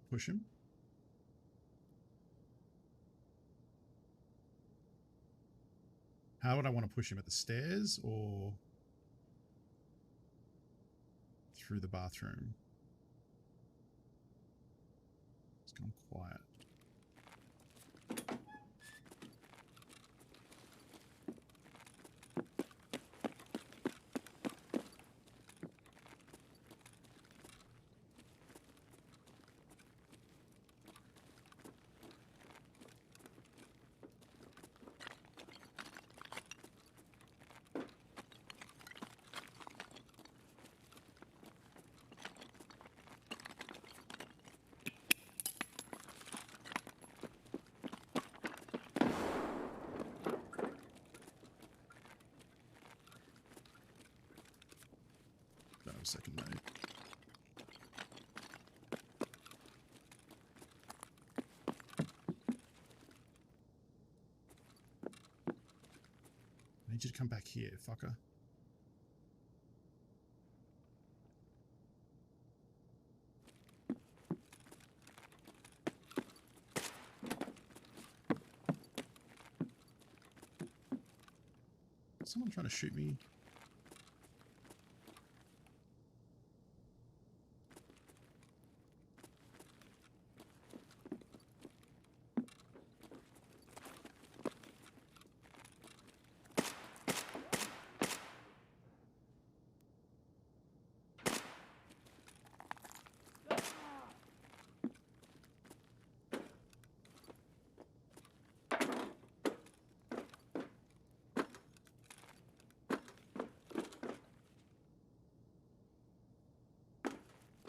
Push him. How would I want to push him? At the stairs or through the bathroom? It's gone quiet. second, mate. I need you to come back here, fucker. Someone trying to shoot me?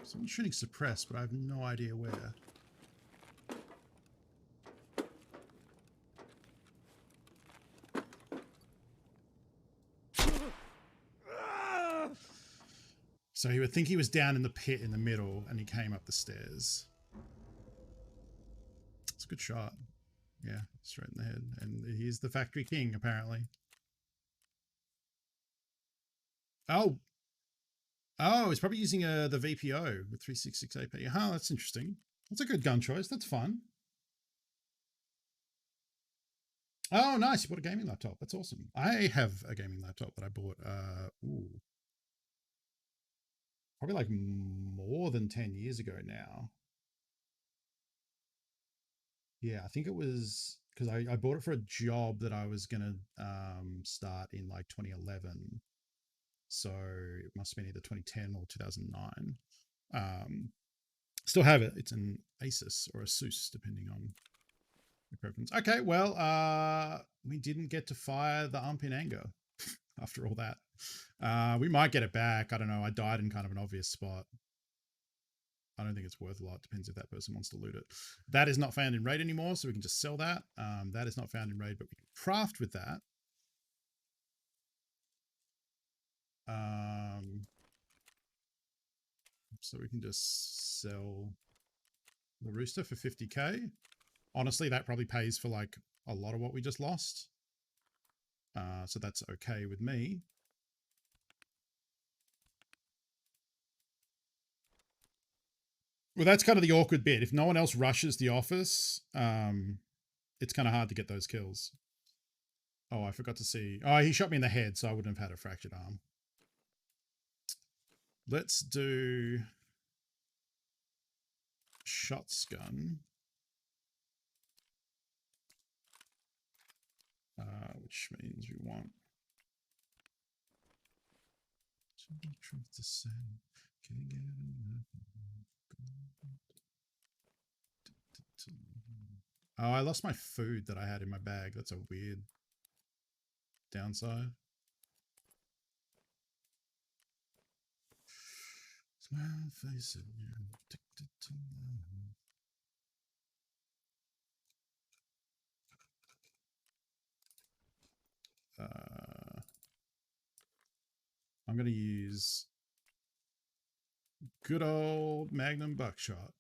Someone's shooting suppressed, but I have no idea where. So he would think he was down in the pit in the middle, and he came up the stairs. It's a good shot. Yeah, straight in the head. And he's the factory king, apparently. Oh! Oh, he's probably using the VPO with 366 AP. Oh, that's interesting. That's a good gun choice. That's fun. Oh, nice. You bought a gaming laptop. That's awesome. I have a gaming laptop that I bought, probably like more than 10 years ago now. Yeah, I think it was because I bought it for a job that I was going to start in like 2011. So it must have been either 2010 or 2009. Still have it. It's an Asus or a Asus, depending on your preference. Okay, well, we didn't get to fire the ump in anger after all that. We might get it back. I don't know. I died in kind of an obvious spot. I don't think it's worth a lot. Depends if that person wants to loot it. That is not found in raid anymore, so we can just sell that. That is not found in raid, but we can craft with that. So we can just sell the rooster for 50k. Honestly, that probably pays for like a lot of what we just lost. So that's okay with me. Well, that's kind of the awkward bit. If no one else rushes the office, it's kind of hard to get those kills. Oh, I forgot to see. Oh, he shot me in the head, so I wouldn't have had a fractured arm. Let's do shots gun. Which means we want truth to say. Oh, I lost my food that I had in my bag. That's a weird downside. Smile face and you're addicted to love. I'm going to use good old Magnum buckshot.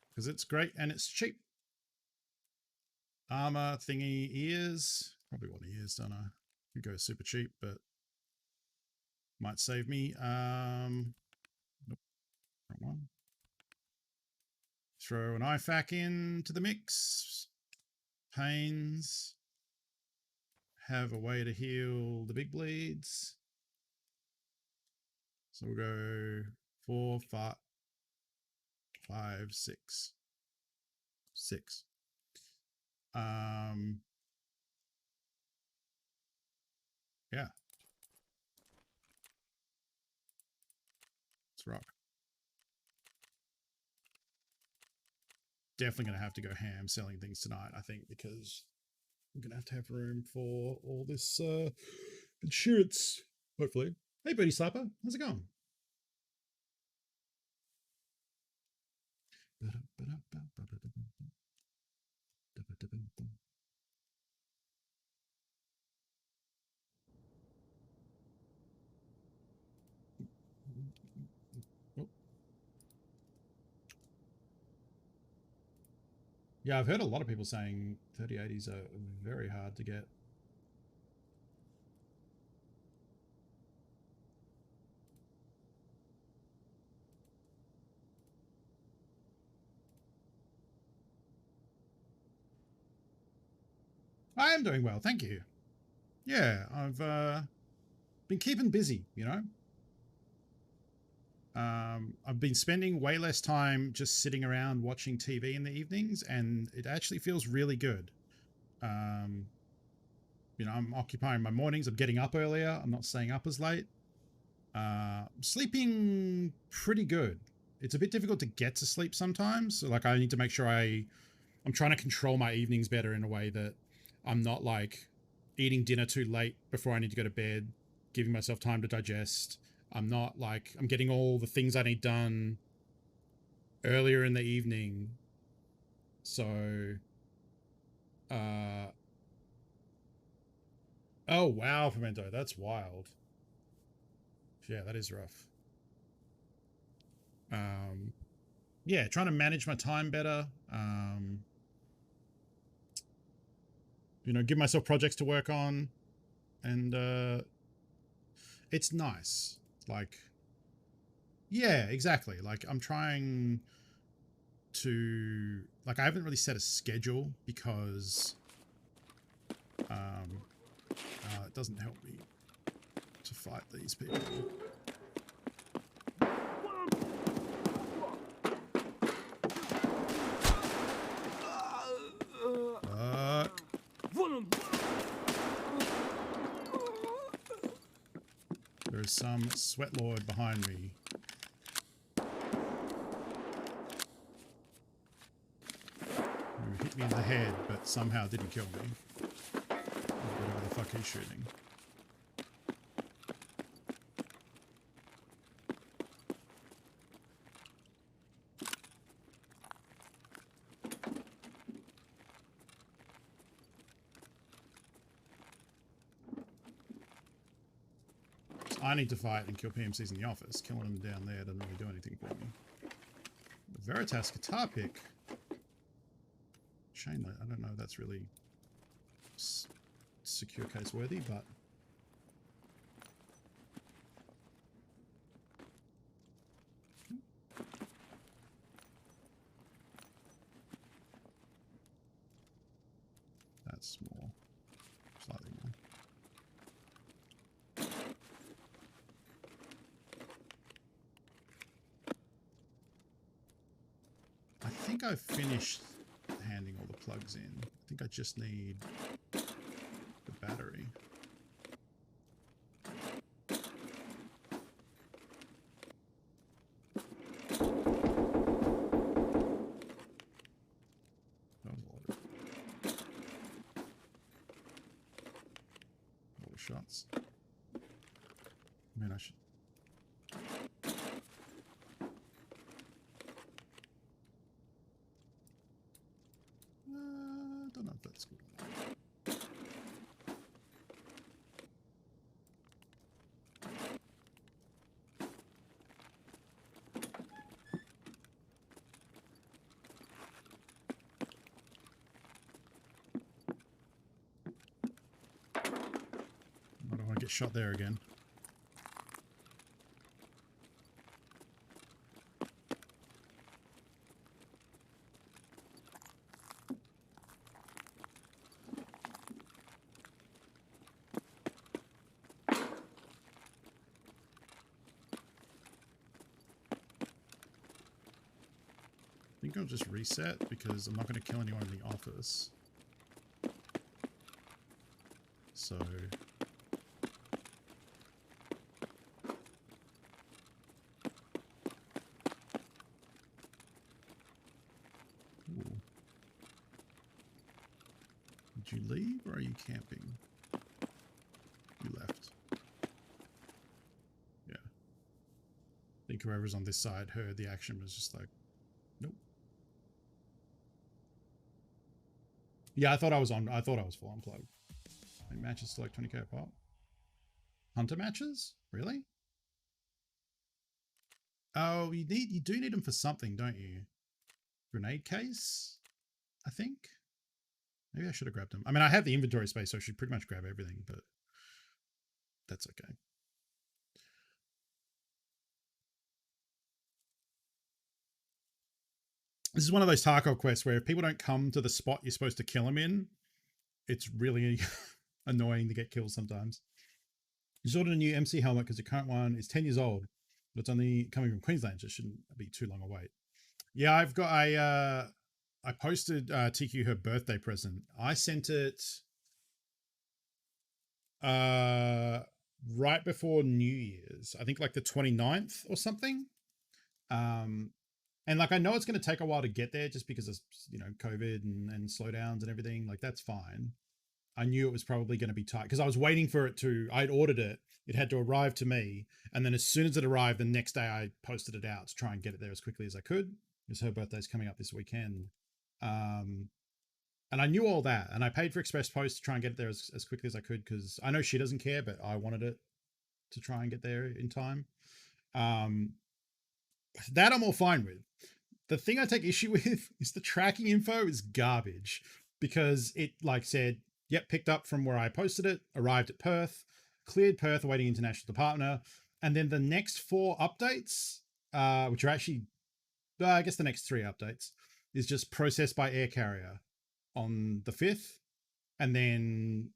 Because it's great and it's cheap. Armor, thingy, ears. Probably want ears, don't I? Could go super cheap, but might save me. Nope, wrong one. Throw an IFAK into the mix. Pains. Have a way to heal the big bleeds. So we'll go 4, 5, 6. 6. Yeah. Let's rock. Definitely going to have to go ham selling things tonight, I think, because I'm going to have room for all this insurance, hopefully. Hey, Birdie Slapper. How's it going? Yeah, I've heard a lot of people saying 3080s are very hard to get. I am doing well, thank you. Yeah, I've been keeping busy, you know. I've been spending way less time just sitting around watching TV in the evenings, and it actually feels really good. You know, I'm occupying my mornings. I'm getting up earlier. I'm not staying up as late. Sleeping pretty good. It's a bit difficult to get to sleep sometimes. So, like, I need to make sure I'm trying to control my evenings better in a way that I'm not like eating dinner too late before I need to go to bed, giving myself time to digest. I'm not like, I'm getting all the things I need done earlier in the evening. So, oh wow, Pimento, that's wild. Yeah, that is rough. Yeah, trying to manage my time better. You know, give myself projects to work on, and it's nice. Like, yeah, exactly. Like, I'm trying to, like, I haven't really set a schedule because it doesn't help me to fight these people. There's some sweat lord behind me. Who hit me in the head, but somehow didn't kill me. Whatever the fuck he's shooting. I need to fight and kill PMCs in the office. Killing them down there doesn't really do anything for me. The Veritas guitar pick. Shame that I don't know if that's really secure case worthy, but that's more, slightly more. I think I've finished handing all the plugs in. I think I just need the battery. That was a lot of shots. Man, I should. Don't know if that's good or not. I don't want to get shot there again. I think I'll just reset because I'm not going to kill anyone in the office. So ooh. Did you leave or are you camping? You left. Yeah. I think whoever's on this side heard the action, was just like, nope. Yeah, I thought I was full unplugged. Like, matches to like 20k a pop. Hunter matches? Really? Oh, you do need them for something, don't you? Grenade case? I think. Maybe I should have grabbed them. I mean, I have the inventory space, so I should pretty much grab everything, but that's okay. This is one of those Tarkov quests where if people don't come to the spot you're supposed to kill them in, it's really annoying to get killed sometimes. You ordered a new MC helmet because your current one is 10 years old, but it's only coming from Queensland, so it shouldn't be too long a wait. Yeah, I've got I posted TQ her birthday present. I sent it right before New Year's. I think like the 29th or something. And like I know it's going to take a while to get there just because of, you know, COVID and slowdowns and everything. Like that's fine. I knew it was probably going to be tight because I was waiting for it to, I'd ordered it. It had to arrive to me. And then as soon as it arrived, the next day I posted it out to try and get it there as quickly as I could because her birthday's coming up this weekend. And I knew all that. And I paid for Express Post to try and get it there as quickly as I could because I know she doesn't care, but I wanted it to try and get there in time. That I'm all fine with. The thing I take issue with is the tracking info is garbage because it like said, yep, picked up from where I posted it, arrived at Perth, cleared Perth awaiting international departure. And then the next 4 updates, which are actually, I guess the next 3 updates, is just processed by air carrier on the 5th. And then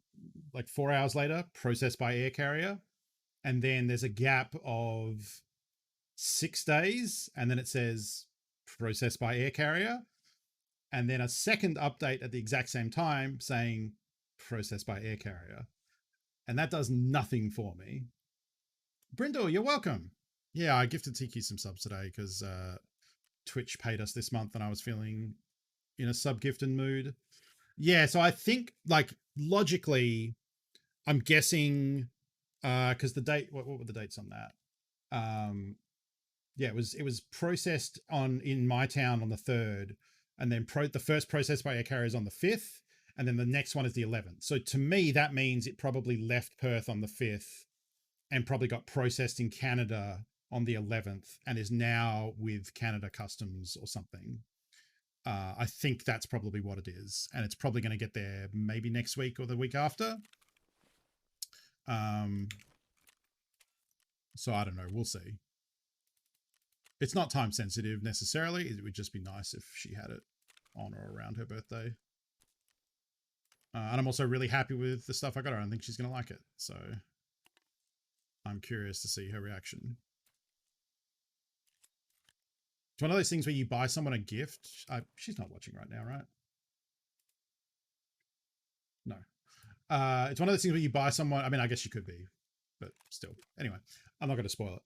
like 4 hours later, processed by air carrier. And then there's a gap of 6 days. And then it says processed by air carrier. And then a second update at the exact same time saying processed by air carrier. And that does nothing for me. Brindle, you're welcome. Yeah, I gifted Tiki some subs today because Twitch paid us this month and I was feeling in a sub-gifting mood. Yeah, so I think like logically, I'm guessing because the date, what were the dates on that? Yeah, it was processed in my town on the 3rd, and then the first process by air carrier is on the 5th, and then the next one is the 11th. So to me, that means it probably left Perth on the 5th and probably got processed in Canada on the 11th and is now with Canada Customs or something. I think that's probably what it is. And it's probably going to get there maybe next week or the week after. So I don't know. We'll see. It's not time sensitive necessarily. It would just be nice if she had it on or around her birthday. And I'm also really happy with the stuff I got her. I think she's going to like it. So I'm curious to see her reaction. It's one of those things where you buy someone a gift. She's not watching right now, right? No. It's one of those things where you buy someone. I mean, I guess she could be, but still. Anyway, I'm not going to spoil it.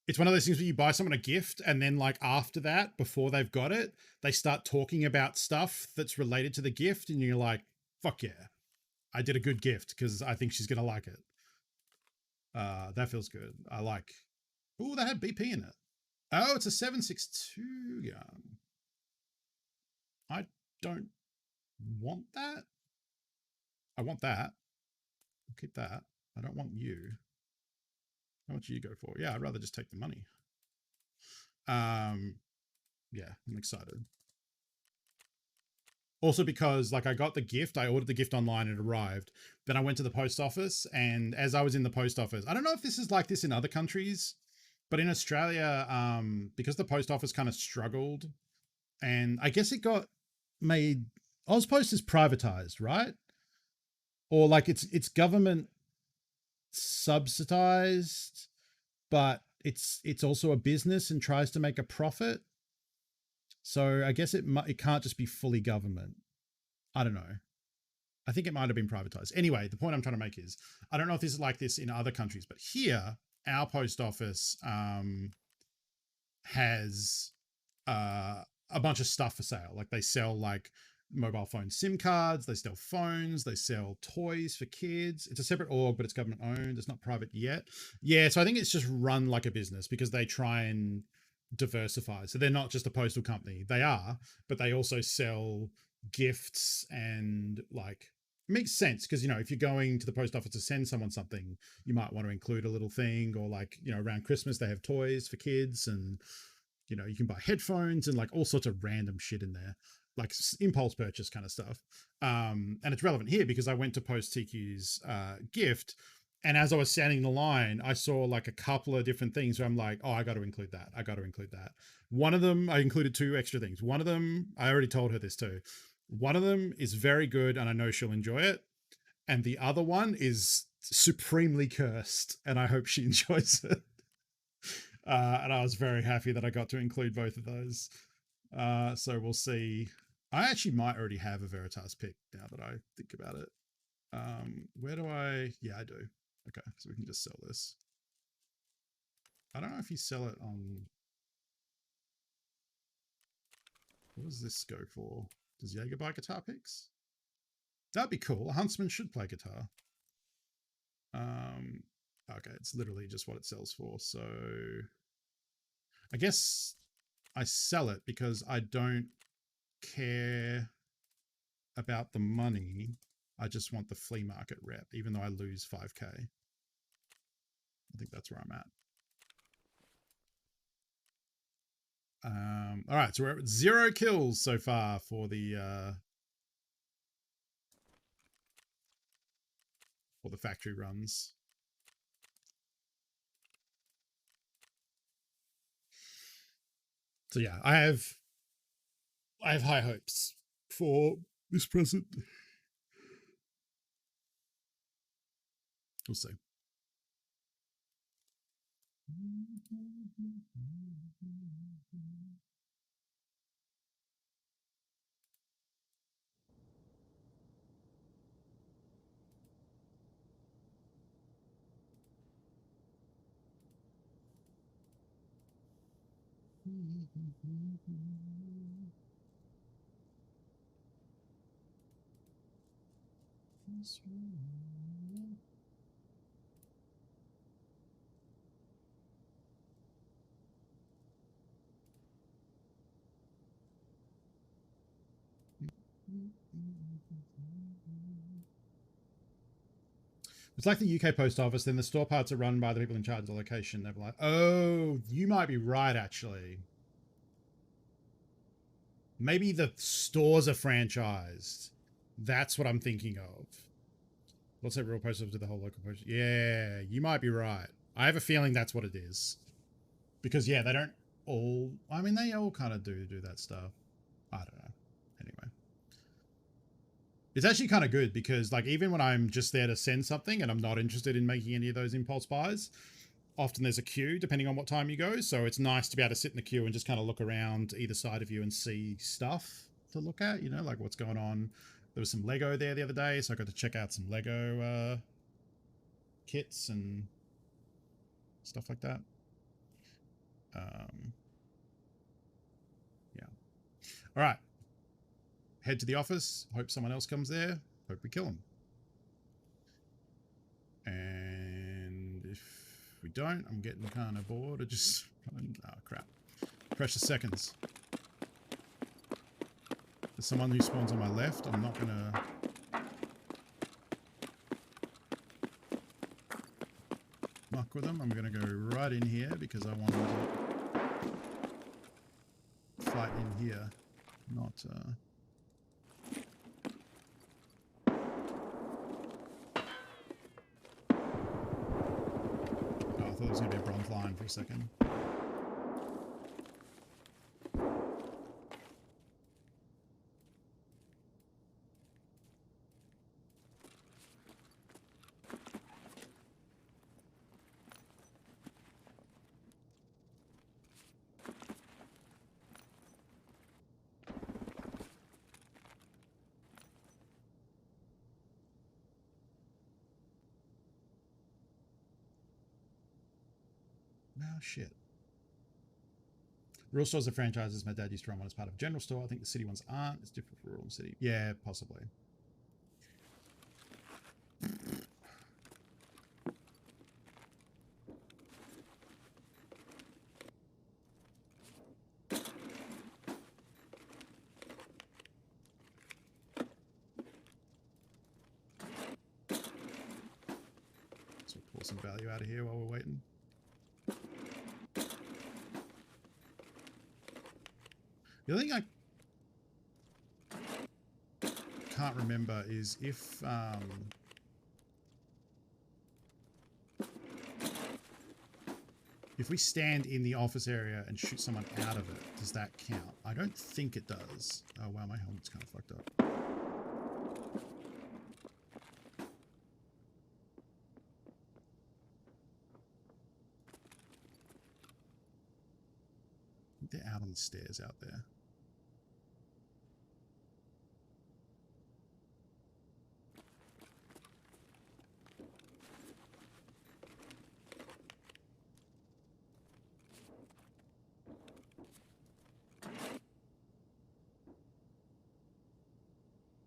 It's one of those things where you buy someone a gift and then like after that, before they've got it, they start talking about stuff that's related to the gift. And you're like, fuck yeah, I did a good gift because I think she's going to like it. That feels good. I like, oh, that had BP in it. Oh, it's a 7.62 gun. I don't want that. I want that. I'll keep that. I don't want you. How much do you go for? Yeah, I'd rather just take the money. Yeah, I'm excited. Also because like I got the gift, I ordered the gift online, it arrived. Then I went to the post office, and as I was in the post office, I don't know if this is like this in other countries, but in Australia, because the post office kind of struggled, and I guess it got made, Ozpost is privatized, right? Or like it's government subsidized, but it's also a business and tries to make a profit. So I guess it can't just be fully government. I don't know. I think it might have been privatized. Anyway, the point I'm trying to make is, I don't know if this is like this in other countries, but here, our post office has a bunch of stuff for sale. Like they sell like mobile phone SIM cards, they sell phones, they sell toys for kids. It's a separate org, but it's government owned. It's not private yet. Yeah, so I think it's just run like a business because they try and diversify. So they're not just a postal company. They are, but they also sell gifts and like, it makes sense because, you know, if you're going to the post office to send someone something, you might want to include a little thing, or like, you know, around Christmas, they have toys for kids, and, you know, you can buy headphones and like all sorts of random shit in there. like impulse purchase kind of stuff. And it's relevant here because I went to post TQ's gift, and as I was standing in the line, I saw like a couple of different things where I'm like, oh, I got to include that. I got to include that. One of them, I included 2 extra things. One of them, I already told her this too. One of them is very good and I know she'll enjoy it. And the other one is supremely cursed and I hope she enjoys it. And I was very happy that I got to include both of those. So we'll see. I actually might already have a Veritas pick now that I think about it. Where do I? Yeah, I do. Okay, so we can just sell this. I don't know if you sell it on. What does this go for? Does Jaeger buy guitar picks? That'd be cool. A huntsman should play guitar. Okay, it's literally just what it sells for. So I guess I sell it because I don't care about the money. I just want the flea market rep, even though I lose 5k. I think that's where I'm at. All right, so we're at 0 kills so far for the factory runs. So yeah, I have high hopes for this present. We'll see. It's like the UK post office, then the store parts are run by the people in charge of the location. They're like, oh, you might be right, actually. Maybe the stores are franchised. That's what I'm thinking of. Let's say real post office to the whole local post. Yeah, you might be right. I have a feeling that's what it is. Because, yeah, they don't all... I mean, they all kind of do that stuff. I don't know. Anyway. It's actually kind of good because, like, even when I'm just there to send something and I'm not interested in making any of those impulse buys, often there's a queue depending on what time you go. So it's nice to be able to sit in the queue and just kind of look around either side of you and see stuff to look at, you know, like what's going on. There was some Lego there the other day, so I got to check out some Lego kits and stuff like that. Yeah. All right. Head to the office. Hope someone else comes there. Hope we kill him. And if we don't, I'm getting kind of bored. Oh, crap. Precious seconds. There's someone who spawns on my left. I'm not going to... muck with them. I'm going to go right in here because I want to fight in here. Not... I thought it was going to be a bronze line for a second. Oh, shit. Rural stores are franchises. My dad used to run one as part of a general store. I think the city ones aren't. It's different for rural and city. Yeah, possibly. So we'll pull some value out of here while we're waiting. The other thing can't remember is if we stand in the office area and shoot someone out of it, does that count? I don't think it does. Oh wow, my helmet's kind of fucked up. I think they're out on the stairs out there.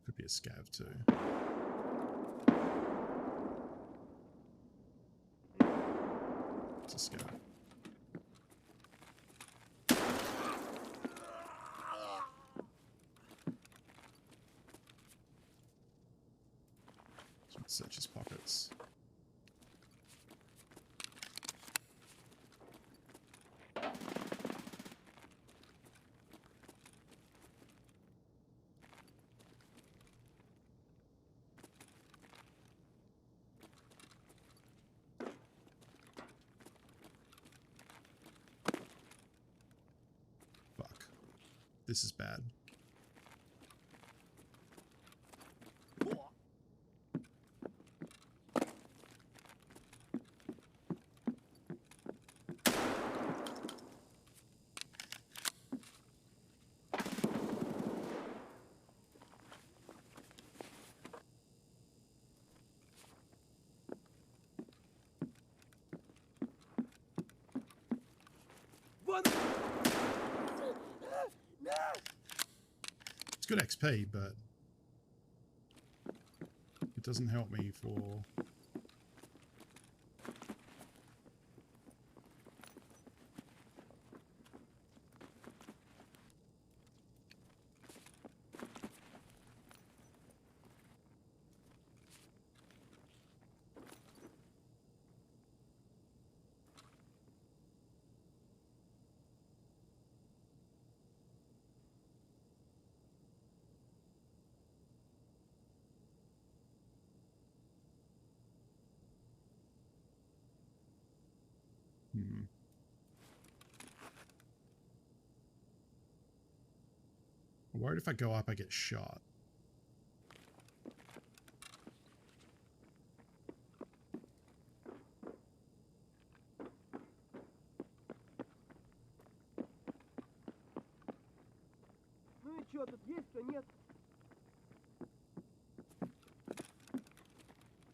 Could be a scav too. It's a scav. Let's search his pockets. This is bad. It's good XP, but it doesn't help me for... I'm worried if I go up, I get shot. Ну и чё, тут есть-то нет?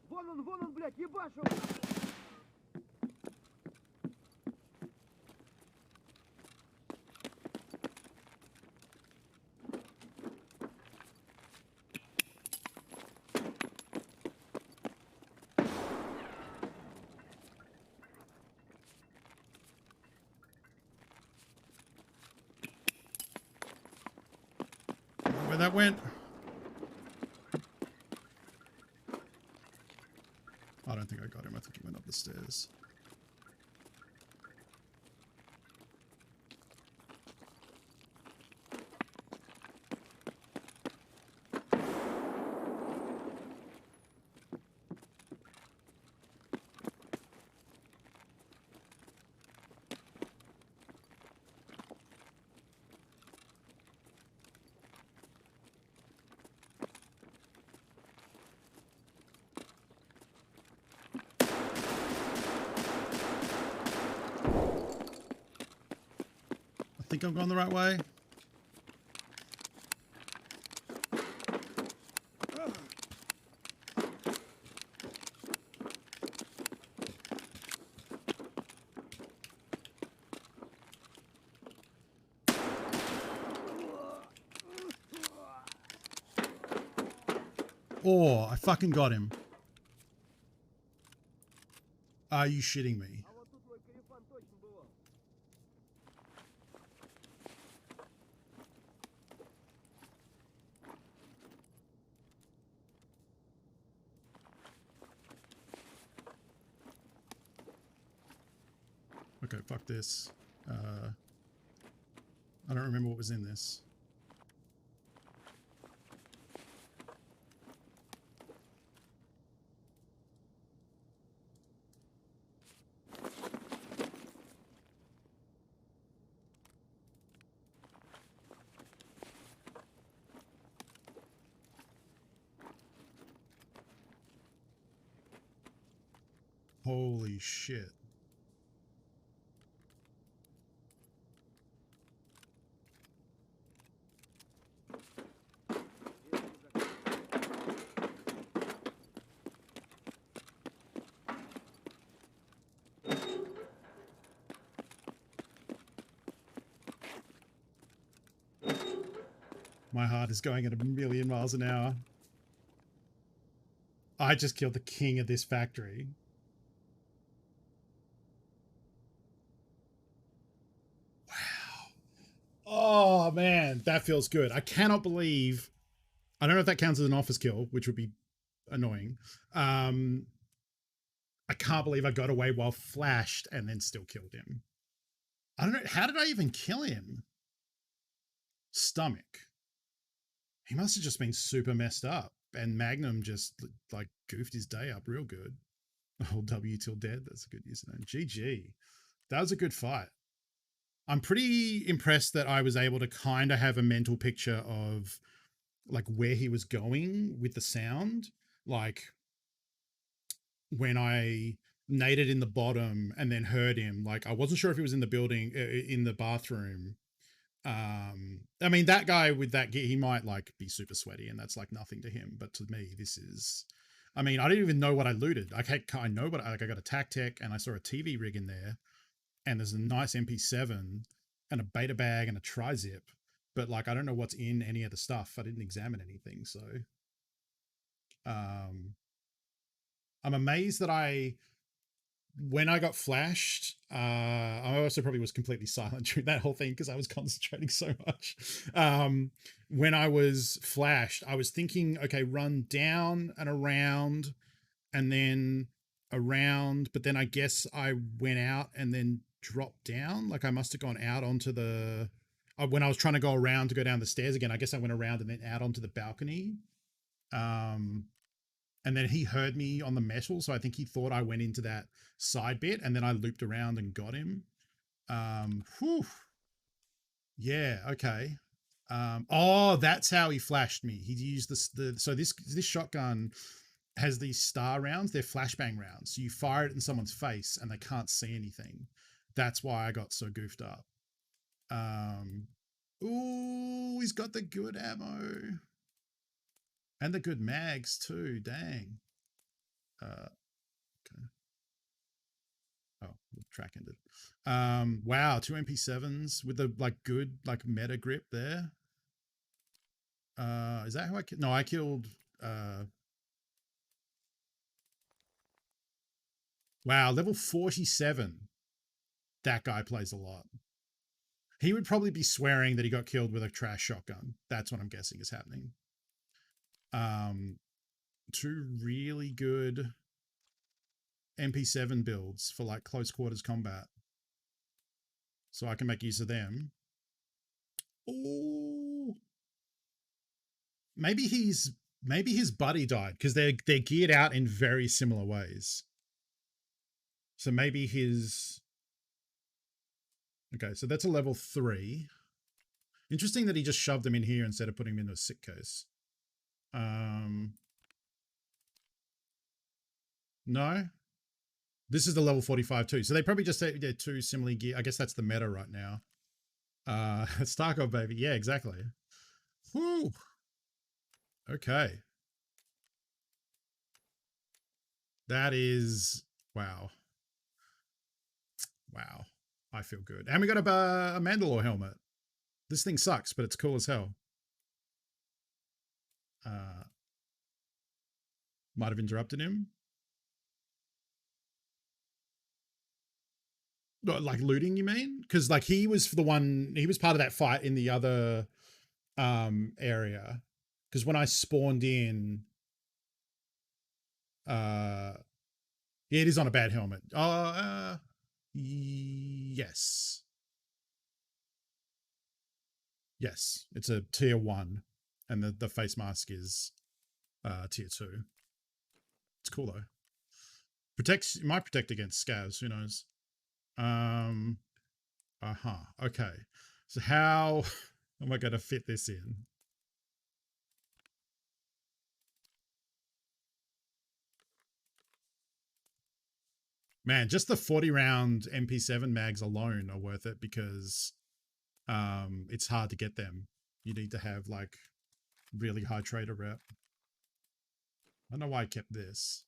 Вон он, блядь, ебашу! Where that went? I don't think I got him. I think he went up the stairs. I think I'm going the right way. Oh, I fucking got him. Are you shitting me? А вот тут мой корефан точно бывал. Okay, fuck this. I don't remember what was in this. Holy shit. My heart is going at 1,000,000 miles an hour. I just killed the king of this factory. Wow. Oh, man. That feels good. I cannot believe... I don't know if that counts as an office kill, which would be annoying. I can't believe I got away while flashed and then still killed him. I don't know. How did I even kill him? Stomach. He must have just been super messed up. And Magnum just like goofed his day up real good. Oh, W till dead. That's a good username. GG. That was a good fight. I'm pretty impressed that I was able to kind of have a mental picture of like where he was going with the sound. Like when I naded in the bottom and then heard him, like I wasn't sure if he was in the building, in the bathroom. I mean, that guy with that gear, he might like be super sweaty and that's like nothing to him. But to me, this is, I mean, I didn't even know what I looted. I know, but like I got a tac tech and I saw a TV rig in there and there's a nice MP7 and a beta bag and a tri-zip. But like, I don't know what's in any of the stuff. I didn't examine anything. So, I'm amazed that when I got flashed, I also probably was completely silent during that whole thing because I was concentrating so much. When I was flashed, I was thinking, okay, run down and around and then around. But then I guess I went out and then dropped down. Like I must have gone out onto the, when I was trying to go around to go down the stairs again, I guess I went around and then out onto the balcony. And then he heard me on the metal, so I think he thought I went into that side bit, and then I looped around and got him. Whew. Yeah, okay. Oh, that's how he flashed me. He used so this shotgun has these star rounds. They're flashbang rounds. So you fire it in someone's face and they can't see anything. That's why I got so goofed up. Ooh, he's got the good ammo. And the good mags too, dang. Okay. Oh, track ended. Wow, 2 MP7s with the like good like meta grip there. Is that how I killed? No, I killed wow, level 47. That guy plays a lot. He would probably be swearing that he got killed with a trash shotgun. That's what I'm guessing is happening. 2 really good MP7 builds for like close quarters combat. So I can make use of them. Oh, maybe his buddy died because they're geared out in very similar ways. So maybe his, okay, so that's a level 3. Interesting that he just shoved him in here instead of putting him into a sick case. No, this is the level 45 too. So they probably just say they're 2 similarly geared. I guess that's the meta right now. It's Tarkov, baby. Yeah, exactly. Whew. Okay. That is, wow. Wow. I feel good. And we got a Mandalor helmet. This thing sucks, but it's cool as hell. Might have interrupted him. Like looting, you mean? Because like he was part of that fight in the other area. Because when I spawned in, yeah, it is on a bad helmet. Yes. Yes, it's a tier 1, and the face mask is tier 2. It's cool though. It might protect against scavs, who knows? Okay. So how am I going to fit this in? Man, just the 40 round MP7 mags alone are worth it because it's hard to get them. You need to have like really high trader rep. I don't know why I kept this.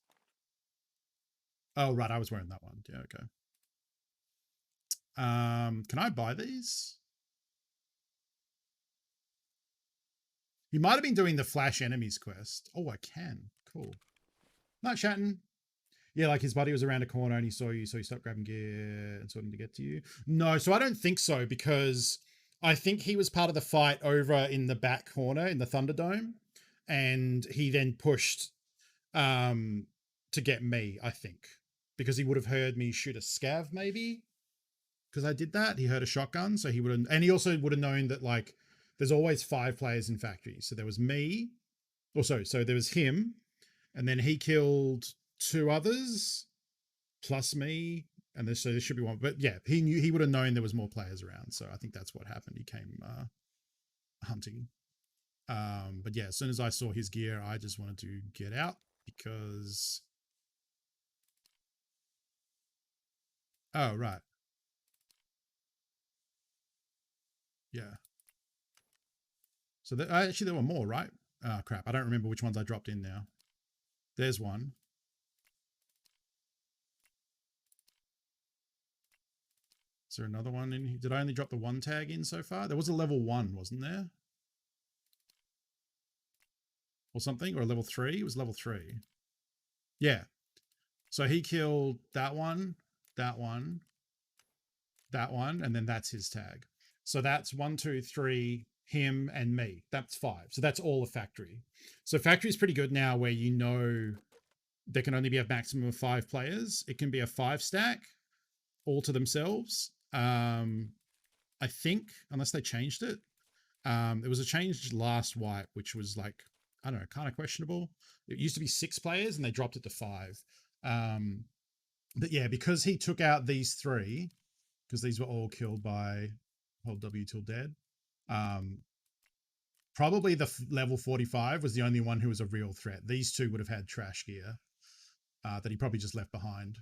Oh, right. I was wearing that one. Yeah, okay. Can I buy these? He might have been doing the flash enemies quest. Oh, I can. Cool. Night Shatton. Yeah, like his buddy was around a corner and he saw you, so he stopped grabbing gear and sorting to get to you. No, so I don't think so because I think he was part of the fight over in the back corner in the Thunderdome, and he then pushed to get me, I think, because he would have heard me shoot a scav maybe because I did that. He heard a shotgun, so he would have, and he also would have known that like there's always 5 players in factory. So there was me, so there was him, and then he killed 2 others plus me, and so there should be 1. But yeah, he would have known there was more players around. So I think that's what happened. He came hunting. But yeah, as soon as I saw his gear, I just wanted to get out because. Oh right. Yeah. So actually there were more, right? Oh crap, I don't remember which ones I dropped in now. There's one. Is there another one in here? Did I only drop the 1 tag in so far? There was a level 1, wasn't there? Or something? Or a level 3? It was level 3. Yeah. So he killed that one, that one, that one, and then that's his tag. So that's 1, 2, 3, him and me. That's 5. So that's all of factory. So factory is pretty good now where you know there can only be a maximum of 5 players. It can be a 5 stack all to themselves. I think, unless they changed it. There was a change last wipe, which was like, I don't know, kind of questionable. It used to be 6 players and they dropped it to 5. But yeah, because he took out these 3, because these were all killed by hold W till dead. Probably the level 45 was the only one who was a real threat. These 2 would have had trash gear that he probably just left behind.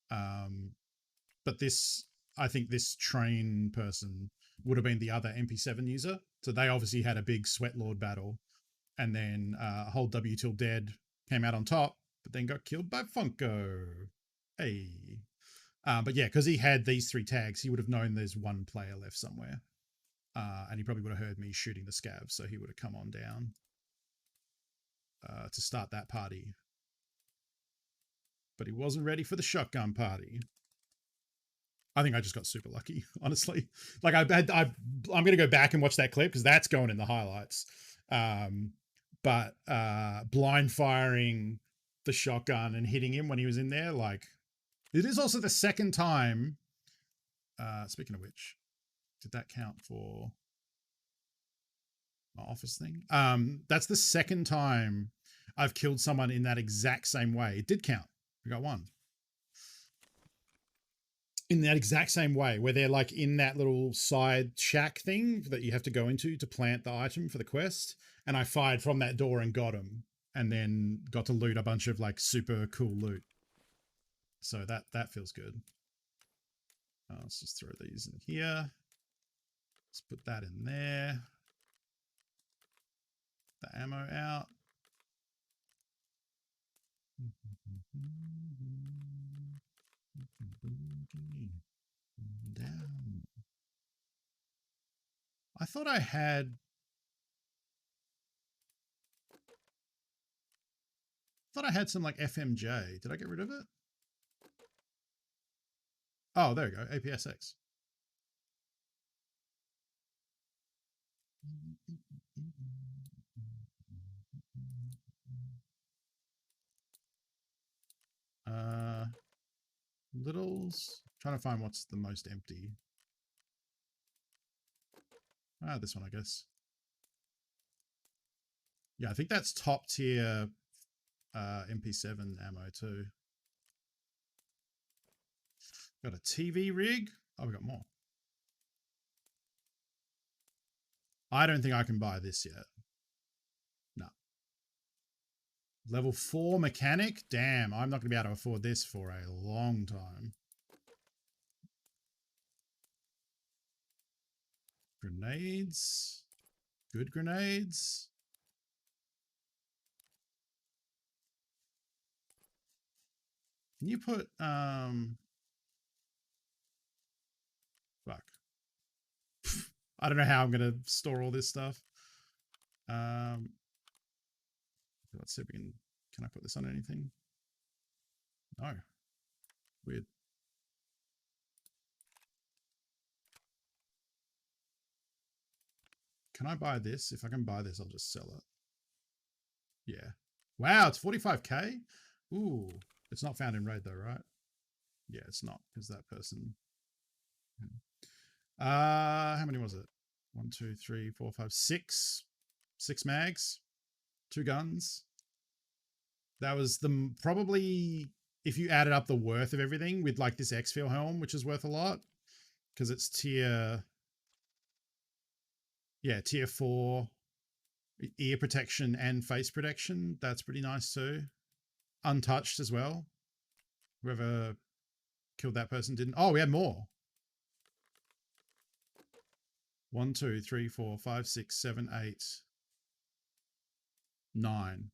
But this, I think this train person would have been the other MP7 user. So they obviously had a big Sweat Lord battle. And then hold W till dead came out on top, but then got killed by Funko. Hey. But yeah, because he had these 3 tags, he would have known there's 1 player left somewhere. And he probably would have heard me shooting the scav, so he would have come on down to start that party. But he wasn't ready for the shotgun party. I think I just got super lucky, honestly. Like I'm going to go back and watch that clip because that's going in the highlights. But blind firing the shotgun and hitting him when he was in there, like it is also the second time. Speaking of which, did that count for my office thing? That's the second time I've killed someone in that exact same way. It did count. We got 1. In that exact same way, where they're like in that little side shack thing that you have to go into to plant the item for the quest. And I fired from that door and got him, and then got to loot a bunch of like super cool loot. So that feels good. Let's just throw these in here. Let's put that in there. The ammo out. Down. I thought I had some like FMJ. Did I get rid of it? Oh, there we go. APSX. Littles. Trying to find what's the most empty. This one, I guess. Yeah, I think that's top tier MP7 ammo too. Got a TV rig. Oh, we got more. I don't think I can buy this yet. No. Level 4 mechanic? Damn, I'm not going to be able to afford this for a long time. Grenades. Good grenades. Can you put, fuck. I don't know how I'm going to store all this stuff. Let's see if we can I put this on anything? No. Weird. Can I buy this? If I can buy this, I'll just sell it. Yeah. Wow, it's 45k? Ooh. It's not found in raid though, right? Yeah, it's not, because that person. How many was it? 1, 2, 3, 4, 5, 6. 6 mags. 2 guns. That was the probably, if you added up the worth of everything with like this exfil helm, which is worth a lot because it's tier 4 ear protection and face protection. That's pretty nice too. Untouched as well. Whoever killed that person didn't. Oh, we had more. 1, 2, 3, 4, 5, 6, 7, 8, 9.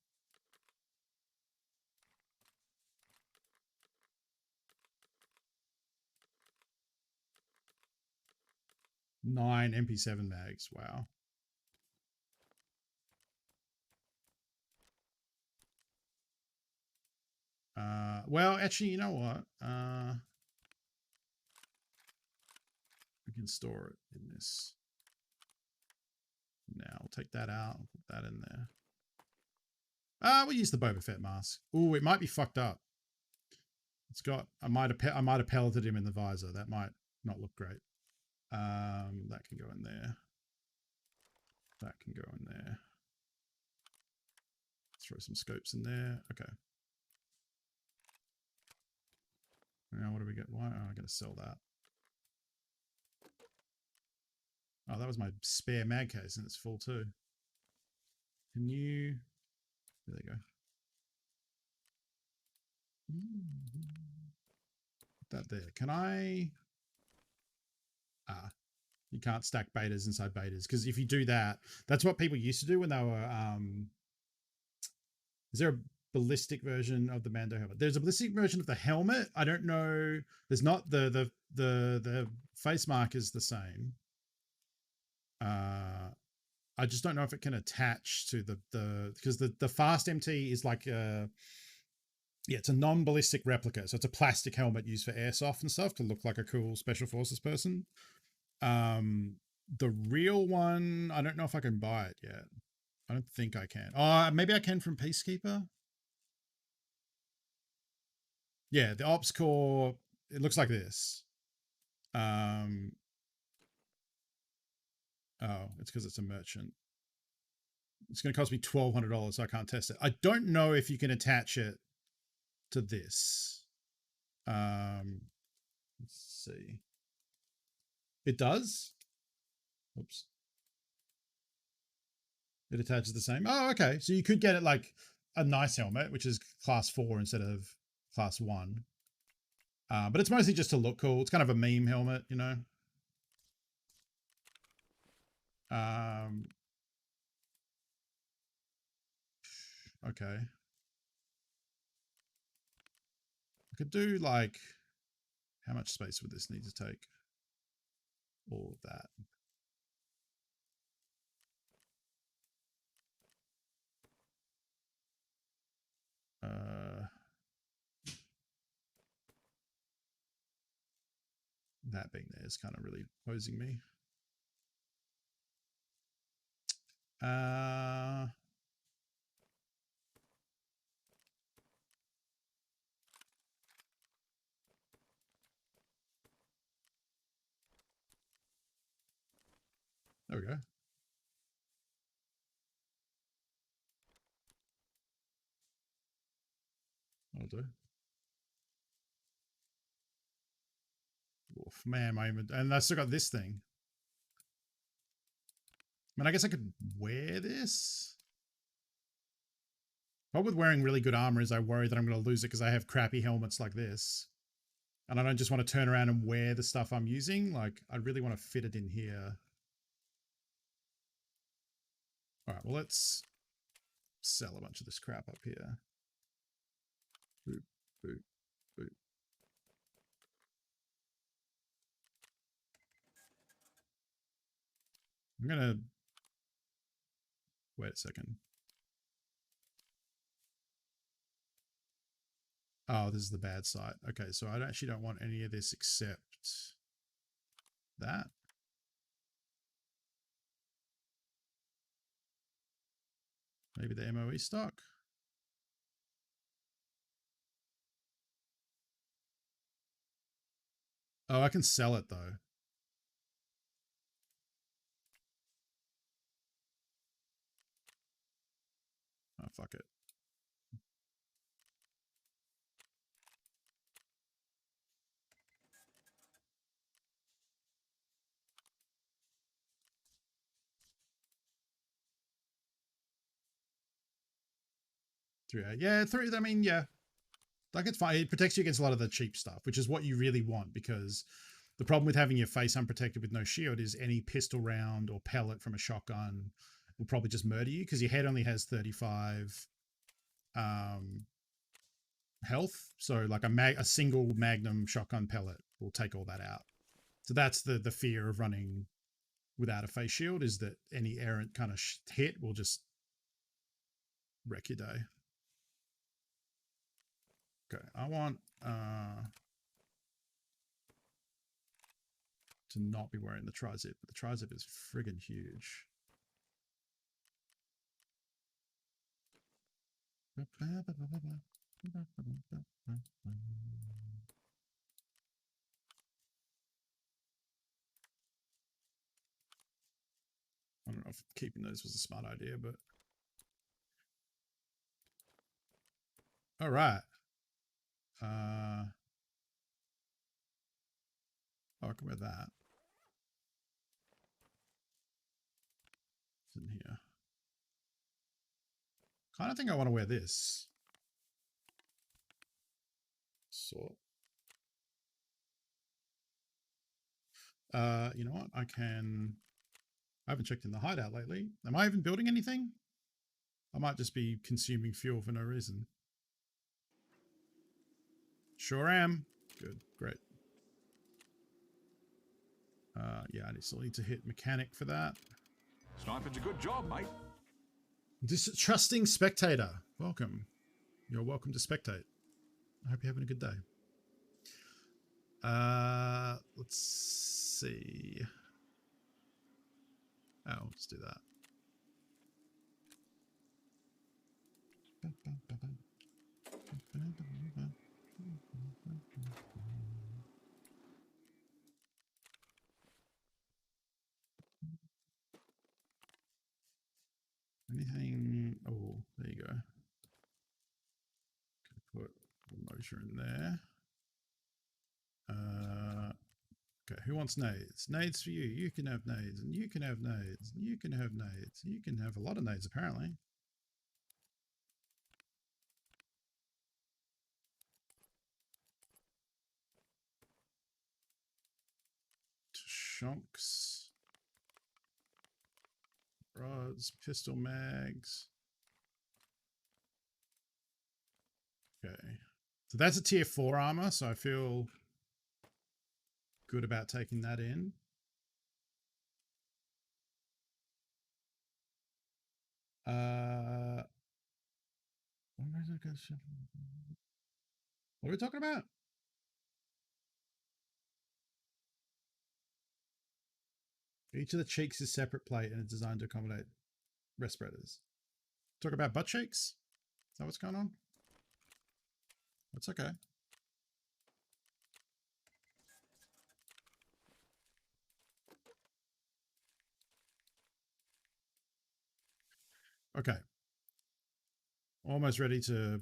Nine MP7 mags. Wow. Well, actually, you know what? We can store it in this. Now we'll take that out and put that in there. We'll use the Boba Fett mask. Ooh, it might be fucked up. It's got. I might have pelleted him in the visor. That might not look great. That can go in there. That can go in there. Throw some scopes in there. Okay. Now what do we get? Why? Oh, I gotta sell that. Oh, that was my spare mag case and it's full too. Can you... There you go. Put that there. Can I... You can't stack betas inside betas because if you do that, that's what people used to do when they were... Is there a ballistic version of the Mando helmet? There's a ballistic version of the helmet. I don't know. There's not the face mark is the same. I just don't know if it can attach to the because the fast MT is like it's a non-ballistic replica, so it's a plastic helmet used for airsoft and stuff to look like a cool special forces person. The real one, I don't know if I can buy it yet. I don't think I can. Oh, maybe I can from Peacekeeper. Yeah, the Ops Core, it looks like this. Oh, it's because it's a merchant. It's going to cost me $1,200, so I can't test it. I don't know if you can attach it to this. Let's see. It does? Oops. It attaches the same. Oh, okay. So you could get it like a nice helmet, which is class 4 instead of class 1. But it's mostly just to look cool. It's kind of a meme helmet, you know? Okay. I could do like, how much space would this need to take? All of that. That being there is kind of really posing me. There we go. That'll do. Oof, man, and I still got this thing. I mean, I guess I could wear this. Problem with wearing really good armor is I worry that I'm going to lose it because I have crappy helmets like this. And I don't just want to turn around and wear the stuff I'm using. Like, I really want to fit it in here. All right, well, let's sell a bunch of this crap up here. Boop, boop, boop. I'm going to... Wait a second. Oh, this is the bad side. Okay, so I actually don't want any of this except that. Maybe the MOE stock. Oh, I can sell it though. Oh, fuck it. Yeah, three. I mean, yeah, like it's fine. It protects you against a lot of the cheap stuff, which is what you really want, because the problem with having your face unprotected with no shield is any pistol round or pellet from a shotgun will probably just murder you, because your head only has 35 health. So like a single magnum shotgun pellet will take all that out. So that's the fear of running without a face shield, is that any errant kind of hit will just wreck your day. Okay, I want to not be wearing the tri-zip, but the tri-zip is friggin' huge. I don't know if keeping those was a smart idea, but all right. Oh, I can wear that. It's in here. Kind of think I want to wear this. So, you know what? I haven't checked in the hideout lately. Am I even building anything? I might just be consuming fuel for no reason. Sure am. Good, great. Yeah, I still need to hit mechanic for that. Sniping's a good job, mate. Distrusting spectator. Welcome. You're welcome to spectate. I hope you're having a good day. Let's see. Oh, let's do that. Anything? Oh, there you go. Put a motor in there. Okay, who wants nades? Nades for you. You can have nades, and you can have nades, and you can have nades. You can have a lot of nades, apparently. Shonks. Rods, pistol mags. Okay. So that's a tier 4 armor, so I feel good about taking that in. What are we talking about? Each of the cheeks is separate plate and it's designed to accommodate respirators. Talk about butt cheeks? Is that what's going on? That's okay. Okay. Almost ready to...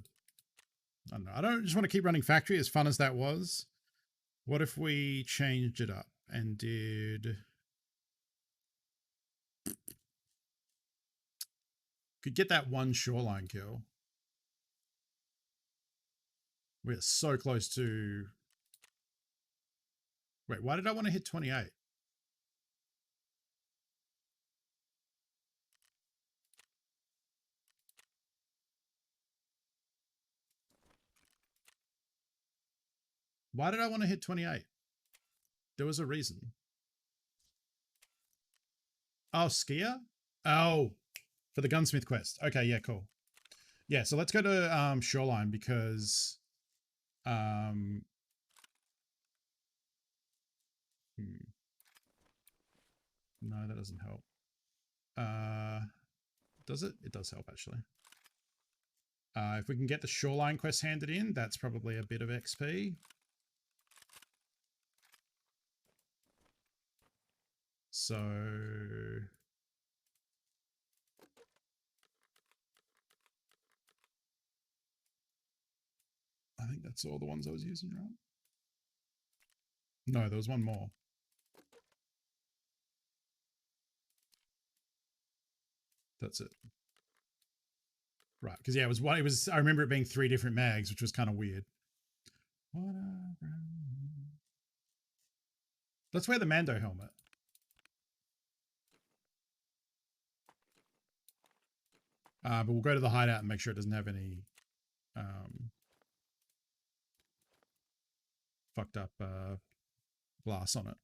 I don't know. I don't just want to keep running factory, as fun as that was. What if we changed it up and did... Could get that one shoreline kill. We're so close to... Wait, why did I want to hit 28? Why did I want to hit 28? There was a reason. Oh, skier? Oh, for the Gunsmith quest. Okay, yeah, cool. Yeah, so let's go to Shoreline because... No, that doesn't help. Does it? It does help, actually. If we can get the Shoreline quest handed in, that's probably a bit of XP. So... I think that's all the ones I was using, right? No, there was one more. That's it. Right, because yeah, it was one. It was. I remember it being 3 different mags, which was kind of weird. Let's wear the Mando helmet. But we'll go to the hideout and make sure it doesn't have any fucked up glass on it.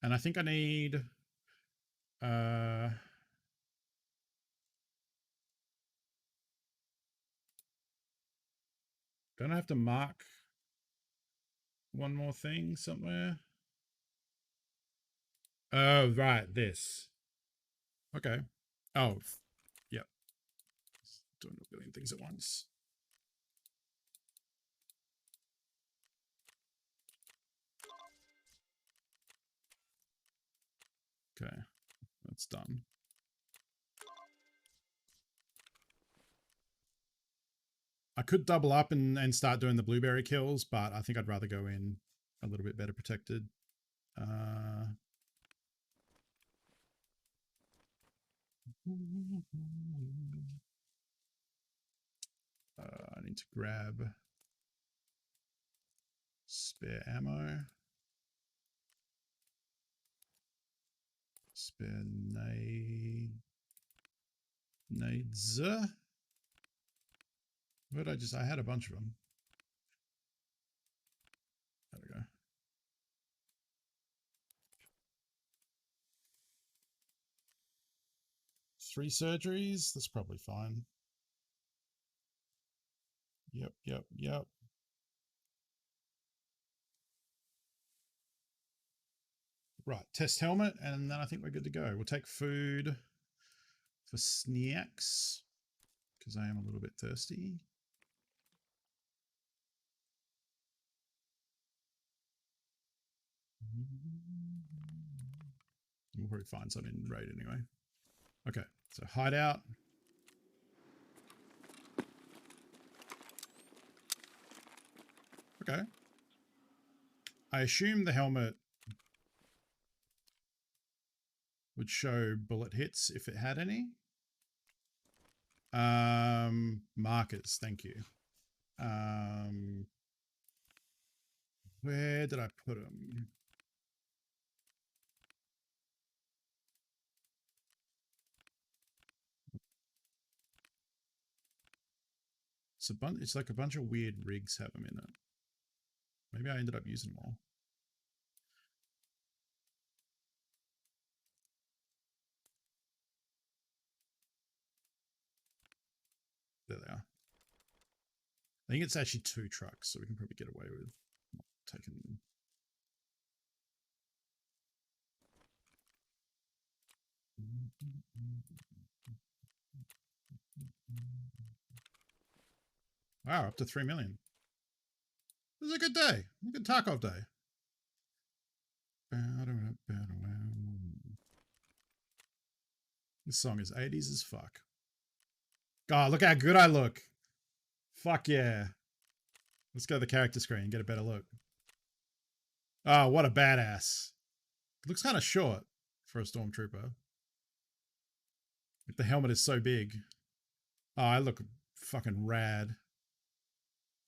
And I think I need don't I have to mark one more thing somewhere? Oh, right, this. Okay. Oh, yep. Doing a billion things at once. Okay, that's done. I could double up and start doing the blueberry kills, but I think I'd rather go in a little bit better protected. I need to grab spare ammo. Spare nades. Where did I had a bunch of them. There we go. Three surgeries, that's probably fine. Yep. Right, test helmet, and then I think we're good to go. We'll take food for snacks, because I am a little bit thirsty. We'll probably find some in raid anyway. Okay, so hideout. Okay. I assume the helmet would show bullet hits if it had any. Markers, thank you. Where did I put them? It's like a bunch of weird rigs have them in it. Maybe I ended up using them all. There they are. I think it's actually 2 trucks, so we can probably get away with not taking them. Wow, up to 3 million. This is a good day. A good Tarkov day. This song is 80s as fuck. God, look how good I look. Fuck yeah. Let's go to the character screen and get a better look. Oh, what a badass. Looks kind of short for a stormtrooper. The helmet is so big. Oh, I look fucking rad.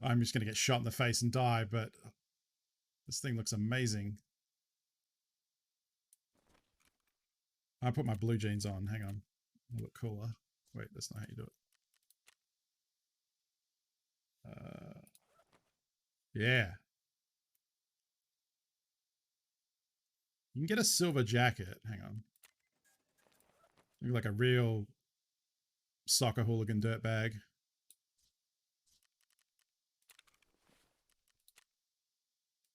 I'm just going to get shot in the face and die, but this thing looks amazing. I put my blue jeans on. Hang on. I look cooler. Wait, that's not how you do it. Yeah. You can get a silver jacket. Hang on. Look like a real soccer hooligan dirtbag.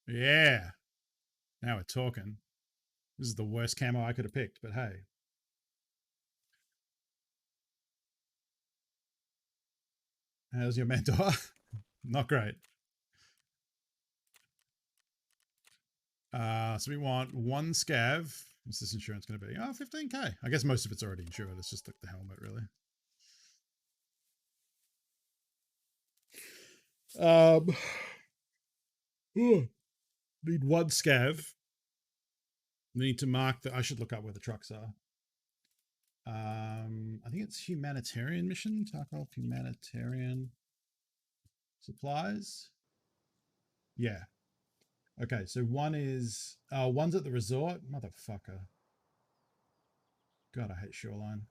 Yeah. Now we're talking. This is the worst camo I could have picked, but hey. How's your mentor? Not great. So we want one scav. What's this insurance going to be? Oh, 15k. I guess most of it's already insured. It's just like the helmet, really. Need one scav. Need to mark the. I should look up where the trucks are. I think it's humanitarian mission. Tarkov humanitarian supplies. Yeah. Okay, so one is one's at the resort. Motherfucker. God, I hate Shoreline.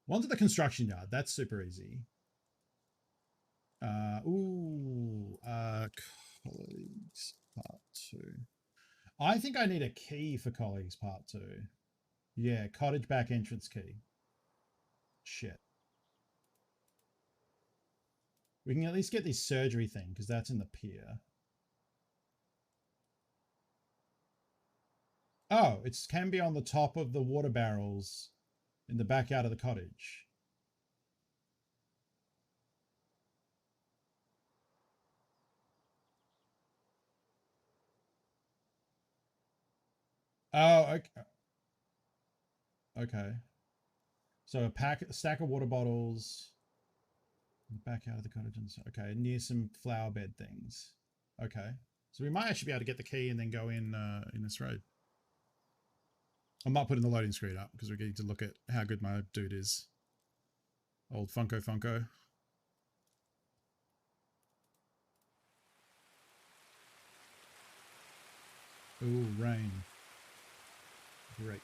One's at the construction yard. That's super easy. Colleagues part 2. I think I need a key for colleagues part 2. Yeah, cottage back entrance key. Shit. We can at least get this surgery thing because that's in the pier. Oh, it can be on the top of the water barrels in the backyard of the cottage. Oh, okay. Okay. So a stack of water bottles in the backyard of the cottage. Okay, near some flower bed things. Okay. So we might actually be able to get the key and then go in this road. I'm not putting the loading screen up because we're getting to look at how good my dude is. Old Funko. Ooh, rain. Great.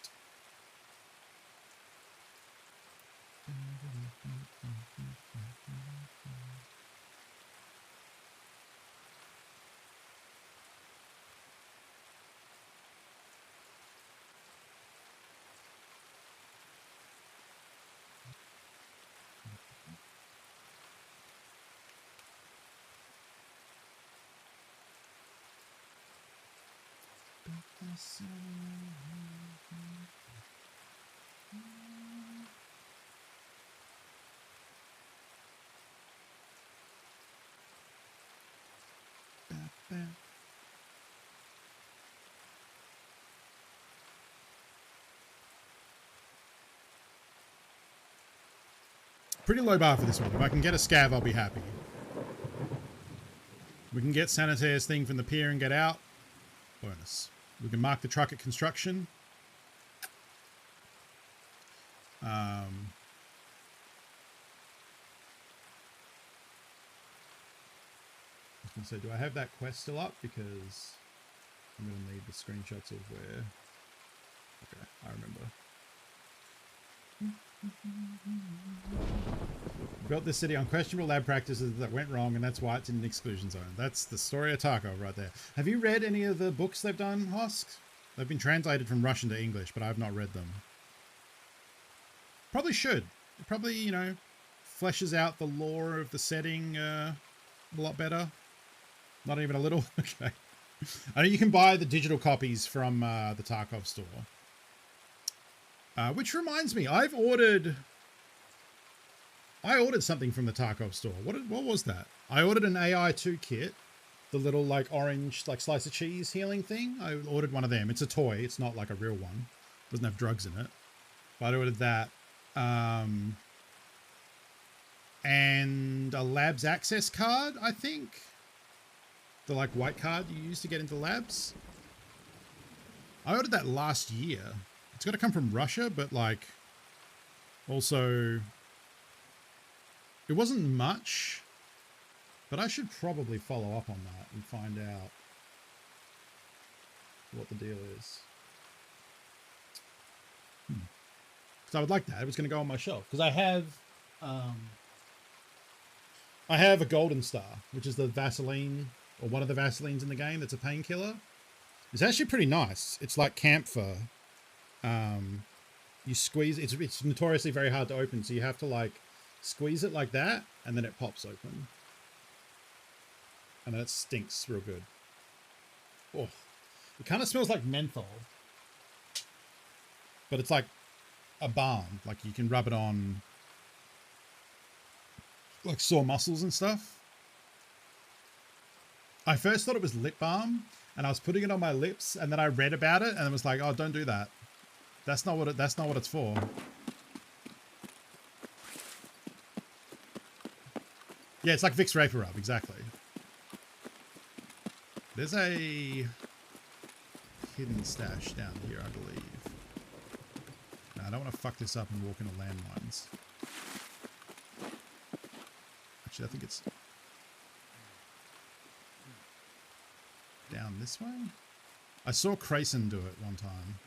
Pretty low bar for this one. If I can get a scav, I'll be happy. We can get Sanitaire's thing from the pier and get out. Bonus. We can mark the truck at construction. I was going to say, do I have that quest still up? Because I'm going to need the screenshots of where... Okay, I remember. Built this city on questionable lab practices that went wrong, and that's why it's in an exclusion zone. That's the story of Tarkov right there. Have you read any of the books they've done, Hosk? They've been translated from Russian to English, but I've not read them. Probably should. It probably, you know, fleshes out the lore of the setting a lot better. Not even a little. Okay. I know you can buy the digital copies from the Tarkov store. Which reminds me, I ordered something from the Tarkov store. What was that? I ordered an AI2 kit, the little like orange like slice of cheese healing thing. I ordered one of them. It's a toy. It's not like a real one. It doesn't have drugs in it. But I ordered that. And a labs access card, I think. The like white card you use to get into labs. I ordered that last year. It's got to come from Russia, but like also it wasn't much, but I should probably follow up on that and find out what the deal is. Because I would like that. It was going to go on my shelf because I have a golden star, which is the Vaseline or one of the Vaselines in the game. That's a painkiller. It's actually pretty nice. It's like camphor. You squeeze it's notoriously very hard to open, so you have to like squeeze it like that and then it pops open. And then it stinks real good. Oh, it kind of smells like menthol, but it's like a balm. Like you can rub it on like sore muscles and stuff. I first thought it was lip balm and I was putting it on my lips and then I read about it and it was like, oh, don't do that. That's not what it's for. Yeah, it's like Vicks Vapor Rub, exactly. There's a hidden stash down here, I believe. No, I don't want to fuck this up and walk into landmines. Actually, I think it's down this way. I saw Crayson do it one time.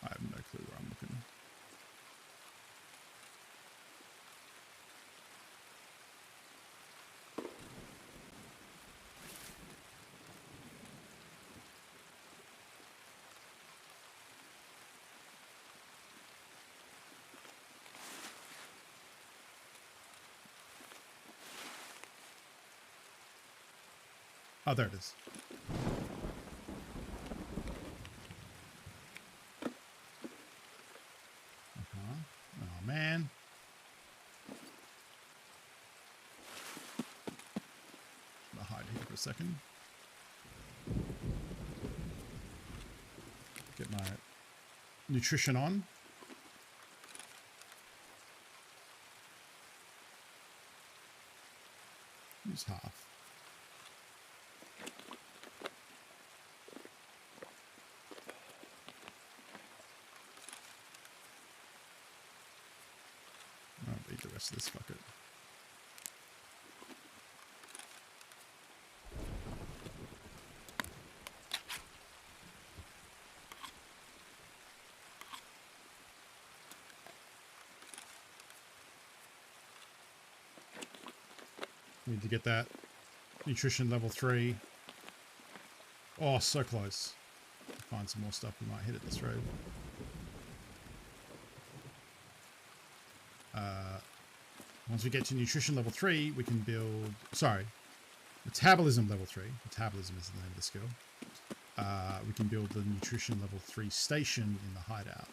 I have no clue where I'm looking. Oh, there it is. Oh, man. I'll hide here for a second. Get my nutrition on. Use half. The rest of this fucker. Need to get that nutrition level 3. Oh, so close. Find some more stuff. We might hit it this road. Once we get to nutrition level 3, we can build... Sorry. Metabolism level 3. Metabolism is the name of the skill. We can build the nutrition level 3 station in the hideout.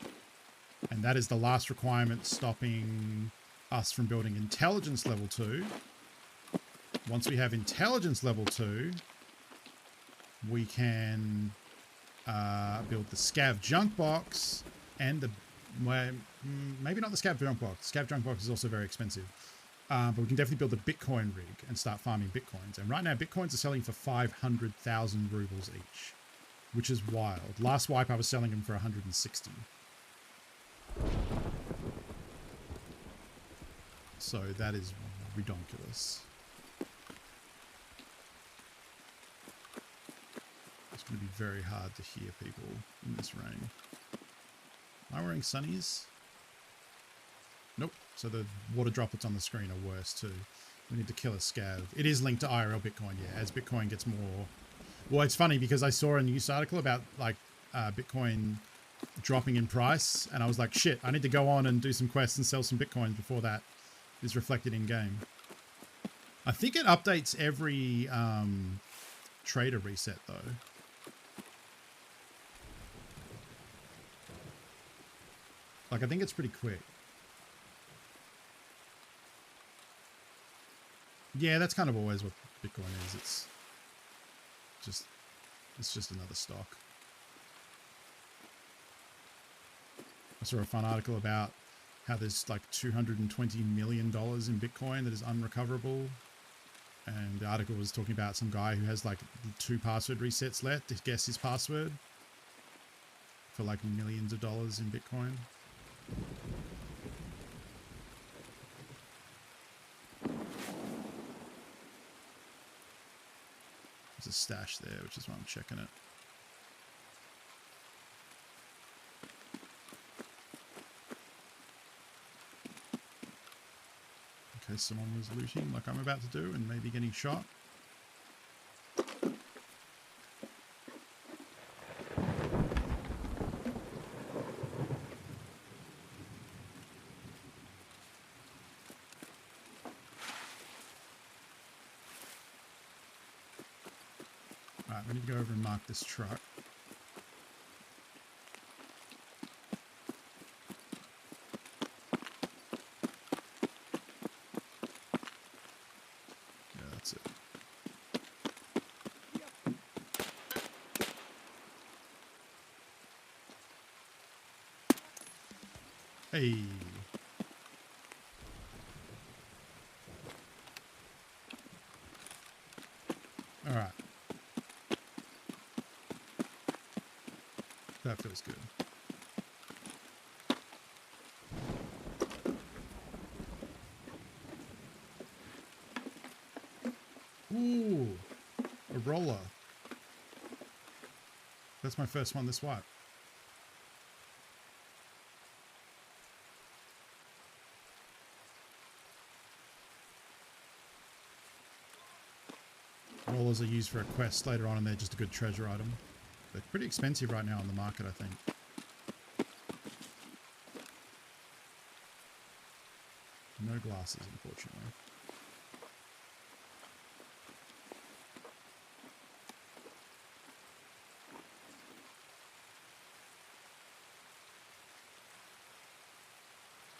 And that is the last requirement stopping us from building intelligence level 2. Once we have intelligence level 2, we can build the Scav junk box and the... Well, maybe not the Scav junk box. Scav junk box is also very expensive. But we can definitely build the Bitcoin rig and start farming Bitcoins. And right now, Bitcoins are selling for 500,000 rubles each, which is wild. Last wipe, I was selling them for 160. So that is redonkulous. It's going to be very hard to hear people in this rain. Am I wearing sunnies? Nope. So the water droplets on the screen are worse too. We need to kill a scav. It is linked to IRL Bitcoin, yeah. As Bitcoin gets more... Well, it's funny because I saw a news article about like Bitcoin dropping in price. And I was like, shit, I need to go on and do some quests and sell some Bitcoins before that is reflected in game. I think it updates every trader reset though. Like, I think it's pretty quick. Yeah, that's kind of always what Bitcoin is. It's just another stock. I saw a fun article about how there's like $220 million in Bitcoin that is unrecoverable. And the article was talking about some guy who has like 2 password resets left to guess his password for like millions of dollars in Bitcoin. There's a stash there, which is why I'm checking it. In case someone was looting like I'm about to do and maybe getting shot. Alright, we need to go over and mark this truck. Yeah, that's it. Hey. Alright. That feels good. Ooh, a roller. That's my first one this wipe. Rollers are used for a quest later on and they're just a good treasure item. They're pretty expensive right now on the market, I think. No glasses, unfortunately.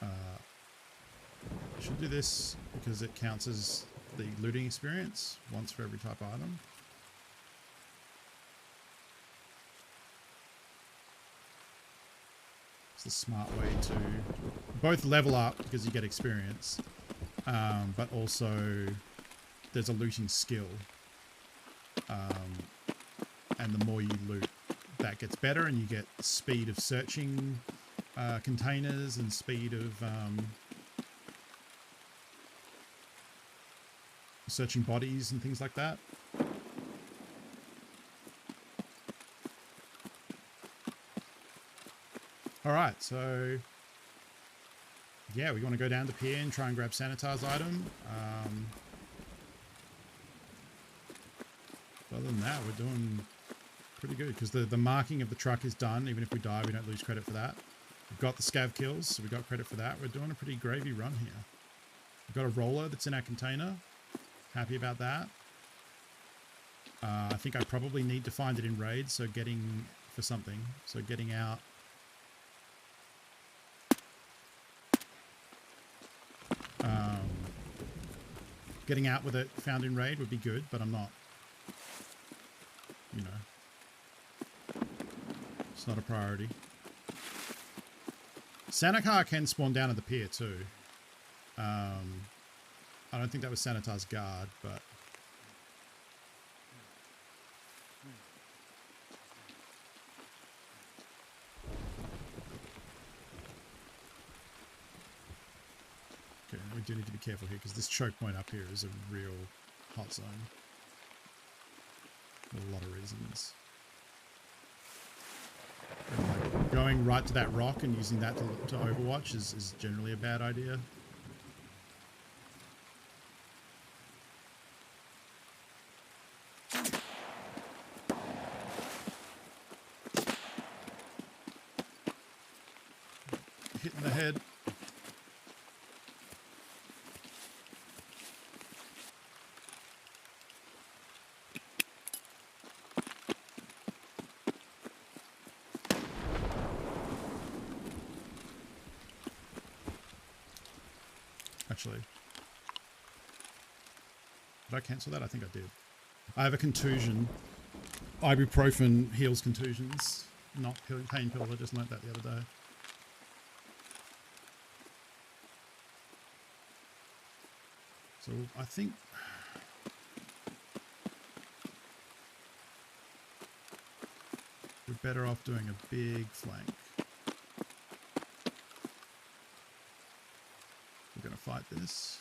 I should do this because it counts as the looting experience once for every type of item. It's a smart way to both level up because you get experience, but also there's a looting skill, and the more you loot, that gets better, and you get speed of searching containers and speed of searching bodies and things like that. Alright, so yeah, we want to go down to pier and try and grab Sanitar's item. Other than that, we're doing pretty good because the marking of the truck is done. Even if we die, we don't lose credit for that. We've got the scav kills, so we got credit for that. We're doing a pretty gravy run here. We've got a roller that's in our container. Happy about that. I think I probably need to find it in raids, so getting for something. So getting out. Getting out with it found in raid would be good, but I'm not, you know, it's not a priority. Sanitar can spawn down at the pier too. I don't think that was Sanitar's guard, but okay, we do need to be careful here because this choke point up here is a real hot zone for a lot of reasons. And like going right to that rock and using that to overwatch is generally a bad idea. Hitting the head. actually. Did I cancel that? I think I did. I have a contusion. Ibuprofen heals contusions, not pain pills. I just learnt that the other day. So I think we're better off doing a big flank. We're going to fight this.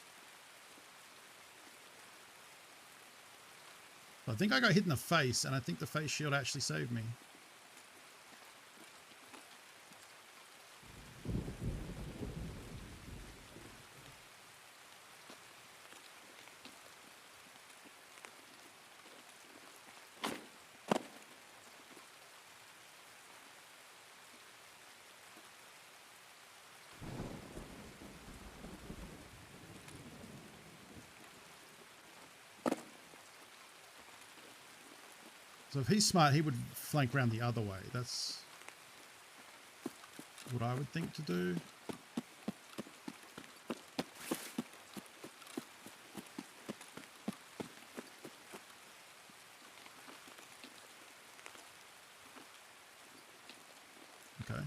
I think I got hit in the face, and I think the face shield actually saved me. So if he's smart, he would flank around the other way. That's what I would think to do. Okay.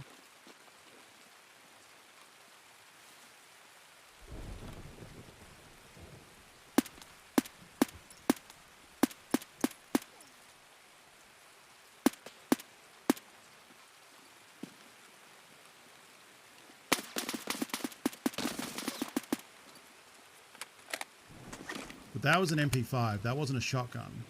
But that was an MP5. That wasn't a shotgun.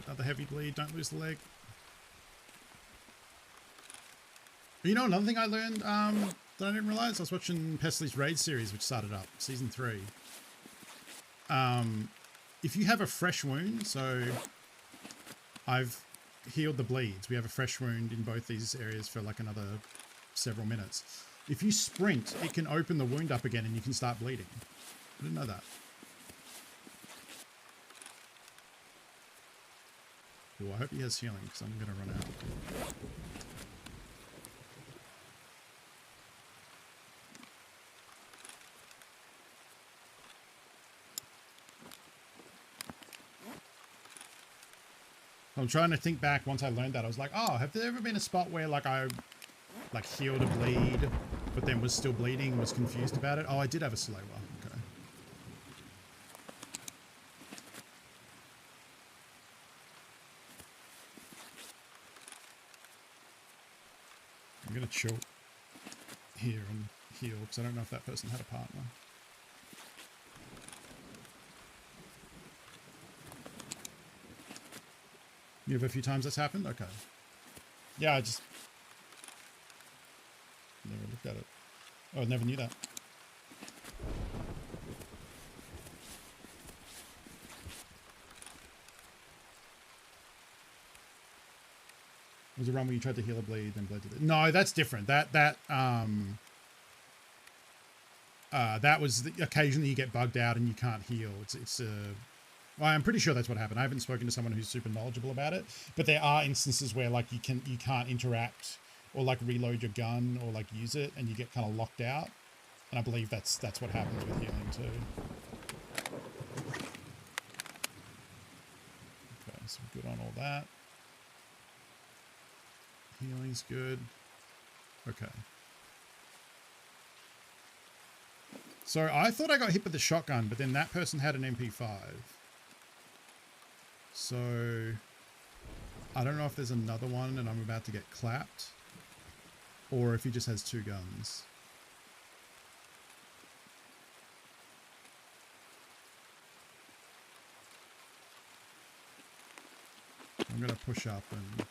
Another heavy bleed. Don't lose the leg. But you know, another thing I learned that I didn't realize? I was watching Pesley's Raid series, which started up, season 3. If you have a fresh wound, so I've healed the bleeds. We have a fresh wound in both these areas for like another several minutes. If you sprint, it can open the wound up again and you can start bleeding. I didn't know that. Cool, I hope he has healing because I'm going to run out. I'm trying to think back once I learned that. I was like, oh, have there ever been a spot where like I healed a bleed, but then was still bleeding, was confused about it? Oh, I did have a slow one. Okay. I'm going to chill here and heal because I don't know if that person had a partner. You have a few times that's happened? Okay. Yeah, I just never looked at it. Oh, I never knew that. Was it a run where you tried to heal a bleed, then bled to the... No, that's different. That was occasionally you get bugged out and you can't heal. Well, I'm pretty sure that's what happened. I haven't spoken to someone who's super knowledgeable about it, but there are instances where like you can't interact or like reload your gun or like use it, and you get kind of locked out. And I believe that's what happens with healing too. Okay, so we're good on all that. Healing's good. Okay. So I thought I got hit with the shotgun, but then that person had an MP5. So I don't know if there's another one and I'm about to get clapped, or if he just has 2 guns. I'm going to push up and...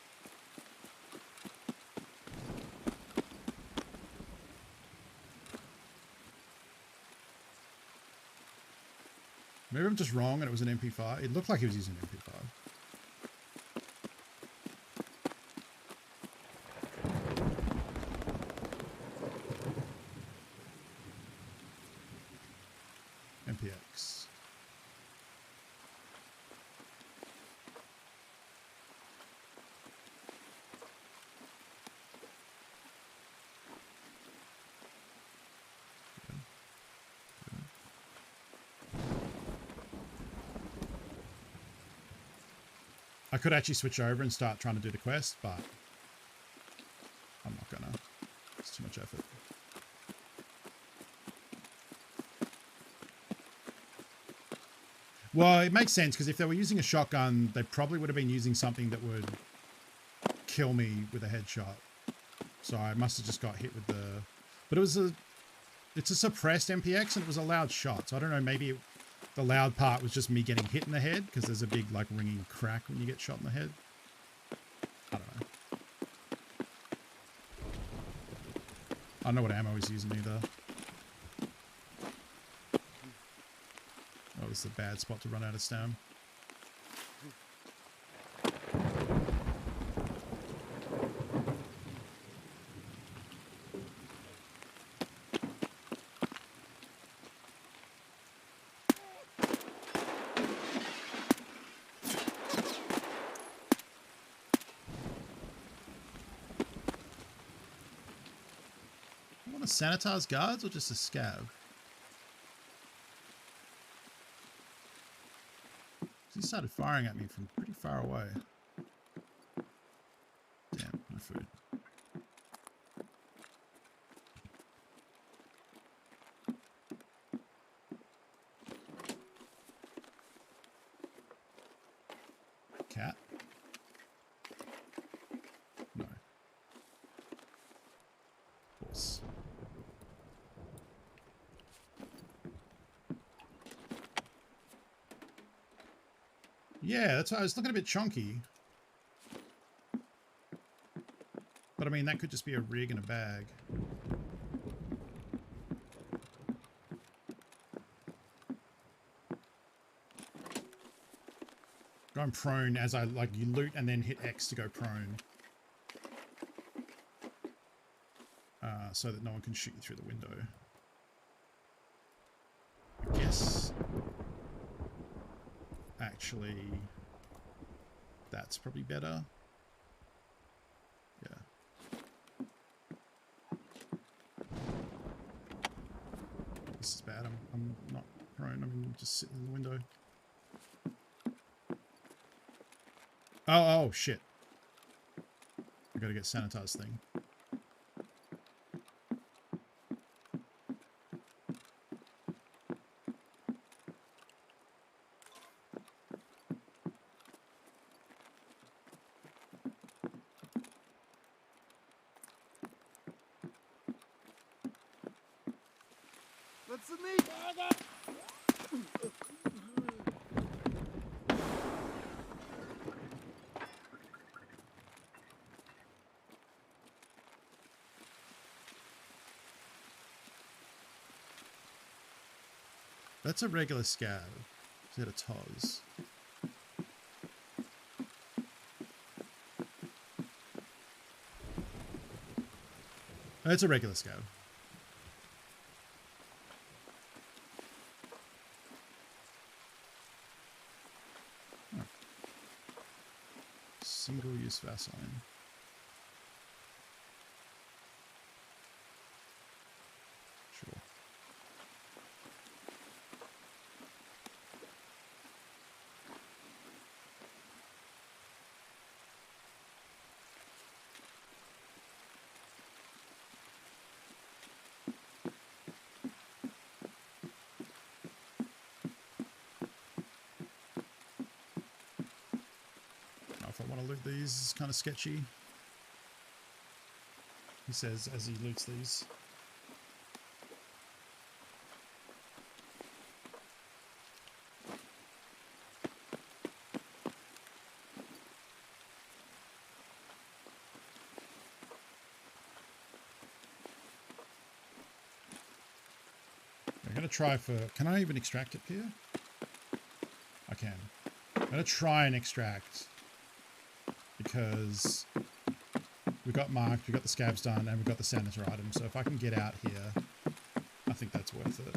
Maybe I'm just wrong and it was an MP5. It looked like he was using an MP5. MPX. I could actually switch over and start trying to do the quest, but I'm not gonna. It's too much effort. Well, it makes sense because if they were using a shotgun, they probably would have been using something that would kill me with a headshot. So I must have just got hit with the... But it's a suppressed MPX and it was a loud shot. So I don't know, maybe the loud part was just me getting hit in the head because there's a big like ringing crack when you get shot in the head. I don't know. I don't know what ammo he's using either. Oh, this is a bad spot to run out of stam. I want to sanitize guards or just a scav? He started firing at me from pretty far away. Damn, no food. Cat? No. Horse. Yeah, that's why I was looking a bit chunky. But I mean, that could just be a rig in a bag. Going prone as I, like, you loot and then hit X to go prone. So that no one can shoot you through the window. I guess... Actually, that's probably better. Yeah. This is bad. I'm not prone. I'm just sitting in the window. Oh, shit. I gotta get sanitized thing. That's a regular scav. Is that a Toz? It's a regular scav. Oh. Single-use Vaseline. Sure. If I want to loot these, it's kind of sketchy. He says as he loots these. I'm going to try for... Can I even extract it here? I can. I'm going to try and extract... Because we got marked, we got the scabs done, and we got the senator item. So if I can get out here, I think that's worth it.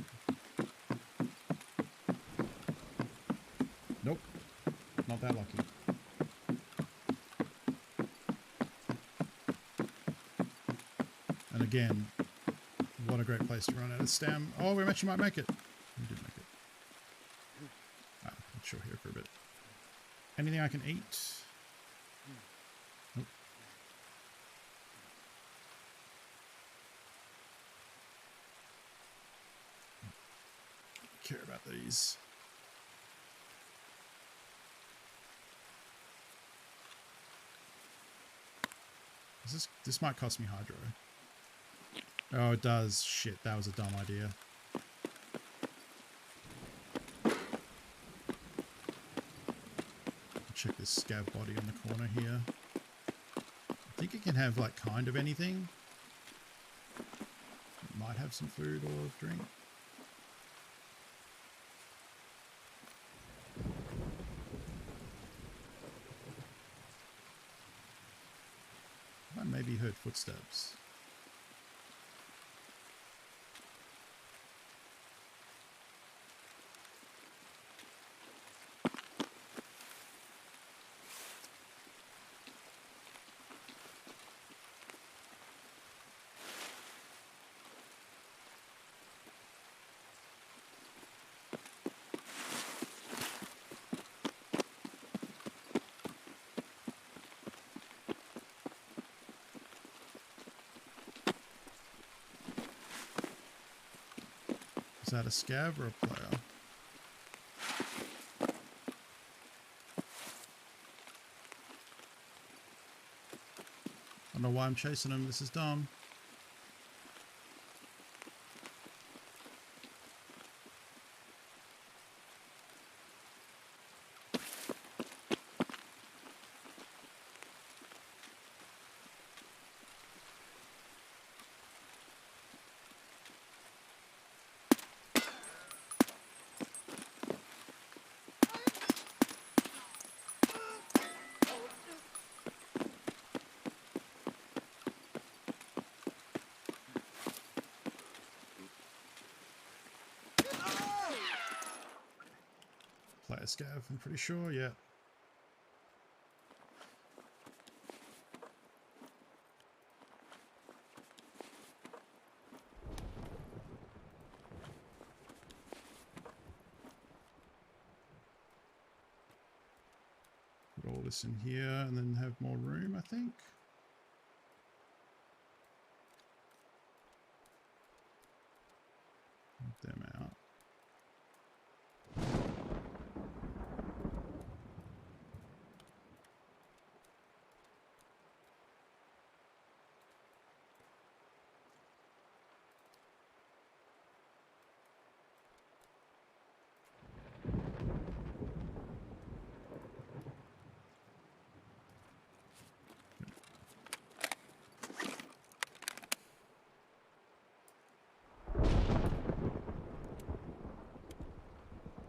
not that lucky. And again, what a great place to run out of stam. Oh, we actually might make it. We did make it. Ah, let's chill here for a bit. Anything I can eat? Nope. Care about these. This might cost me hydro. Oh, it does. Shit, that was a dumb idea. Check this scav body in the corner here. I think it can have like kind of anything. It might have some food or drink. I maybe heard footsteps. Is that a scav or a player? I don't know why I'm chasing him. This is dumb. Player scav, I'm pretty sure, yeah. Put all this in here and then have more room, I think. Get them out.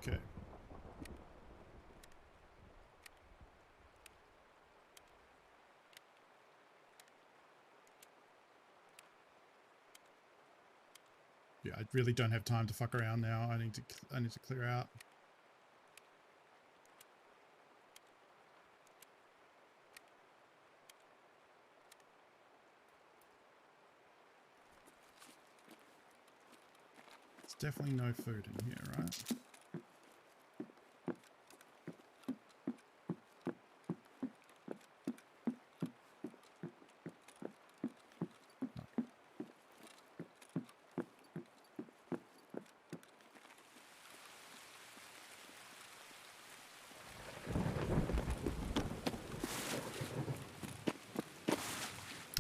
Okay. Yeah, I really don't have time to fuck around now. I need to clear out. There's definitely no food in here, right?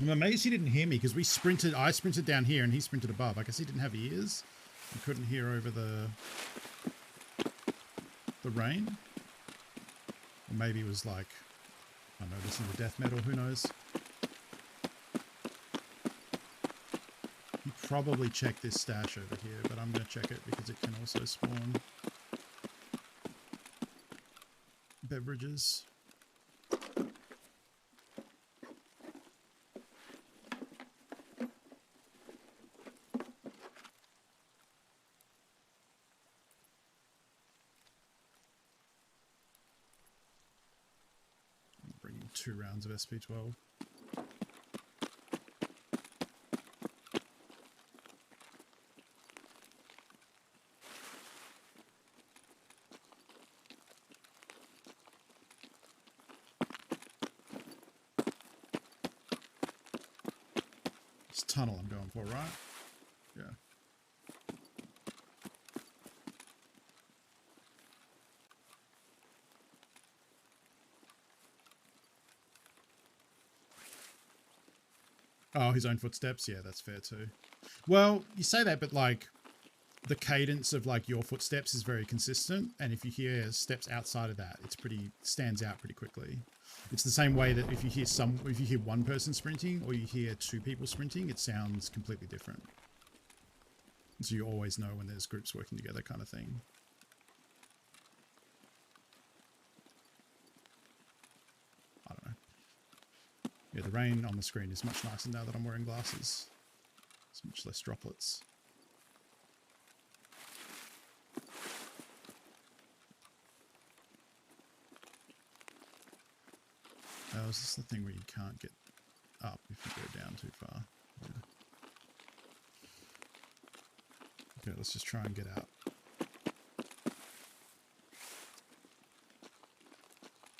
I'm amazed he didn't hear me because I sprinted down here and he sprinted above. I guess he didn't have ears and couldn't hear over the rain. Or maybe it was like, I don't know, listening to death metal, who knows. He probably checked this stash over here, but I'm going to check it because it can also spawn beverages. 2 rounds of SP12. It's tunnel I'm going for, right? Yeah. Oh, his own footsteps? Yeah, that's fair too. Well, you say that, but like the cadence of like your footsteps is very consistent, and if you hear steps outside of that, it's pretty stands out pretty quickly. It's the same way that if you hear one person sprinting or you hear 2 people sprinting, it sounds completely different. So you always know when there's groups working together, kind of thing. I don't know. Yeah, the rain on the screen is much nicer now that I'm wearing glasses. It's much less droplets. Oh, is this the thing where you can't get up if you go down too far? Yeah. Okay, let's just try and get out.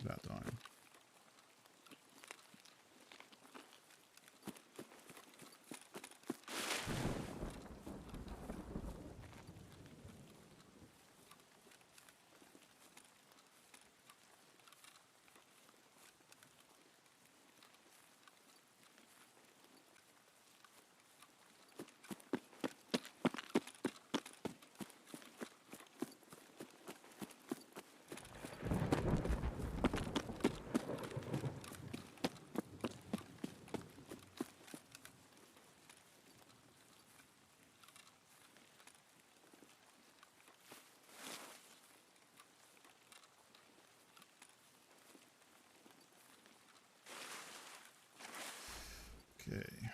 Without dying. Okay.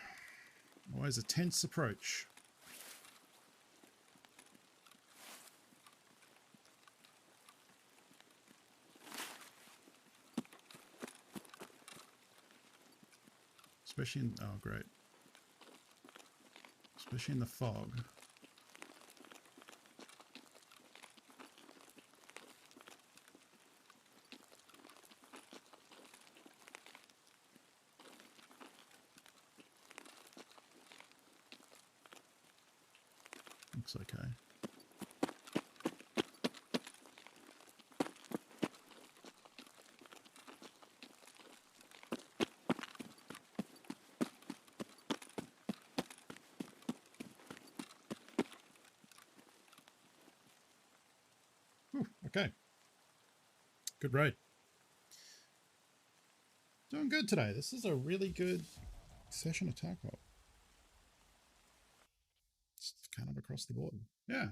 Always a tense approach. Especially in, oh great. Especially in the fog. Looks okay. Whew, okay. Good raid. Doing good today. This is a really good session of Tarkov. It's kind of across the board. Yeah.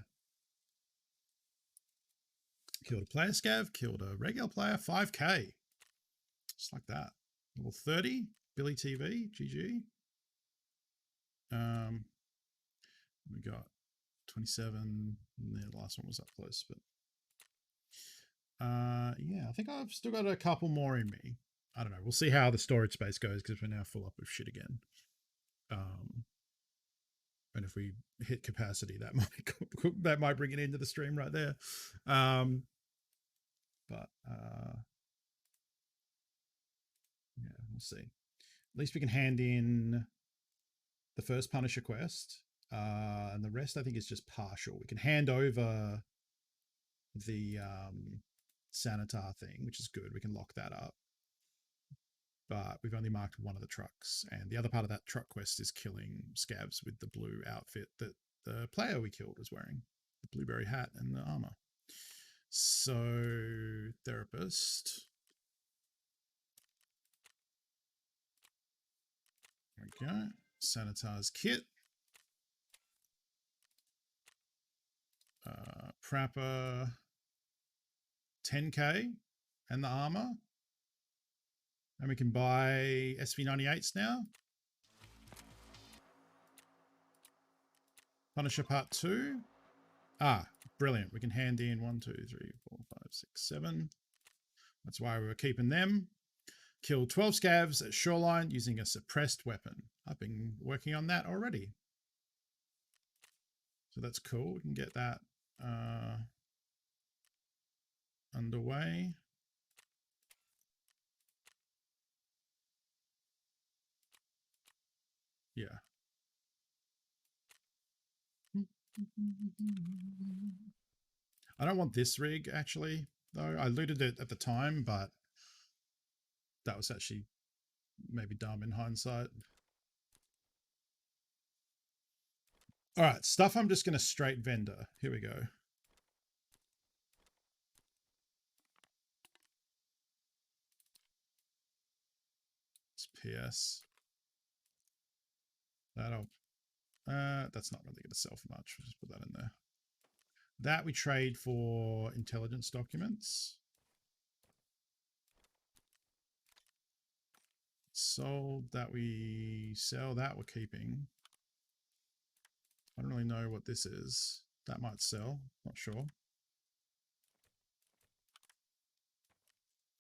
Killed a player scav, killed a regular player, 5k. Just like that. Level 30, Billy TV, GG. We got 27, and the last one was up close, but yeah, I think I've still got a couple more in me. I don't know. We'll see how the storage space goes because we're now full up with shit again. And if we hit capacity, that might bring it into the stream right there. But yeah, we'll see. At least we can hand in the first Punisher quest, and the rest I think is just partial. We can hand over the Sanitar thing, which is good. We can lock that up. But we've only marked one of the trucks, and the other part of that truck quest is killing scavs with the blue outfit that the player we killed was wearing, the blueberry hat and the armor. So, therapist. There we go. Sanitar's kit. Prapper. 10k and the armor. And we can buy SV98s now. Punisher Part 2. Ah, brilliant. We can hand in 1, 2, 3, 4, 5, 6, 7. That's why we were keeping them. Kill 12 scavs at Shoreline using a suppressed weapon. I've been working on that already. So that's cool. We can get that underway. Yeah. I don't want this rig, actually, though. I looted it at the time, but that was actually maybe dumb in hindsight. All right, stuff I'm just going to straight vendor. Here we go. It's PS. That'll... that's not really going to sell for much. We'll just put that in there. That we trade for intelligence documents. Sold. That we sell. That we're keeping. I don't really know what this is. That might sell. Not sure.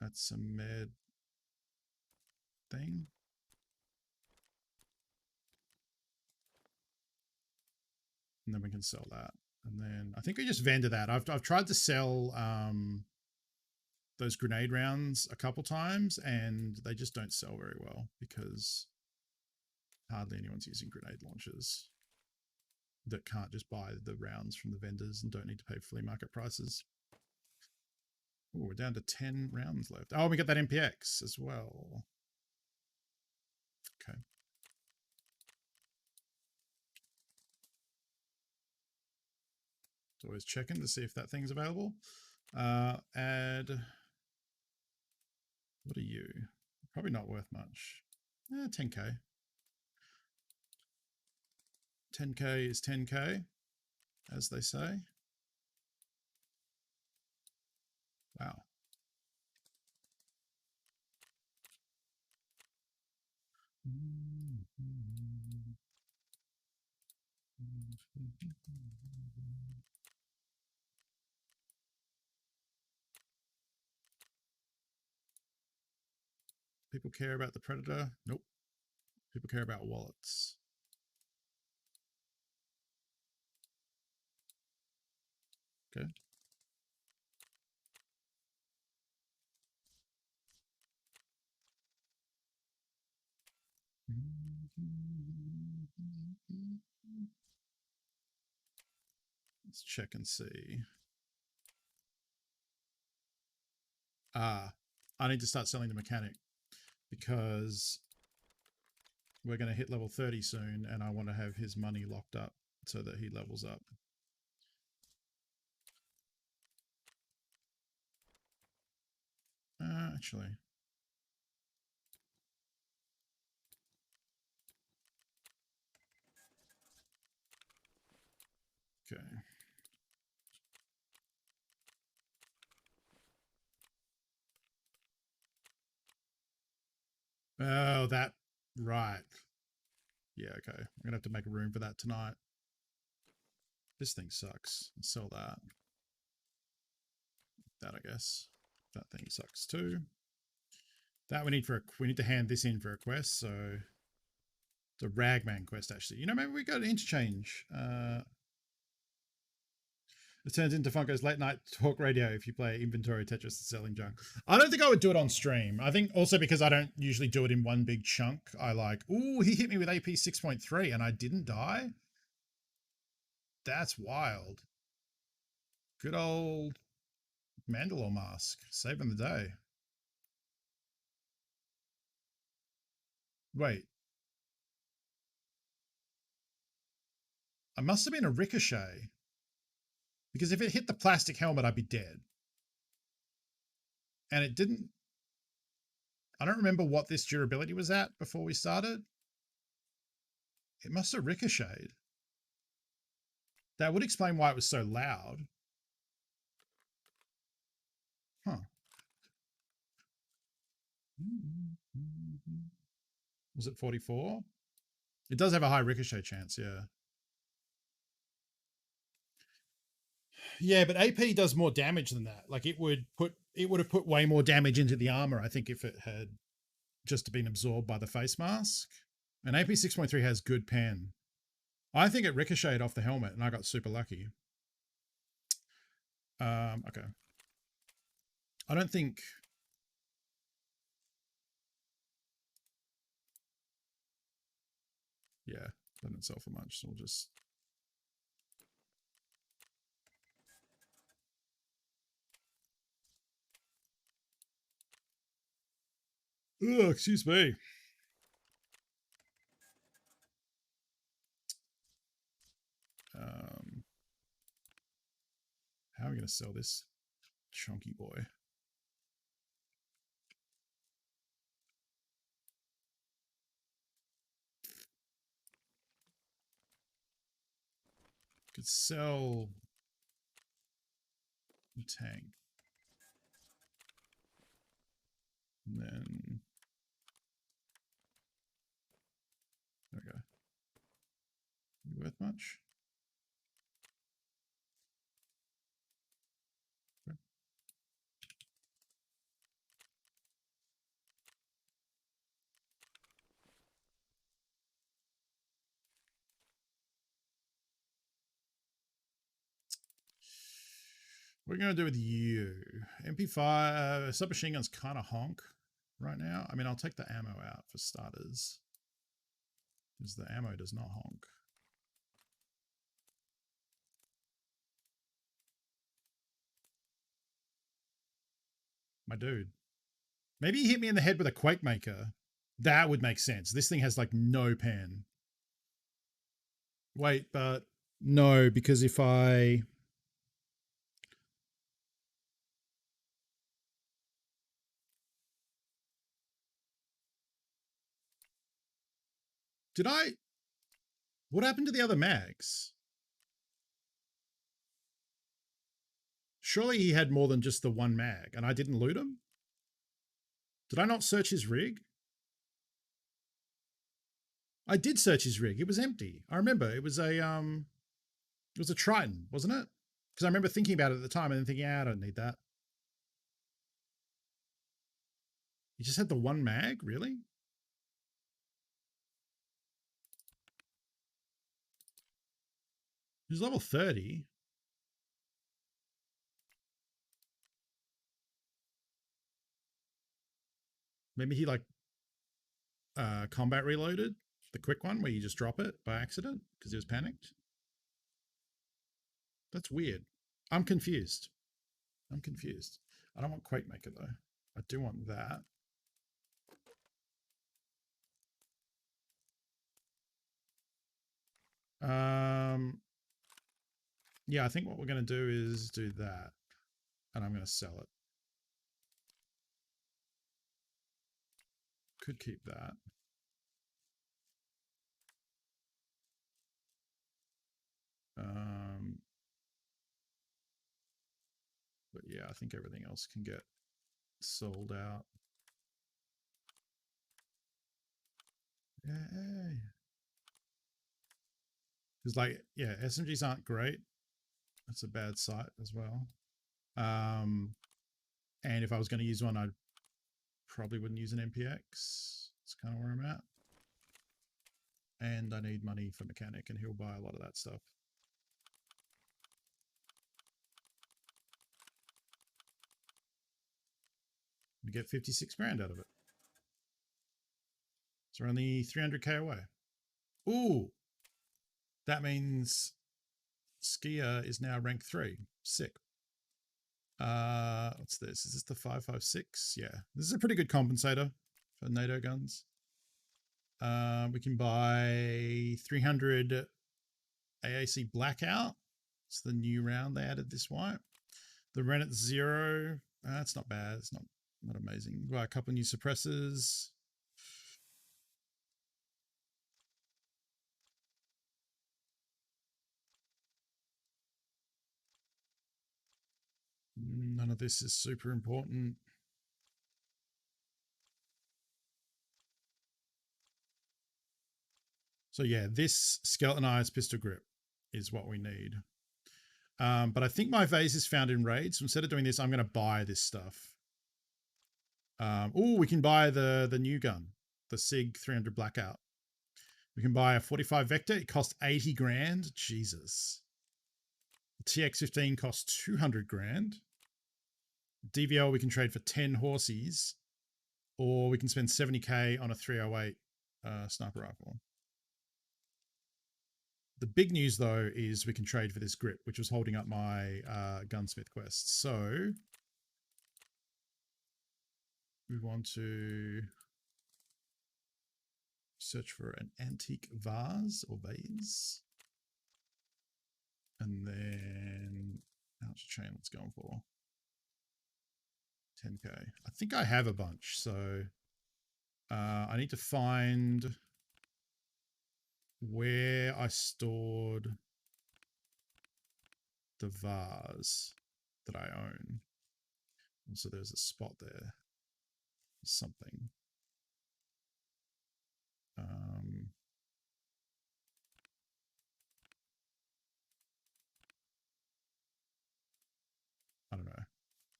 That's a med thing. And then we can sell that. And then I think we just vendor that. I've tried to sell those grenade rounds a couple times and they just don't sell very well because hardly anyone's using grenade launchers that can't just buy the rounds from the vendors and don't need to pay flea market prices. Oh, we're down to 10 rounds left. Oh, we got that MPX as well. Okay. Always checking to see if that thing's available. Add. What are you? Probably not worth much. 10k. 10k is 10k, as they say. Wow. People care about the Predator? Nope. People care about wallets. Okay. Let's check and see. I need to start selling the mechanic because we're going to hit level 30 soon and I want to have his money locked up so that he levels up. Actually. Okay. Oh, that, right. Yeah, okay. I'm gonna have to make room for that tonight. This thing sucks. Let's sell that. That, I guess. That thing sucks too. That we need to hand this in for a quest, so the Ragman quest actually. You know, maybe we got an interchange. It turns into Funko's late night talk radio if you play inventory Tetris and selling junk. I don't think I would do it on stream. I think also because I don't usually do it in one big chunk. I like, ooh, he hit me with AP 6.3 and I didn't die. That's wild. Good old Mandalor mask, saving the day. Wait. I must have been a ricochet. Because if it hit the plastic helmet, I'd be dead. And it didn't. I don't remember what this durability was at before we started. It must have ricocheted. That would explain why it was so loud. Huh. Was it 44? It does have a high ricochet chance, yeah. Yeah, but AP does more damage than that. Like it would have put way more damage into the armor, I think, if it had just been absorbed by the face mask. And AP 6.3 has good pen. I think it ricocheted off the helmet and I got super lucky. Okay. I don't think... Yeah, doesn't sell for much, so we'll just... Oh, excuse me. How are we going to sell this chunky boy? Could sell the tank. And then... There we go. Worth much? Okay. What are we going to do with you? MP5, submachine gun's kind of honk right now. I mean, I'll take the ammo out for starters. Because the ammo does not honk. My dude. Maybe he hit me in the head with a Quake Maker. That would make sense. This thing has like no pen. Wait, but no, because if I... Did I... What happened to the other mags? Surely he had more than just the one mag, and I didn't loot him? Did I not search his rig? I did search his rig. It was empty. I remember it was a Triton, wasn't it? Because I remember thinking about it at the time and then thinking, I don't need that. He just had the one mag, really? He's level 30. Maybe he like combat reloaded, the quick one where you just drop it by accident because he was panicked. That's weird. I'm confused. I'm confused. I don't want Quake Maker though. I do want that. Yeah, I think what we're going to do is do that. And I'm going to sell it. Could keep that. But yeah, I think everything else can get sold out. Yay. Because like, yeah, SMGs aren't great. That's a bad sight as well. And if I was going to use one, I probably wouldn't use an MPX. That's kind of where I'm at. And I need money for mechanic, and he'll buy a lot of that stuff. We get 56 grand out of it. So we're only 300k away. Ooh, that means Skier is now rank 3. Sick. What's this? Is this the 5.56? Yeah, this is a pretty good compensator for NATO guns. We can buy 300 AAC Blackout. It's the new round they added this wipe. The Rennet 0. That's not bad. It's not amazing. Buy a couple of new suppressors. None of this is super important. So yeah, this skeletonized pistol grip is what we need. But I think my vase is found in raids. So instead of doing this, I'm going to buy this stuff. Oh, we can buy the new gun, the SIG 300 Blackout. We can buy a 45 Vector. It costs 80 grand. Jesus. The TX15 costs 200 grand. DVL we can trade for 10 horsies, or we can spend 70k on a 308 sniper rifle. The big news though is we can trade for this grip, which was holding up my gunsmith quest. So we want to search for an antique vase or vase. And then how much chain let's go for? 10k. I think I have a bunch, so I need to find where I stored the vase that I own. So there's a spot there. Something. I don't know.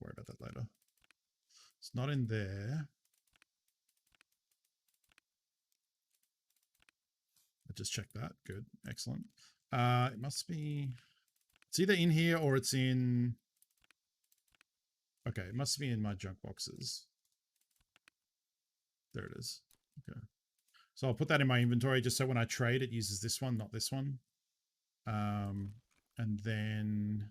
Worry about that later. It's not in there. I just checked that. Good. Excellent. It must be... It's either in here or it's in... Okay, it must be in my junk boxes. There it is. Okay. So I'll put that in my inventory just so when I trade, it uses this one, not this one. And then...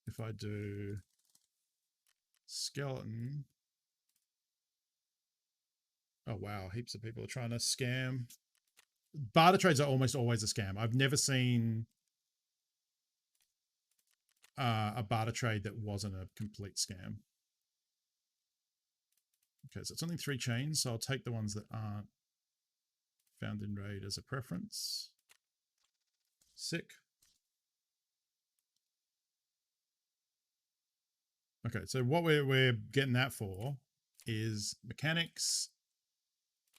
If I do skeleton, oh wow, heaps of people are trying to scam. Barter trades are almost always a scam. I've never seen a barter trade that wasn't a complete scam. Okay, so it's only 3 chains, so I'll take the ones that aren't found in raid as a preference. Sick. Okay, so what we're getting that for is mechanics.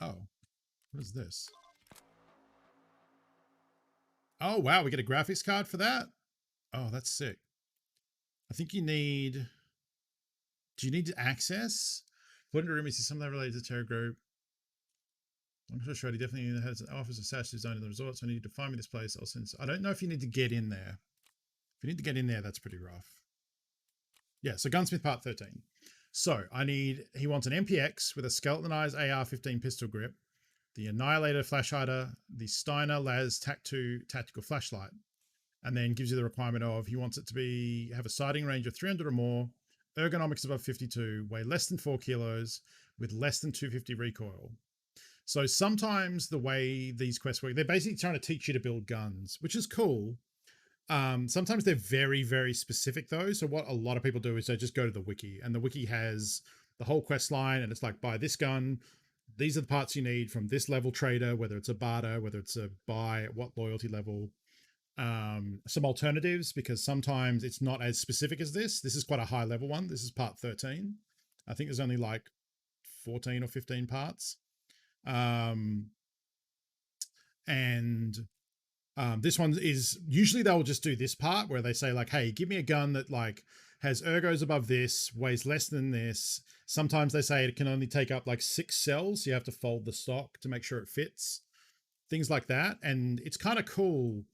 Oh, what is this? Oh, wow, we get a graphics card for that? Oh, that's sick. I think you need... Do you need access? Put in a room, you see something related to Terror Group. I'm not sure he definitely has an office of Sash zone in the resort, so I need to find me this place. I'll send... I don't know if you need to get in there. If you need to get in there, that's pretty rough. Yeah, so Gunsmith Part 13. So he wants an MPX with a skeletonized AR-15 pistol grip, the Annihilator flash hider, the Steiner Laz TAC-2 tactical flashlight, and then gives you the requirement of he wants it to have a sighting range of 300 or more, ergonomics above 52, weigh less than 4 kilos, with less than 250 recoil. So sometimes the way these quests work, they're basically trying to teach you to build guns, which is cool. Sometimes they're very, very specific though. So what a lot of people do is they just go to the wiki, and the wiki has the whole quest line, and it's like, buy this gun. These are the parts you need from this level trader, whether it's a barter, whether it's a buy, at what loyalty level. Some alternatives, because sometimes it's not as specific as this. This is quite a high level one. This is part 13. I think there's only like 14 or 15 parts. This one is usually they'll just do this part where they say like, hey, give me a gun that like has ergos above this, weighs less than this. Sometimes they say it can only take up like 6 cells. So you have to fold the stock to make sure it fits, things like that. And it's kind of cool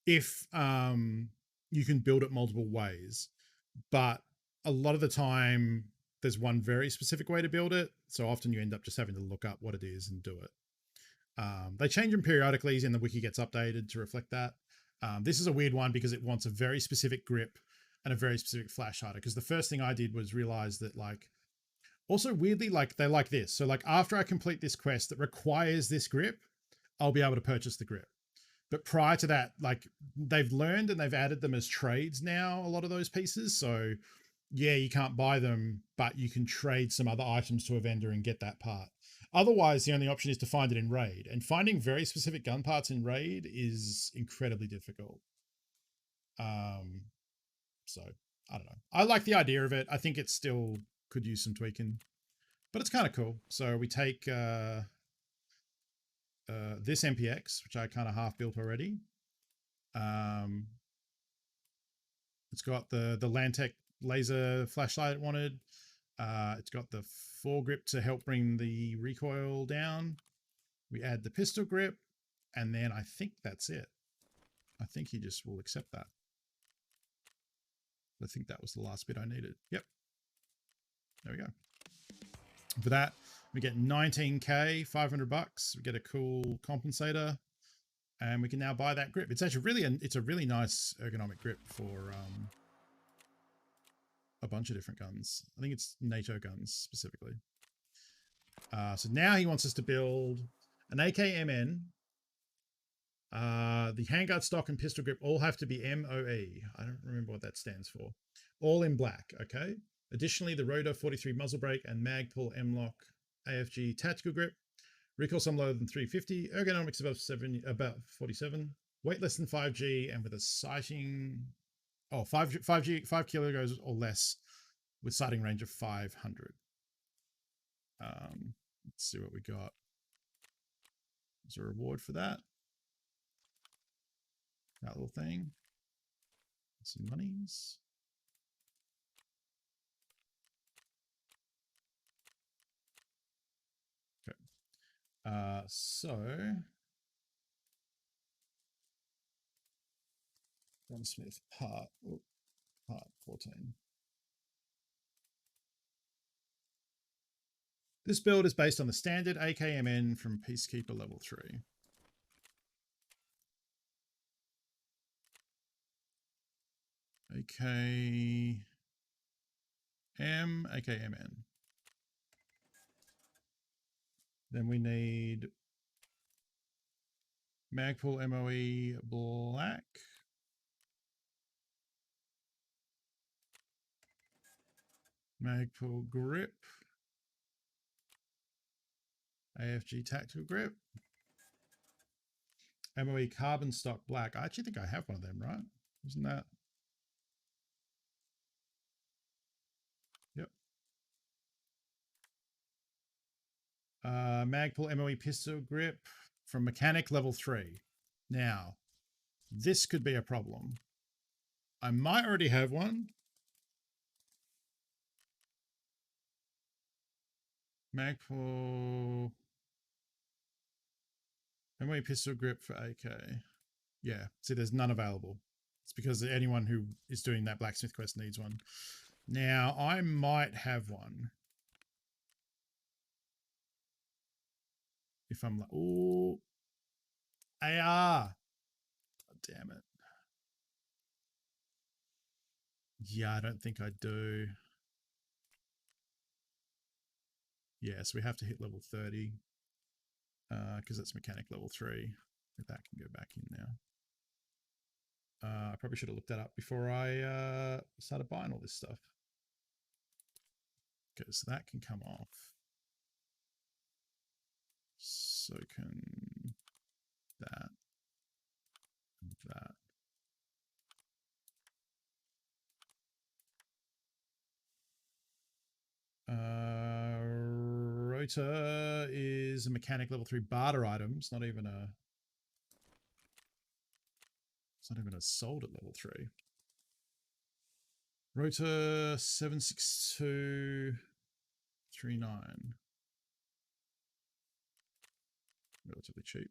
if you can build it multiple ways, but a lot of the time there's one very specific way to build it. So often you end up just having to look up what it is and do it. They change them periodically and the wiki gets updated to reflect that. This is a weird one because it wants a very specific grip and a very specific flash hider. Because the first thing I did was realize that like, also weirdly, like they like this. So like after I complete this quest that requires this grip, I'll be able to purchase the grip. But prior to that, like they've learned and they've added them as trades now, a lot of those pieces. So yeah, you can't buy them, but you can trade some other items to a vendor and get that part. Otherwise, the only option is to find it in raid, and finding very specific gun parts in raid is incredibly difficult. So I don't know. I like the idea of it. I think it still could use some tweaking, but it's kind of cool. So we take this MPX, which I kind of half built already. It's got the Lantec laser flashlight wanted. It's got the foregrip to help bring the recoil down. We add the pistol grip, and then I think that's it. I think he just will accept that. I think that was the last bit I needed. Yep. There we go. For that, we get 19K, 500 bucks. We get a cool compensator, and we can now buy that grip. It's actually it's a really nice ergonomic grip for a bunch of different guns. I think it's NATO guns specifically. So now he wants us to build an AKMN. The handguard stock and pistol grip all have to be MOE. I don't remember what that stands for. All in black, okay? Additionally, the Rotor 43 muzzle brake and Magpul M-Lock AFG tactical grip. Recoil some lower than 350. Ergonomics about 47. Weight less than 5G and with a sighting... Oh, 5 kilograms or less with sighting range of 500. Let's see what we got. There's a reward for that. That little thing. Some monies. Okay. So Gunsmith part 14. This build is based on the standard AKMN from Peacekeeper level 3. AKMN. Then we need Magpul MOE black. Magpul grip. AFG tactical grip. MOE carbon stock black. I actually think I have one of them, right? Isn't that? Yep. Magpul MOE pistol grip from mechanic level 3. Now, this could be a problem. I might already have one. Magpul MOE pistol grip for AK. Yeah, see, there's none available. It's because anyone who is doing that blacksmith quest needs one. Now, I might have one. If I'm like, oh, AR. Oh, damn it. Yeah, I don't think I do. Yeah, so we have to hit level 30 because it's mechanic level 3. That can go back in now. I probably should have looked that up before I started buying all this stuff. Okay, so that can come off. So can that and that. Rotor is a mechanic level 3 barter item. It's not even a sold at level 3. Rotor 76239. Relatively cheap.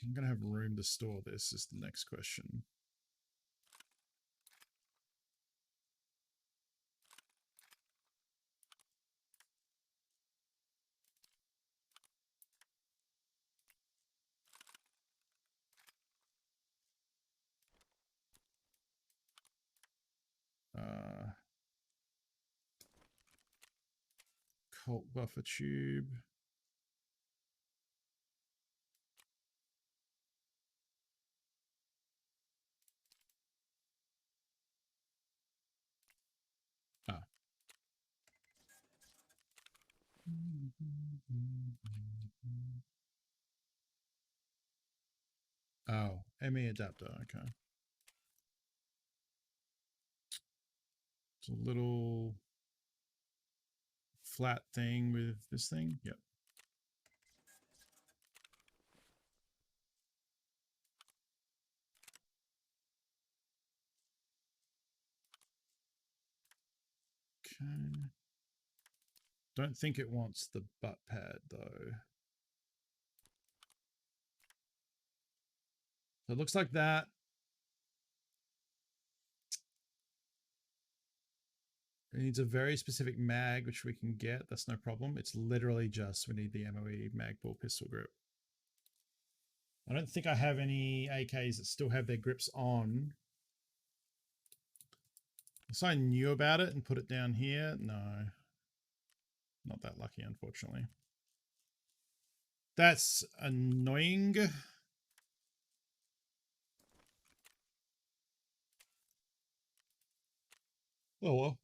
I'm going to have room to store this is the next question. Colt buffer tube. Ah. Oh, ME adapter, okay. It's a little flat thing with this thing. Yep. Okay. Don't think it wants the butt pad though. So it looks like that. It needs a very specific mag, which we can get. That's no problem. It's literally just, we need the MOE mag ball pistol grip. I don't think I have any AKs that still have their grips on. Unless I knew about it and put it down here. No. Not that lucky, unfortunately. That's annoying. Oh well.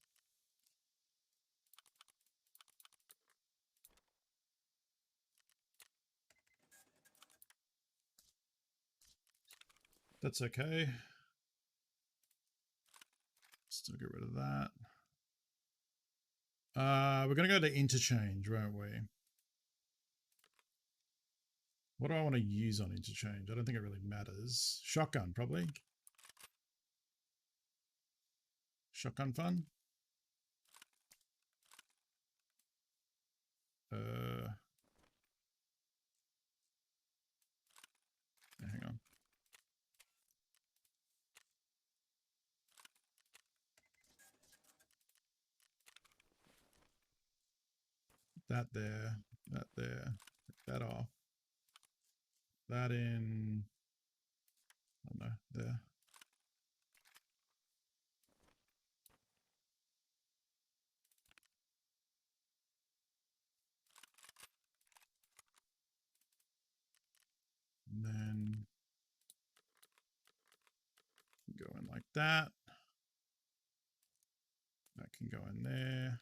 That's okay. Still get rid of that. We're going to go to interchange, won't we? What do I want to use on interchange? I don't think it really matters. Shotgun, probably. Shotgun fun. Hang on. That there, that there, take that off. That in, I don't know, there. And then go in like that. That can go in there.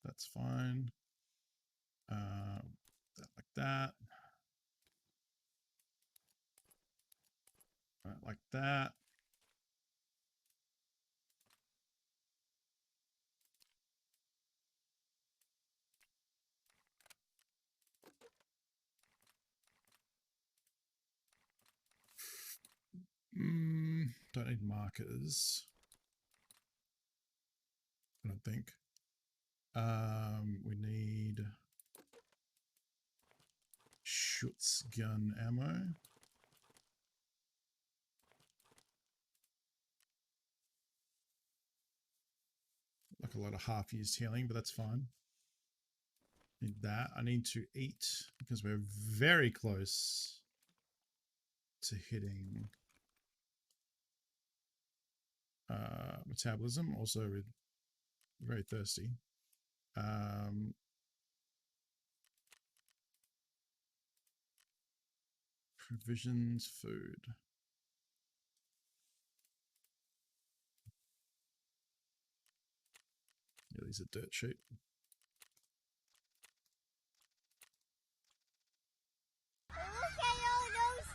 That's fine. That like that. Right, like that. Don't need markers. I don't think. We need Schutz gun ammo. Like a lot of half-used healing, but that's fine. Need that. I need to eat because we're very close to hitting metabolism. Also, we're very thirsty. Provisions, food. Yeah, these are dirt sheet. Look at all those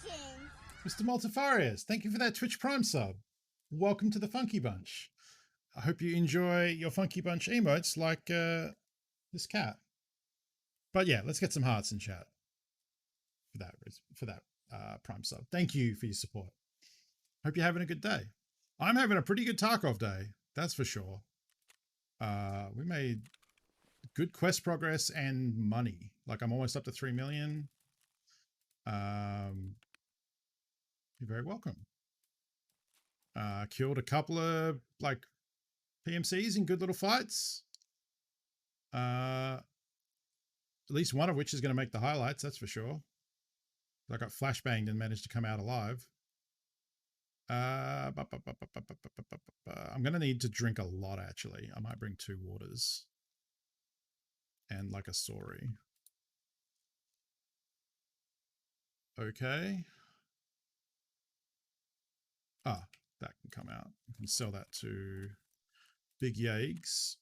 chickens. Mr. Multifarius, thank you for that Twitch Prime sub. Welcome to the Funky Bunch. I hope you enjoy your Funky Bunch emotes like this cat. But yeah, let's get some hearts in chat for that Prime sub. Thank you for your support. Hope you're having a good day. I'm having a pretty good Tarkov day, that's for sure. We made good quest progress and money. Like I'm almost up to 3 million. You're very welcome. Killed a couple of like PMCs in good little fights. At least one of which is going to make the highlights, that's for sure. I got flashbanged and managed to come out alive. I'm going to need to drink a lot, actually. I might bring 2 waters. And like a sorry. Okay. Ah, that can come out. You can sell that to Big Yags.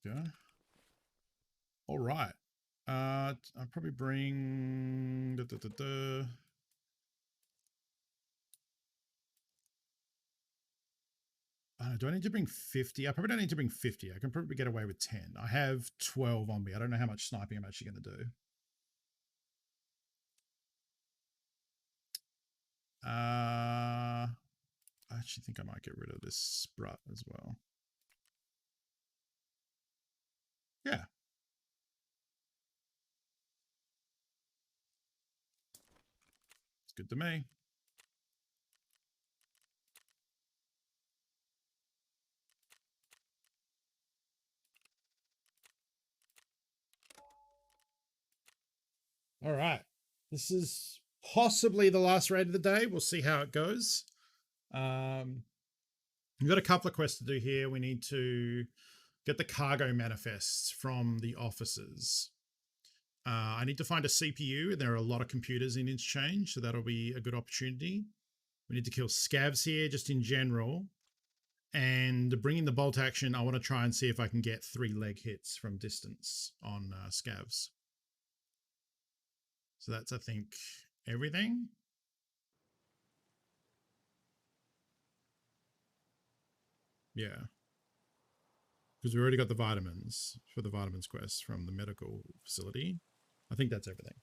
Okay. All right. I'll probably bring Do I need to bring 50? I probably don't need to bring 50. I can probably get away with 10. I have 12 on me. I don't know how much sniping I'm actually going to do. I actually think I might get rid of this sprut as well. Yeah. It's good to me. All right. This is possibly the last raid of the day. We'll see how it goes. We've got a couple of quests to do here. We need to get the cargo manifests from the officers. I need to find a CPU, and there are a lot of computers in Interchange, so that'll be a good opportunity. We need to kill scavs here just in general. And bringing the bolt action, I want to try and see if I can get 3 leg hits from distance on scavs. So that's, I think, everything. Yeah. Because we already got the vitamins for the vitamins quest from the medical facility. I think that's everything.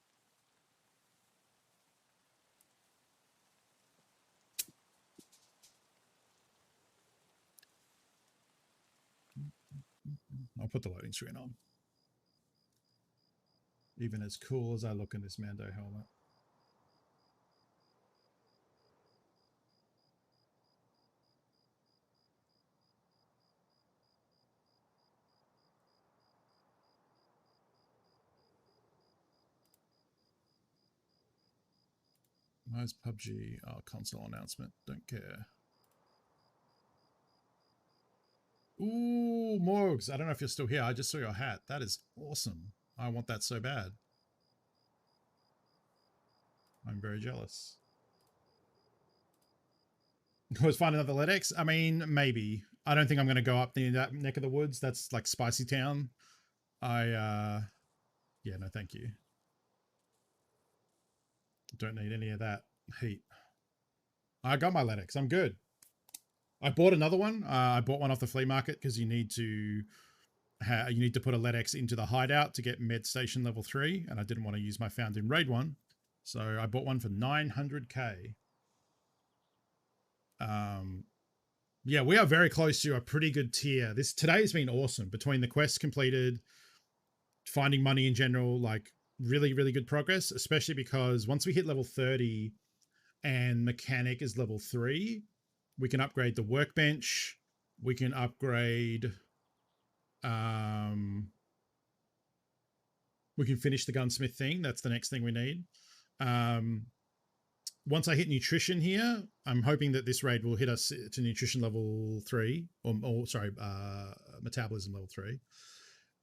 I'll put the loading screen on. Even as cool as I look in this Mando helmet. Nice PUBG console announcement. Don't care. Ooh, Morgs. I don't know if you're still here. I just saw your hat. That is awesome. I want that so bad. I'm very jealous. Was find another LEDX? I mean, maybe. I don't think I'm going to go up near that neck of the woods. That's like Spicy Town. Yeah, no, thank you. Don't need any of that heat. I got my LEDX. I'm good. I bought another one. I bought one off the flea market because you need to put a LEDX into the hideout to get med station level 3, and I didn't want to use my found in raid one, so I bought one for 900k. Yeah, we are very close to a pretty good tier. Today's been awesome between the quests completed, finding money in general, like really, really good progress, especially because once we hit level 30 and mechanic is level 3, we can upgrade the workbench. We can upgrade, we can finish the gunsmith thing. That's the next thing we need. Once I hit nutrition here, I'm hoping that this raid will hit us to nutrition level 3, or sorry, metabolism level 3.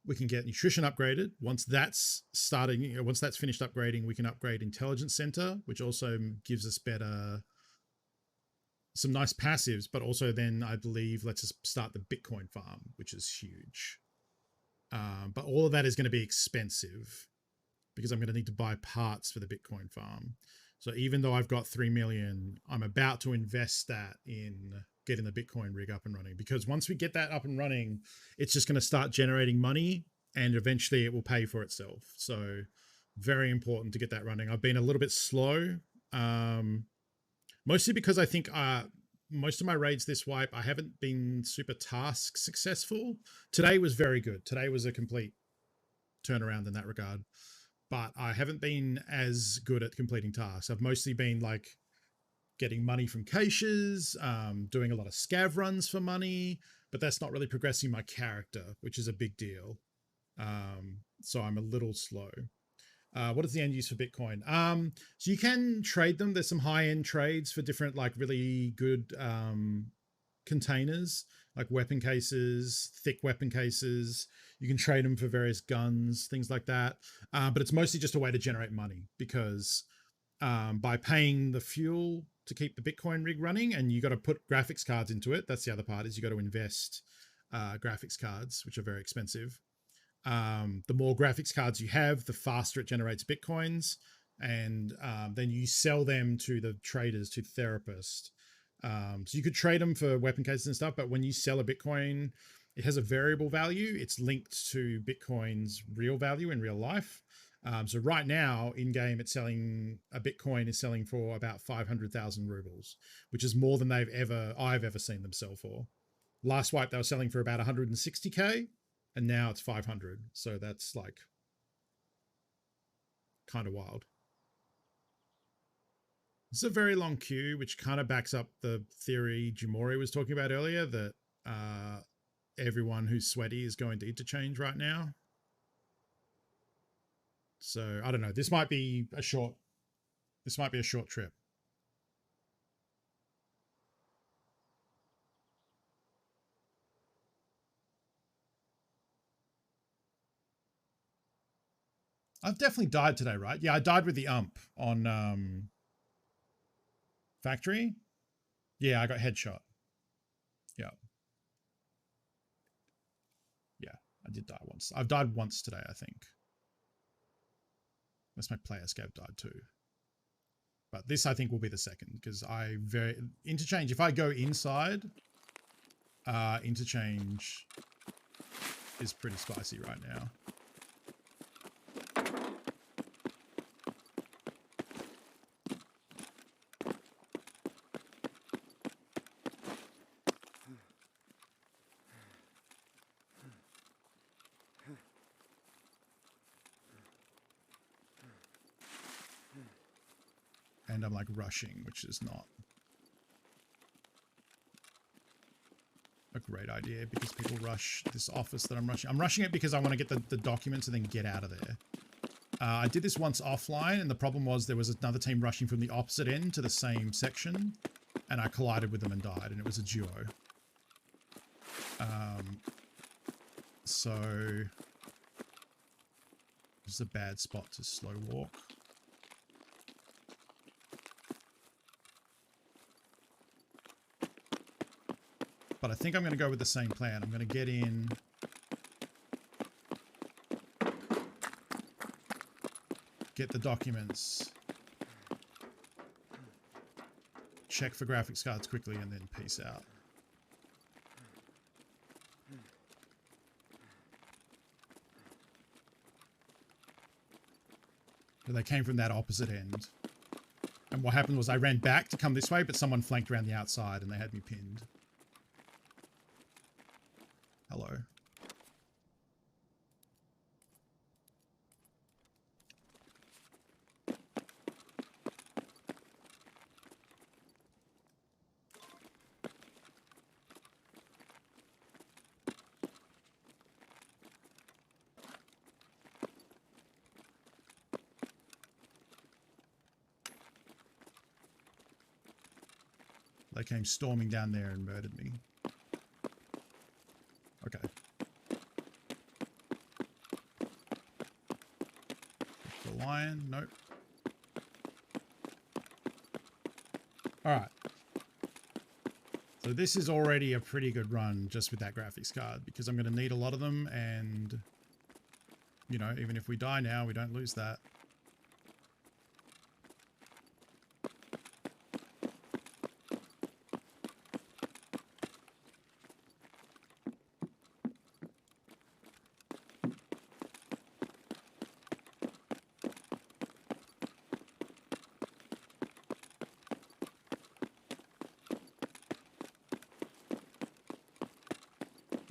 We can get nutrition upgraded. Once that's finished upgrading, we can upgrade intelligence center, which also gives us some nice passives, but also then I believe lets us start the Bitcoin farm, which is huge. But all of that is going to be expensive because I'm going to need to buy parts for the Bitcoin farm. So even though I've got 3 million, I'm about to invest that in getting the Bitcoin rig up and running, because once we get that up and running, it's just going to start generating money and eventually it will pay for itself. So very important to get that running. I've been a little bit slow, mostly because I think most of my raids this wipe, I haven't been super task successful. Today was very good. Today was a complete turnaround in that regard. But I haven't been as good at completing tasks. I've mostly been like getting money from caches, doing a lot of scav runs for money, but that's not really progressing my character, which is a big deal. So I'm a little slow. What is the end use for Bitcoin? So you can trade them. There's some high-end trades for different, like really good containers, like weapon cases, thick weapon cases. You can trade them for various guns, things like that. But it's mostly just a way to generate money because by paying the fuel to keep the Bitcoin rig running, and you got to put graphics cards into it. That's the other part, is you got to invest graphics cards, which are very expensive. The more graphics cards you have, the faster it generates Bitcoins. And then you sell them to the traders, to therapists. So you could trade them for weapon cases and stuff, but when you sell a Bitcoin, it has a variable value. It's linked to Bitcoin's real value in real life. So right now, in game, it's selling a Bitcoin is selling for about 500,000 rubles, which is more than I've ever seen them sell for. Last wipe, they were selling for about 160k, and now it's 500. So that's like kind of wild. It's a very long queue, which kind of backs up the theory Jimori was talking about earlier that everyone who's sweaty is going to interchange right now. So I don't know. This might be a short trip. I've definitely died today, right? Yeah, I died with the ump on factory. Yeah, I got headshot. Yeah. Yeah, I did die once. I've died once today, I think. Unless my player Scav died too. But this, I think, will be the second, because interchange, if I go inside, interchange is pretty spicy right now. And I'm like rushing, which is not a great idea because people rush this office that I'm rushing. I'm rushing it because I want to get the documents and then get out of there. I did this once offline, and the problem was there was another team rushing from the opposite end to the same section, and I collided with them and died, and it was a duo. So this is a bad spot to slow walk. But I think I'm going to go with the same plan. I'm going to get in, get the documents, check for graphics cards quickly, and then peace out. So they came from that opposite end. And what happened was I ran back to come this way, but someone flanked around the outside and they had me pinned. Hello. They came storming down there and murdered me. Okay. The lion, nope. Alright. So this is already a pretty good run just with that graphics card because I'm going to need a lot of them, and you know, even if we die now, we don't lose that.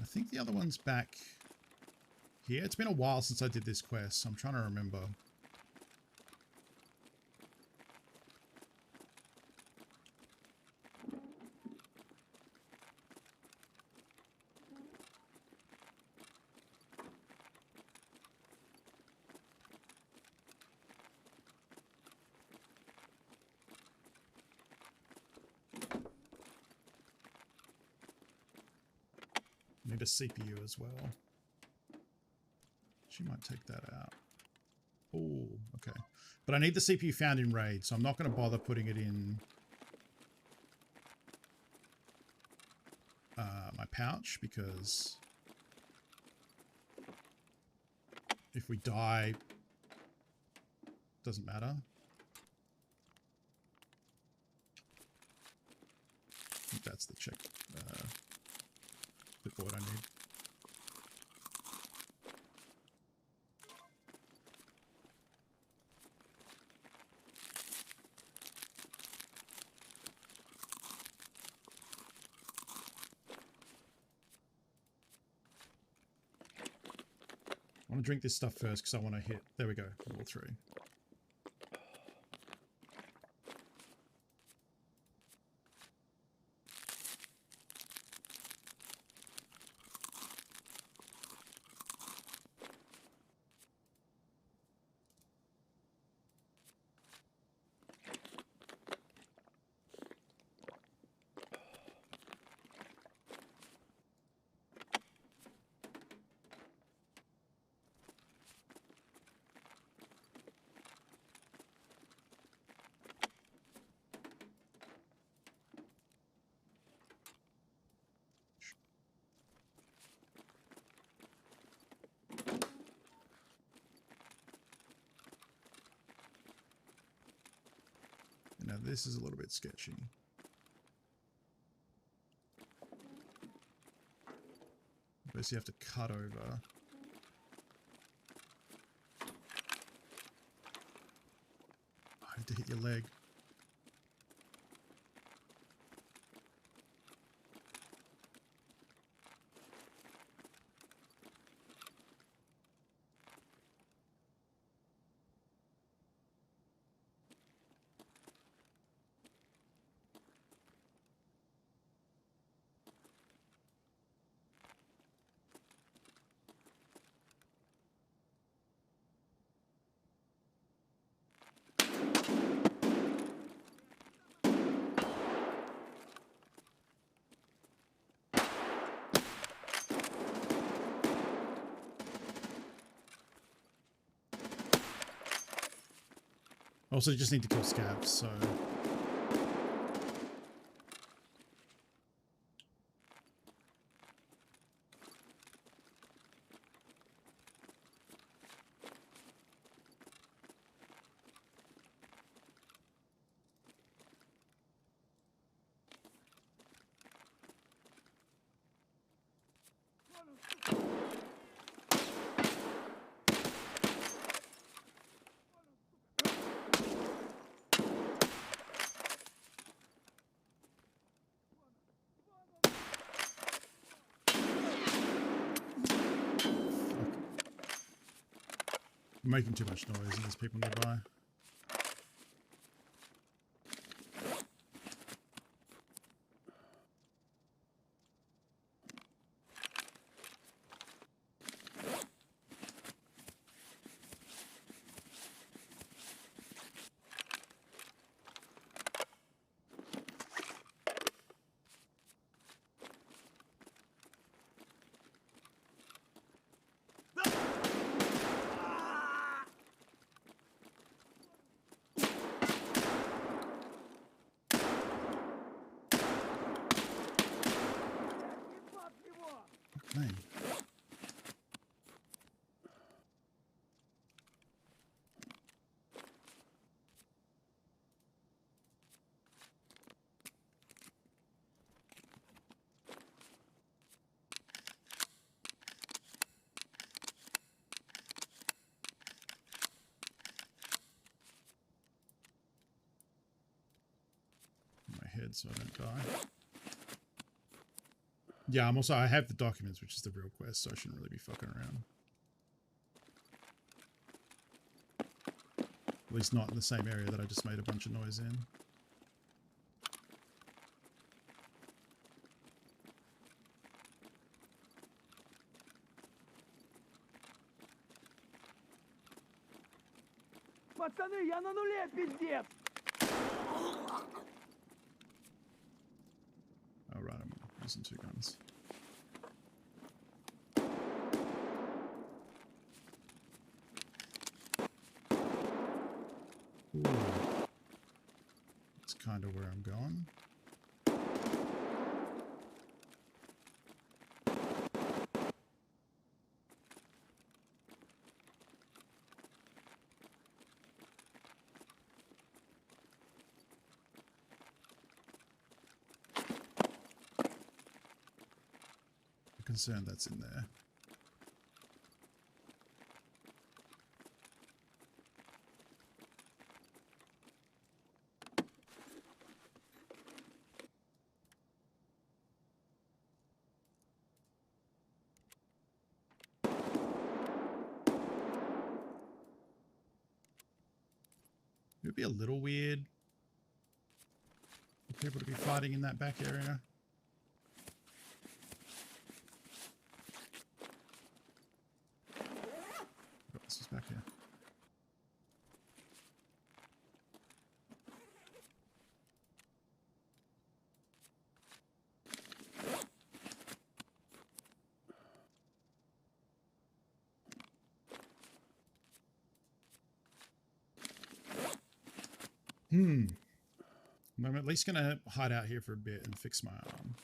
I think the other one's back here. It's been a while since I did this quest, so I'm trying to remember. Need a CPU as well. She might take that out. Oh, okay. But I need the CPU found in RAID, so I'm not going to bother putting it in my pouch, because if we die, doesn't matter. think that's the check clipboard I need. I want to drink this stuff first because I want to hit. There we go. All three. Now this is a little bit sketchy. Basically you have to cut over. I have to hit your leg. Also, you just need to kill scavs, so... I'm making too much noise and there's people nearby. Okay. My head so I don't die. Yeah, I have the documents, which is the real quest, so I shouldn't really be fucking around. At least not in the same area that I just made a bunch of noise in. Пацаны, я на нуле, пиздец! Alright, I'm using two guns. Ooh. That's kind of where I'm going. concerned that's in there. It would be a little weird for people to be fighting in that back area. Oh, this is back here. I'm at least going to hide out here for a bit and fix my arm.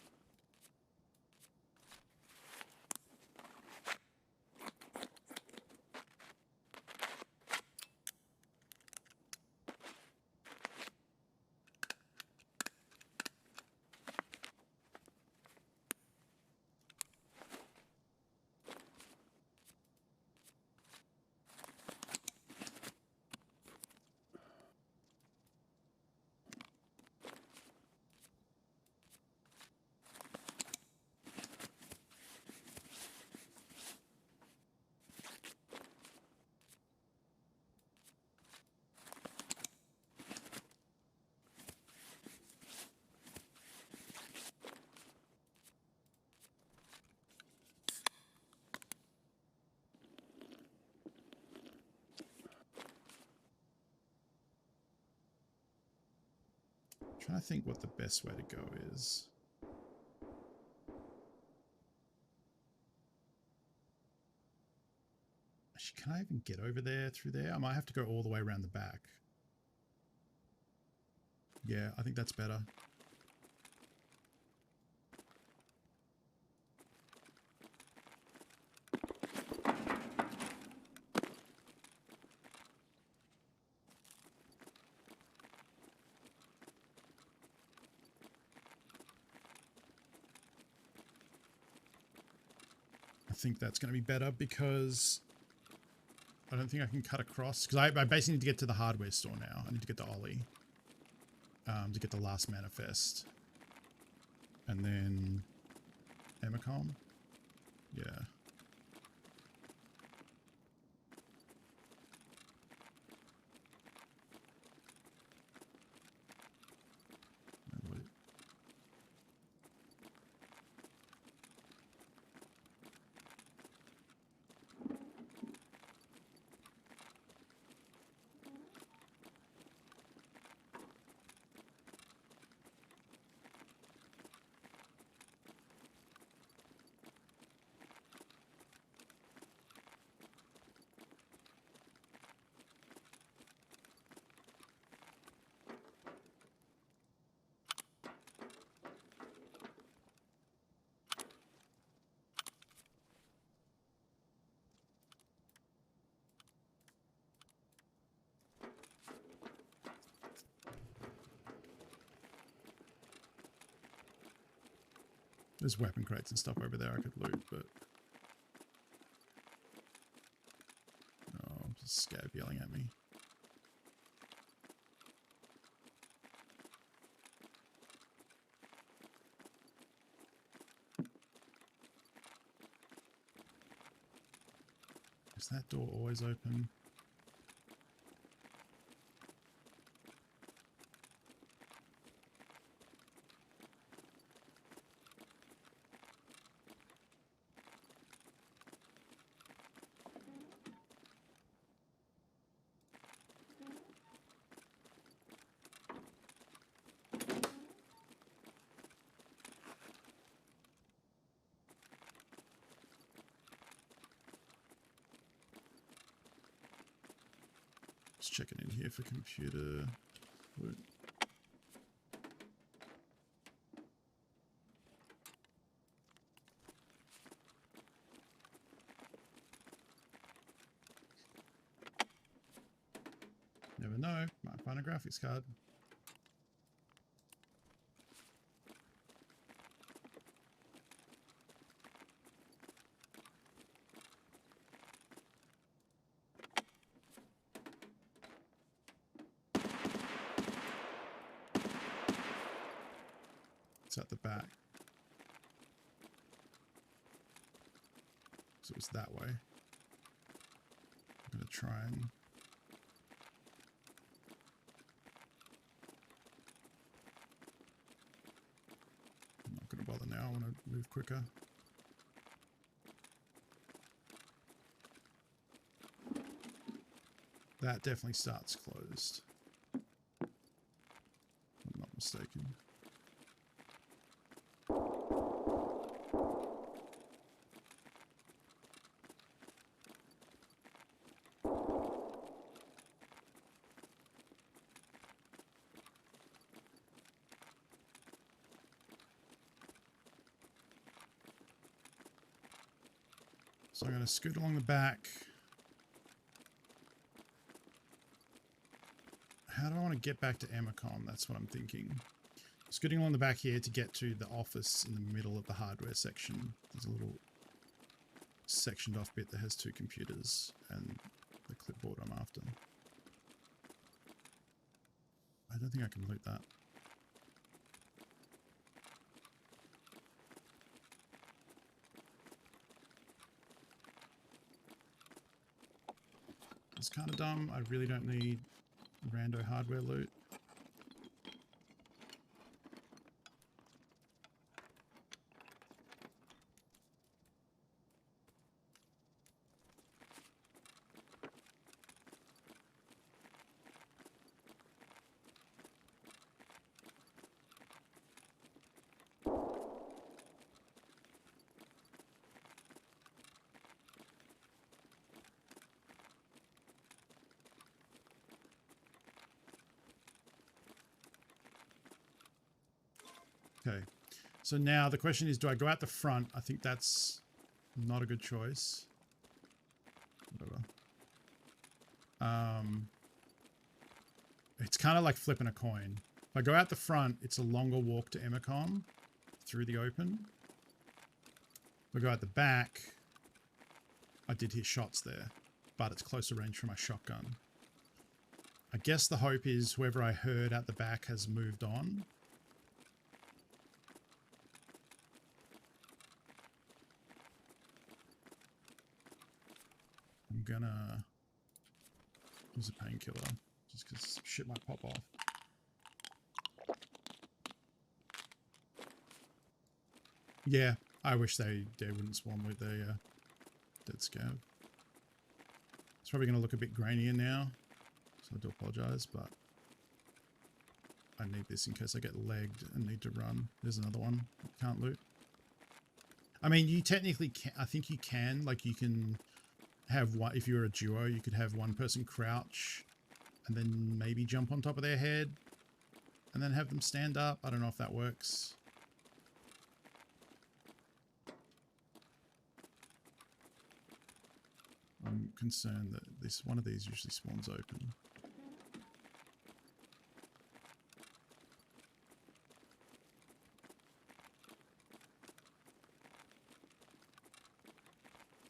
Trying to think what the best way to go is. Actually, can I even get over there through there? I might have to go all the way around the back. Yeah, I think that's better. I think that's going to be better because I don't think I can cut across. Because I basically need to get to the hardware store now. I need to get the Ollie to get the last manifest. And then Emicom. Yeah. There's weapon crates and stuff over there I could loot, but... Oh, just Scav yelling at me. Is that door always open? Just checking in here for computer loot. Never know, might find a graphics card. It's at the back. So it's that way. I'm going to try and... I'm not going to bother now. I want to move quicker. That definitely starts closed. If I'm not mistaken. So I'm going to scoot along the back. How do I want to get back to Emicom? That's what I'm thinking. Scooting along the back here to get to the office in the middle of the hardware section. There's a little sectioned off bit that has 2 computers and the clipboard I'm after. I don't think I can loot that. It's kind of dumb. I really don't need rando hardware loot. Okay, so now the question is, do I go out the front? I think that's not a good choice. Whatever. It's kind of like flipping a coin. If I go out the front, it's a longer walk to Emicom through the open. If I go out the back, I did hear shots there, but it's closer range for my shotgun. I guess the hope is whoever I heard at the back has moved on. I'm gonna use a painkiller just because shit might pop off. Yeah, I wish they wouldn't spawn with the dead scav. It's probably going to look a bit grainier now, so I do apologize, but I need this in case I get legged and need to run. There's another one. Can't loot. I mean, you technically can. I think you can. Like, you can have one, if you're a duo, you could have one person crouch and then maybe jump on top of their head and then have them stand up. I don't know if that works. I'm concerned that this one of these usually spawns open.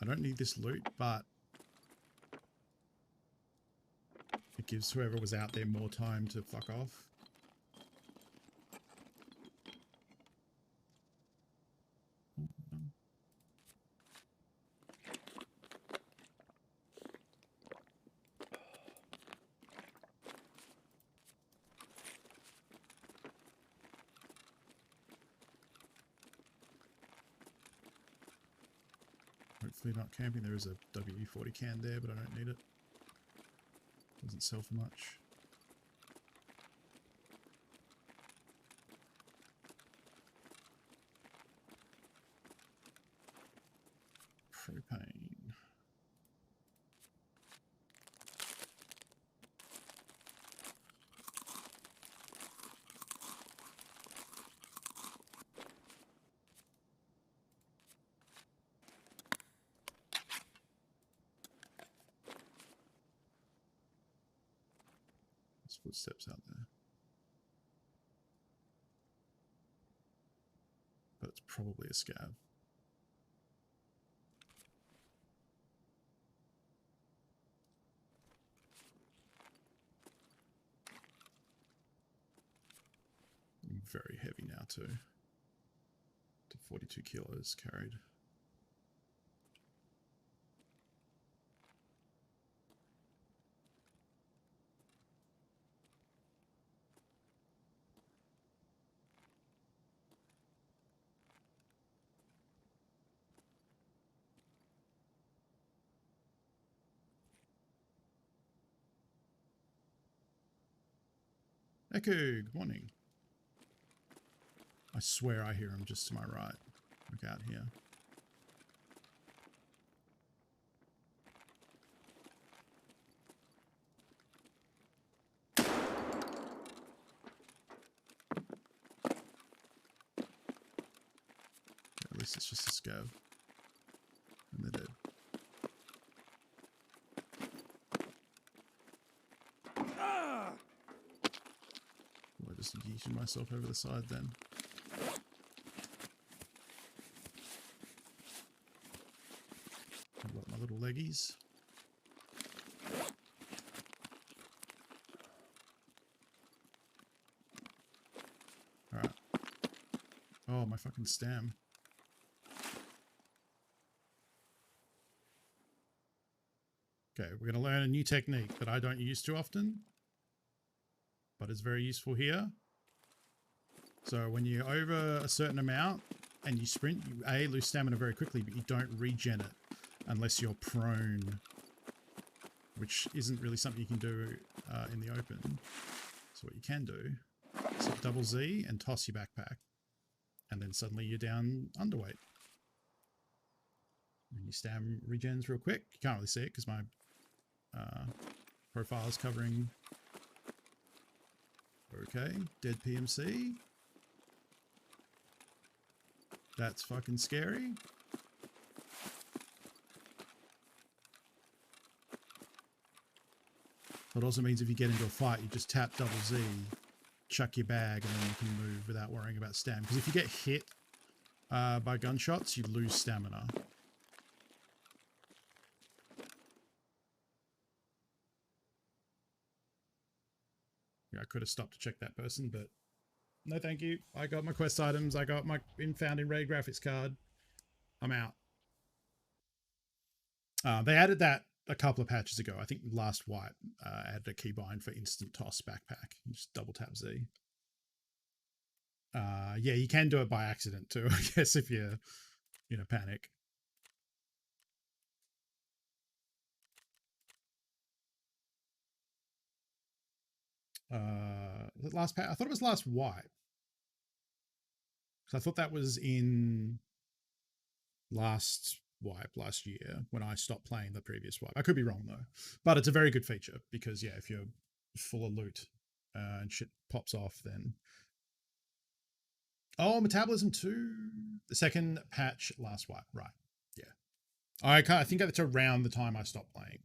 I don't need this loot, but it gives whoever was out there more time to fuck off. Hopefully not camping. There is a WD-40 can there, but I don't need it. Doesn't sell for much. Propane. There's footsteps out there. But it's probably a scav. Very heavy now too. to 42 kilos carried. Echo, good morning. I swear I hear him just to my right. Look out here. At least it's just a scav. And they're dead. Well, I just yeeted myself over the side then. I've got my little leggies. Alright. Oh, my fucking stam. Okay, we're going to learn a new technique that I don't use too often, but it's very useful here. So when you're over a certain amount and you sprint, you A, lose stamina very quickly, but you don't regen it unless you're prone, which isn't really something you can do in the open. So what you can do is hit double Z and toss your backpack, and then suddenly you're down underweight. And your stam regens real quick. You can't really see it because my profile is covering. Okay, dead PMC. That's fucking scary. But it also means if you get into a fight, you just tap double Z, chuck your bag, and then you can move without worrying about stam. Because if you get hit by gunshots, you lose stamina. Yeah, I could have stopped to check that person, but no thank you. I got my quest items. I got my found in raid graphics card. I'm out. They added that a couple of patches ago. I think last wipe added a keybind for instant toss backpack. You just double tap Z. Yeah, you can do it by accident too, I guess, if you're in a panic. Last patch? I thought it was last wipe. So I thought that was in last wipe last year when I stopped playing the previous wipe. I could be wrong though, but it's a very good feature because yeah, if you're full of loot and shit pops off, then oh, metabolism 2, the second patch last wipe, right? Yeah, I think that's around the time I stopped playing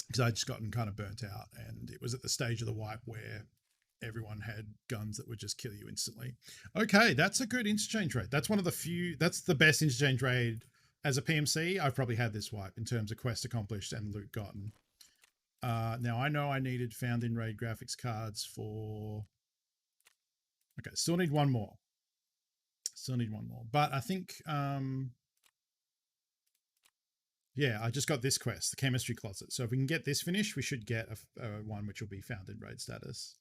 because I'd just gotten kind of burnt out, and it was at the stage of the wipe where everyone had guns that would just kill you instantly. Okay, that's a good interchange raid. That's one of the few, that's the best interchange raid as a PMC I've probably had this wipe in terms of quest accomplished and loot gotten. Now I know I needed found in raid graphics cards for, okay, still need one more. But I think, yeah, I just got this quest, the chemistry closet. So if we can get this finished, we should get a one which will be found in raid status.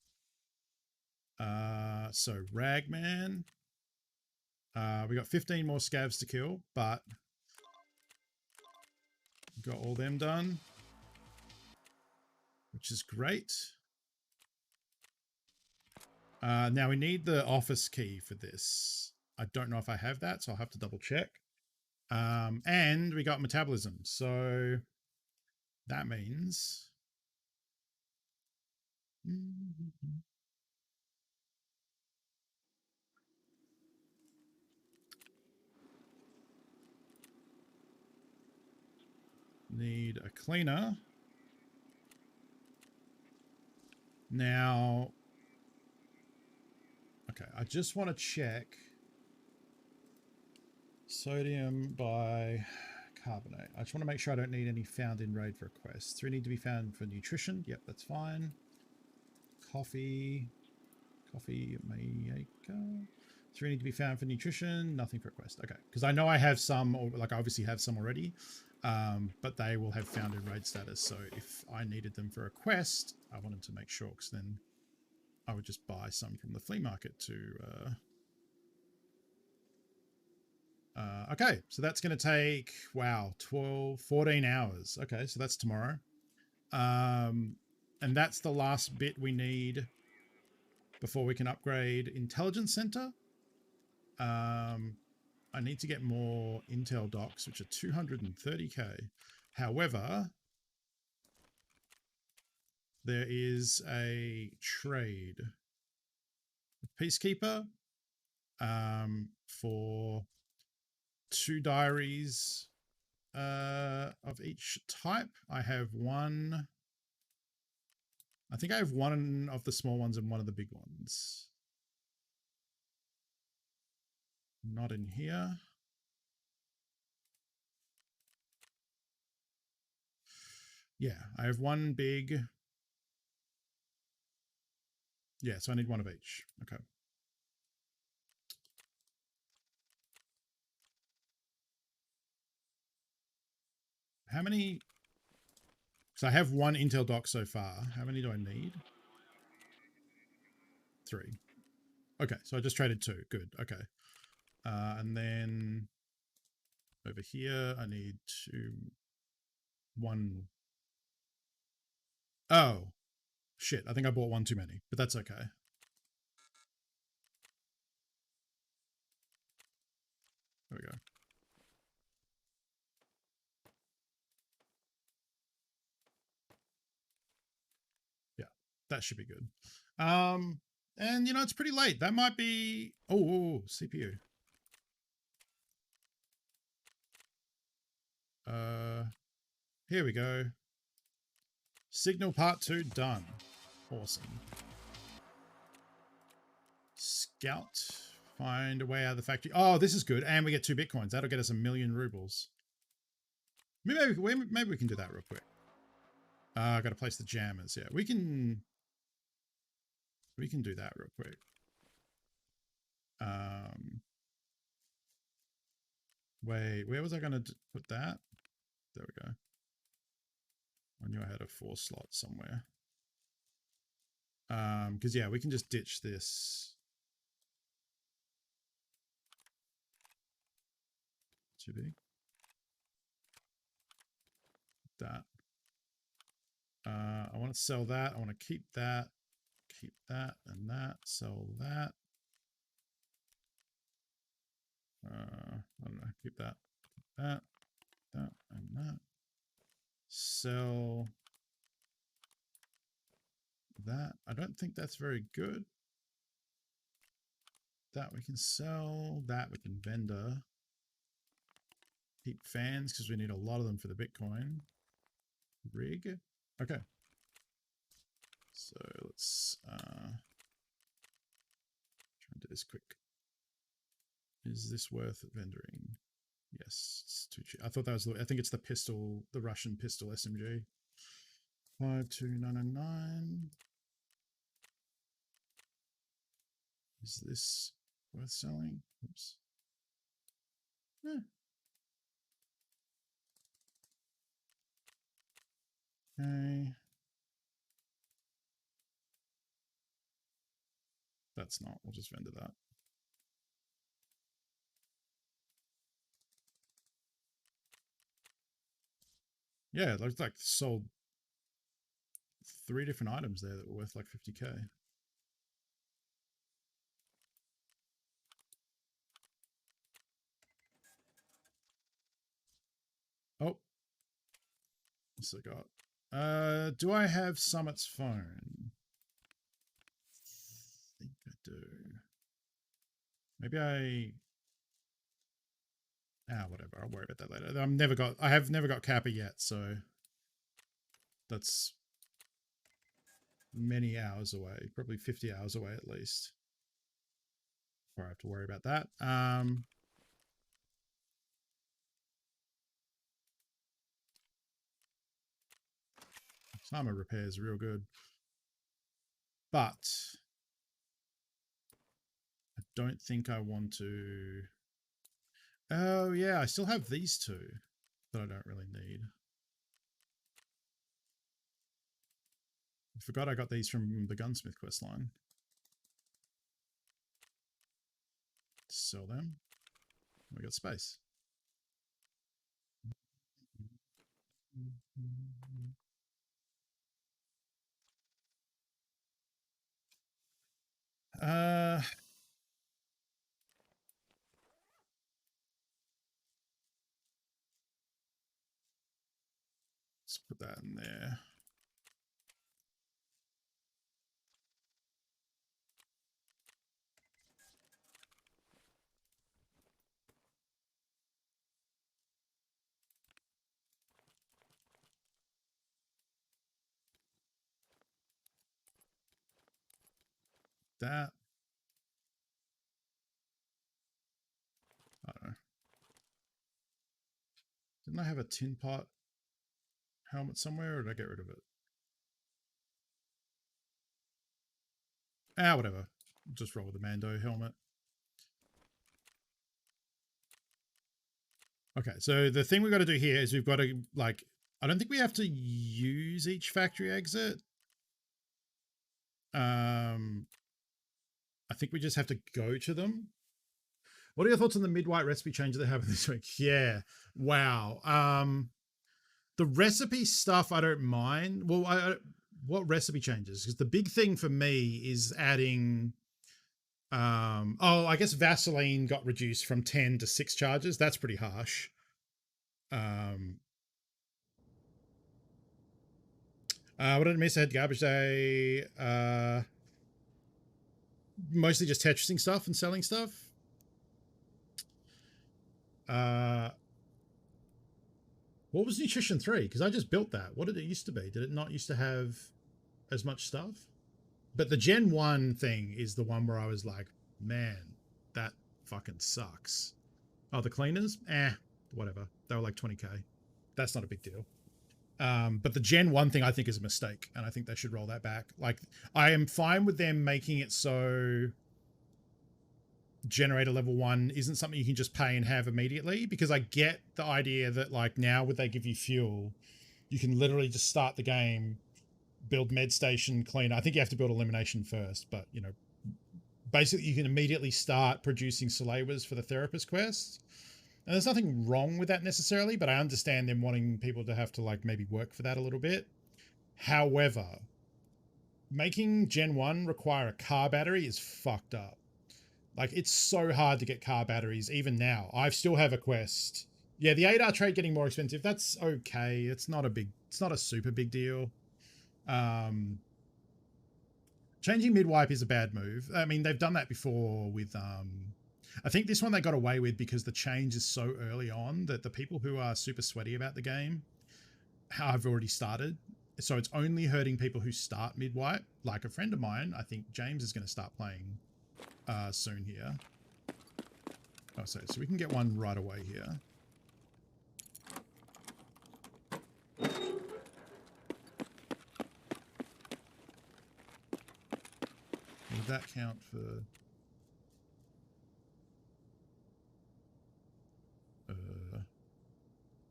So Ragman, we got 15 more scavs to kill, but got all them done, which is great. Now we need the office key for this. I don't know if I have that, so I'll have to double check. And we got metabolism, so that means need a cleaner. Now, okay, I just want to check sodium bicarbonate. I just want to make sure I don't need any found in raid requests. 3 need to be found for nutrition. Yep, that's fine. Coffee Coffee maker. 3 need to be found for nutrition. Nothing for a quest. Okay, because I know I have some, or like I obviously have some already, but they will have found in raid status. So if I needed them for a quest, I wanted to make sure, because then I would just buy some from the flea market to. Okay, so that's going to take, wow, 14 hours. Okay, so that's tomorrow. And that's the last bit we need before we can upgrade Intelligence Center. I need to get more Intel docs, which are 230k. However, there is a trade. Peacekeeper for 2 diaries of each type. I have one. I think I have one of the small ones and one of the big ones. Not in here. Yeah, I have one big. Yeah, so I need one of each. Okay. How many? So I have one Intel doc so far. How many do I need? 3. Okay, so I just traded 2. Good. Okay. And then over here, I need 1. Oh, shit. I think I bought 1 too many, but that's okay. There we go. Yeah, that should be good. And you know, it's pretty late. That might be, oh, CPU. Here we go. Signal part 2 done. Awesome. Scout. Find a way out of the factory. Oh, this is good. And we get 2 Bitcoins. That'll get us 1,000,000 rubles. Maybe we can do that real quick. I got to place the jammers. Yeah, we can do that real quick. Wait, where was I going to put that? There we go. I knew I had a 4 slot somewhere. Because yeah, we can just ditch this. Too big. That. I want to sell that. I want to keep that and that. Sell that. I don't know. Keep that, that, and that. Sell that. I don't think that's very good. That we can sell. That we can vendor. Keep fans because we need a lot of them for the Bitcoin. Rig. Okay. So let's try and do this quick. Is this worth vendoring? Yes, it's too cheap. I thought that was I think it's the pistol, the Russian pistol SMG. 52909. Is this worth selling? Oops. Okay. That's not. We'll just vendor that. Yeah, it looks like sold 3 different items there that were worth like 50k. Oh. What's I got? Do I have Summit's phone? I think I do. Maybe whatever. I'll worry about that later. I have never got Kappa yet, so that's many hours away. Probably 50 hours away at least. Before I have to worry about that. Armor repair is real good. But don't think I want to... Oh, yeah, I still have these two that I don't really need. I forgot I got these from the Gunsmith questline. Sell them. We got space. Let's put that in there. That. I don't know. Didn't I have a tin pot helmet somewhere, or did I get rid of it? Ah, whatever. Just roll with the Mando helmet. Okay, so the thing we've got to do here is we've got to, like, I don't think we have to use each factory exit. I think we just have to go to them. What are your thoughts on the mid-white recipe changes that happened this week? Yeah, wow. The recipe stuff I don't mind. Well, what recipe changes? Because the big thing for me is adding... I guess Vaseline got reduced from 10 to 6 charges. That's pretty harsh. What did I miss? I had garbage day. Mostly just Tetrising stuff and selling stuff. What was Nutrition 3? Because I just built that. What did it used to be? Did it not used to have as much stuff? But the Gen 1 thing is the one where I was like, man, that fucking sucks. Oh, the cleaners? Whatever. They were like 20k. That's not a big deal. But the Gen 1 thing I think is a mistake, and I think they should roll that back. Like, I am fine with them making it so generator level 1 isn't something you can just pay and have immediately, because I get the idea that, like, now would they give you fuel, you can literally just start the game, build med station, clean. I think you have to build elimination first, but, you know, basically you can immediately start producing Salewas for the therapist quests. And there's nothing wrong with that necessarily, but I understand them wanting people to have to, like, maybe work for that a little bit. However, making Gen 1 require a car battery is fucked up. Like, it's so hard to get car batteries, even now. I still have a quest. Yeah, the 8R trade getting more expensive, that's okay. It's not a super big deal. Changing mid-wipe is a bad move. I mean, they've done that before with... I think this one they got away with because the change is so early on that the people who are super sweaty about the game have already started. So it's only hurting people who start mid-wipe. Like a friend of mine, I think James is going to start playing soon here. Oh, so we can get one right away here. Would that count for...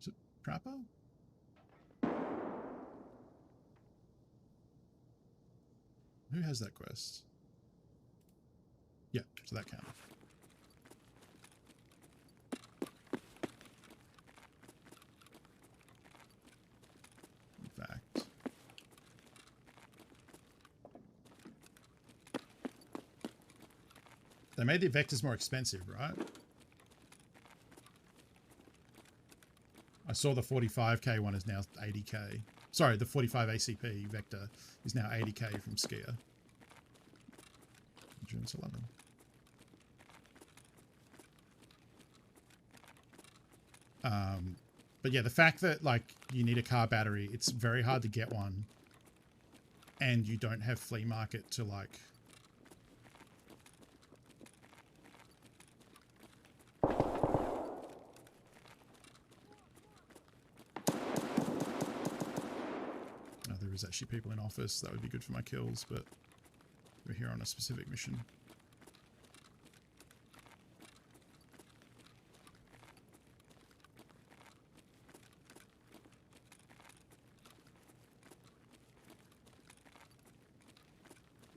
is it Trapper? Who has that quest? Yeah, so that counts. In fact, they made the vectors more expensive, right? I saw the 45k one is now 80k. Sorry, the 45 ACP vector is now 80k from Skier. Endurance 11. But yeah, the fact that, like, you need a car battery, it's very hard to get one, and you don't have flea market to, like... There's actually people in office. That would be good for my kills, but we're here on a specific mission.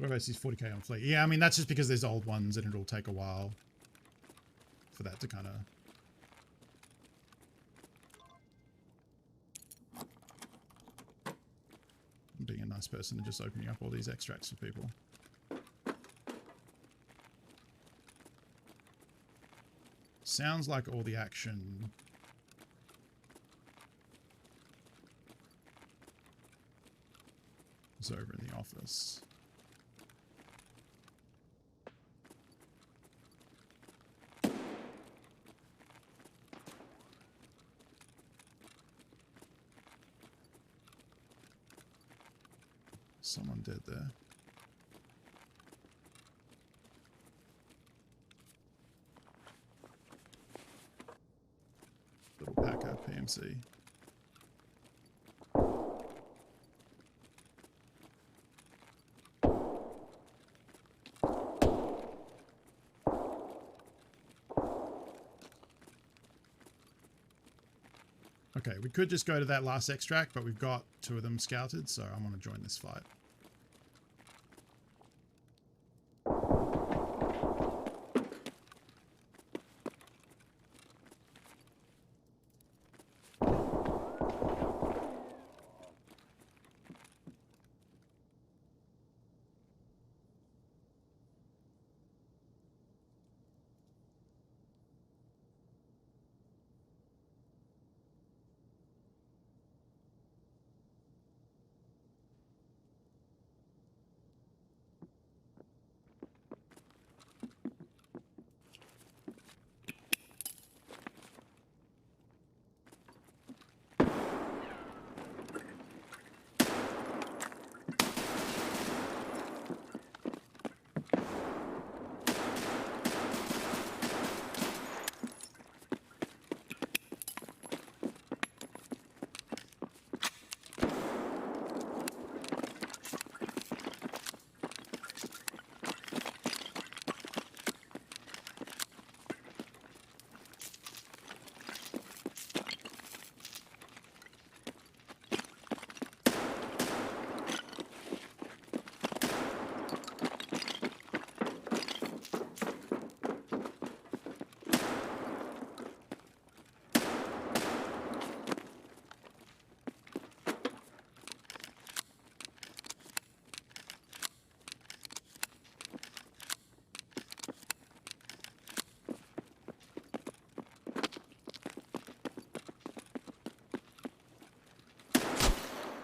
Autobase is 40k on fleet. Yeah, I mean, that's just because there's old ones and it'll take a while for that to kind of... I'm being a nice person and just opening up all these extracts for people. Sounds like all the action is over in the office. Someone dead there. Little Packer PMC. Okay, we could just go to that last extract, but we've got 2 of them scouted, so I'm going to join this fight.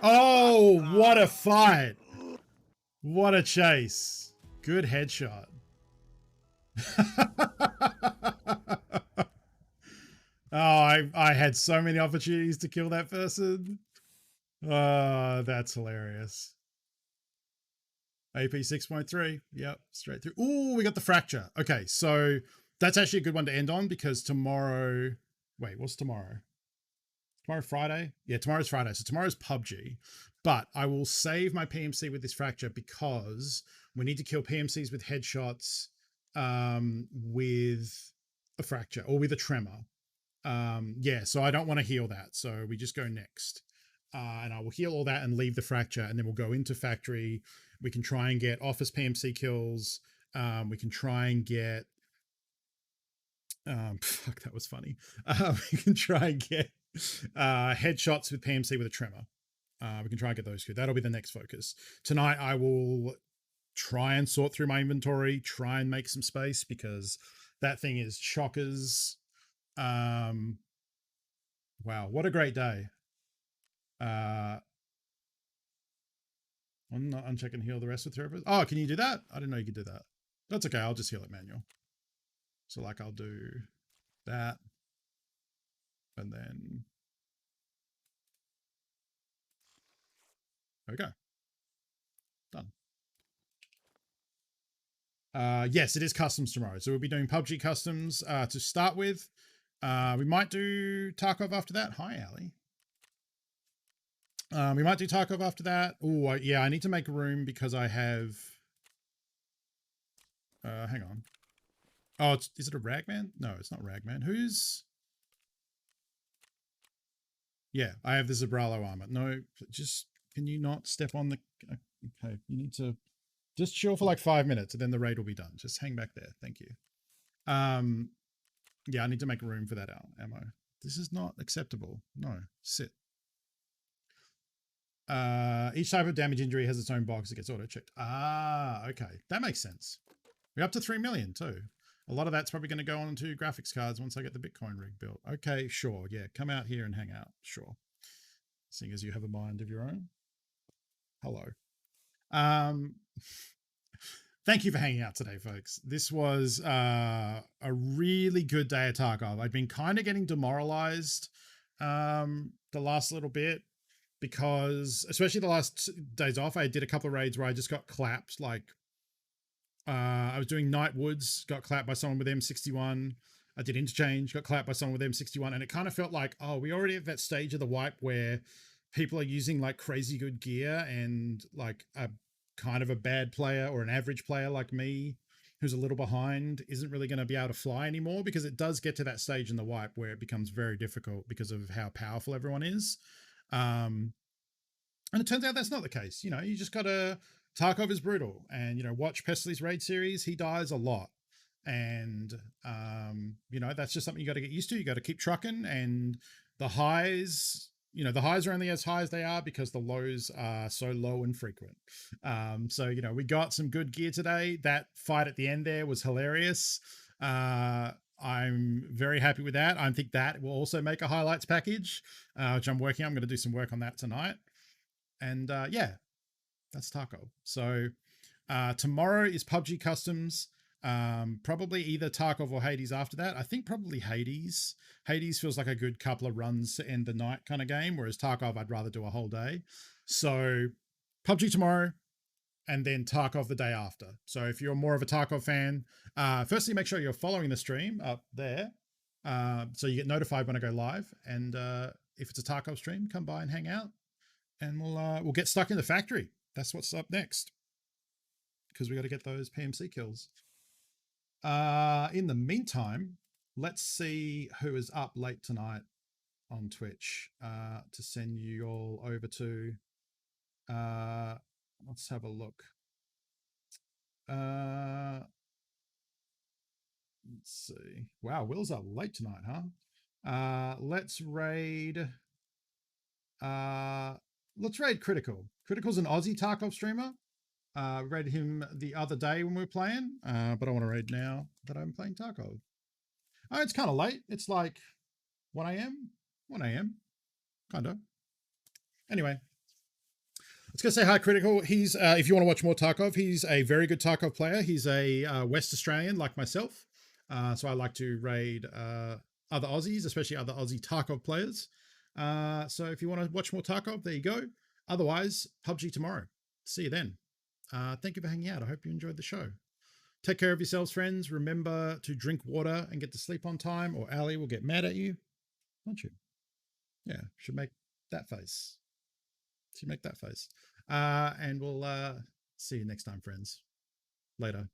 Oh, what a fight. What a chase. Good headshot. Oh, I had so many opportunities to kill that person. Oh, that's hilarious. AP 6.3. Yep, straight through. Ooh, we got the fracture. Okay, so that's actually a good one to end on because tomorrow... Wait, what's tomorrow? Tomorrow Friday? Yeah, tomorrow's Friday. So tomorrow's PUBG. But I will save my PMC with this fracture because we need to kill PMCs with headshots with a fracture or with a tremor. Yeah, so I don't want to heal that. So we just go next. And I will heal all that and leave the fracture. And then we'll go into factory. We can try and get office PMC kills. We can try and get... fuck, that was funny. We can try and get headshots with PMC with a tremor. We can try and get those two. That'll be the next focus. Tonight, I will try and sort through my inventory, try and make some space because that thing is chockers. Wow, what a great day. Uncheck and heal the rest of the therapists. Oh, can you do that? I didn't know you could do that. That's okay. I'll just heal it manual. So like I'll do that. And then there we go. Done. Yes, it is customs tomorrow. So we'll be doing PUBG customs to start with. We might do Tarkov after that. Hi, Ali. We might do Tarkov after that. Oh, yeah, I need to make room because I have... hang on. Oh, is it a Ragman? No, it's not Ragman. Who's... Yeah, I have the Zabralo armor. No, just... Can you not step on the... Okay, you need to Just chill for like 5 minutes and then the raid will be done. Just hang back there. Thank you. Yeah, I need to make room for that ammo. This is not acceptable. No, sit. Each type of damage injury has its own box that gets auto-checked. Ah, okay. That makes sense. We're up to 3 million too. A lot of that's probably going to go on to graphics cards once I get the Bitcoin rig built. Okay, sure. Yeah, come out here and hang out. Sure. Seeing as you have a mind of your own. Hello. Thank you for hanging out today, folks. This was a really good day at Tarkov. I'd been kind of getting demoralized the last little bit because, especially the last days off, I did a couple of raids where I just got clapped. Like, I was doing Night Woods, got clapped by someone with M61. I did Interchange, got clapped by someone with M61. And it kind of felt like, oh, we already at that stage of the wipe where people are using like crazy good gear and like a kind of a bad player or an average player like me who's a little behind isn't really going to be able to fly anymore, because it does get to that stage in the wipe where it becomes very difficult because of how powerful everyone is. And it turns out that's not the case. You know, you just got to, Tarkov is brutal, and, you know, watch Pestely's raid series. He dies a lot. And, you know, that's just something you got to get used to. You got to keep trucking, and the highs, you know, the highs are only as high as they are because the lows are so low and frequent. So, you know, we got some good gear today. That fight at the end there was hilarious. I'm very happy with that. I think that will also make a highlights package, which I'm working on. I'm going to do some work on that tonight. And yeah, that's Tarkov. So tomorrow is PUBG Customs. Probably either Tarkov or Hades after that. I think probably Hades. Hades feels like a good couple of runs to end the night kind of game, whereas Tarkov I'd rather do a whole day. So PUBG tomorrow, and then Tarkov the day after. So if you're more of a Tarkov fan, firstly make sure you're following the stream up there, so you get notified when I go live. And if it's a Tarkov stream, come by and hang out, and we'll get stuck in the factory. That's what's up next, because we got to get those PMC kills. In the meantime, let's see who is up late tonight on Twitch to send you all over to. Let's have a look. Let's see. Wow, Will's up late tonight, huh? Let's raid. Let's raid Critical. Critical's an Aussie Tarkov streamer. Raided him the other day when we were playing, but I want to raid now that I'm playing Tarkov. Oh, it's kind of late. It's like 1 a.m. 1 a.m. kind of. Anyway, let's go say hi, Critical. He's, if you want to watch more Tarkov, he's a very good Tarkov player. He's a West Australian like myself. So I like to raid other Aussies, especially other Aussie Tarkov players. So if you want to watch more Tarkov, there you go. Otherwise, PUBG tomorrow. See you then. Thank you for hanging out. I hope you enjoyed the show. Take care of yourselves, friends. Remember to drink water and get to sleep on time, or Ali will get mad at you. Won't you? Yeah, should make that face. Should make that face. And we'll see you next time, friends. Later.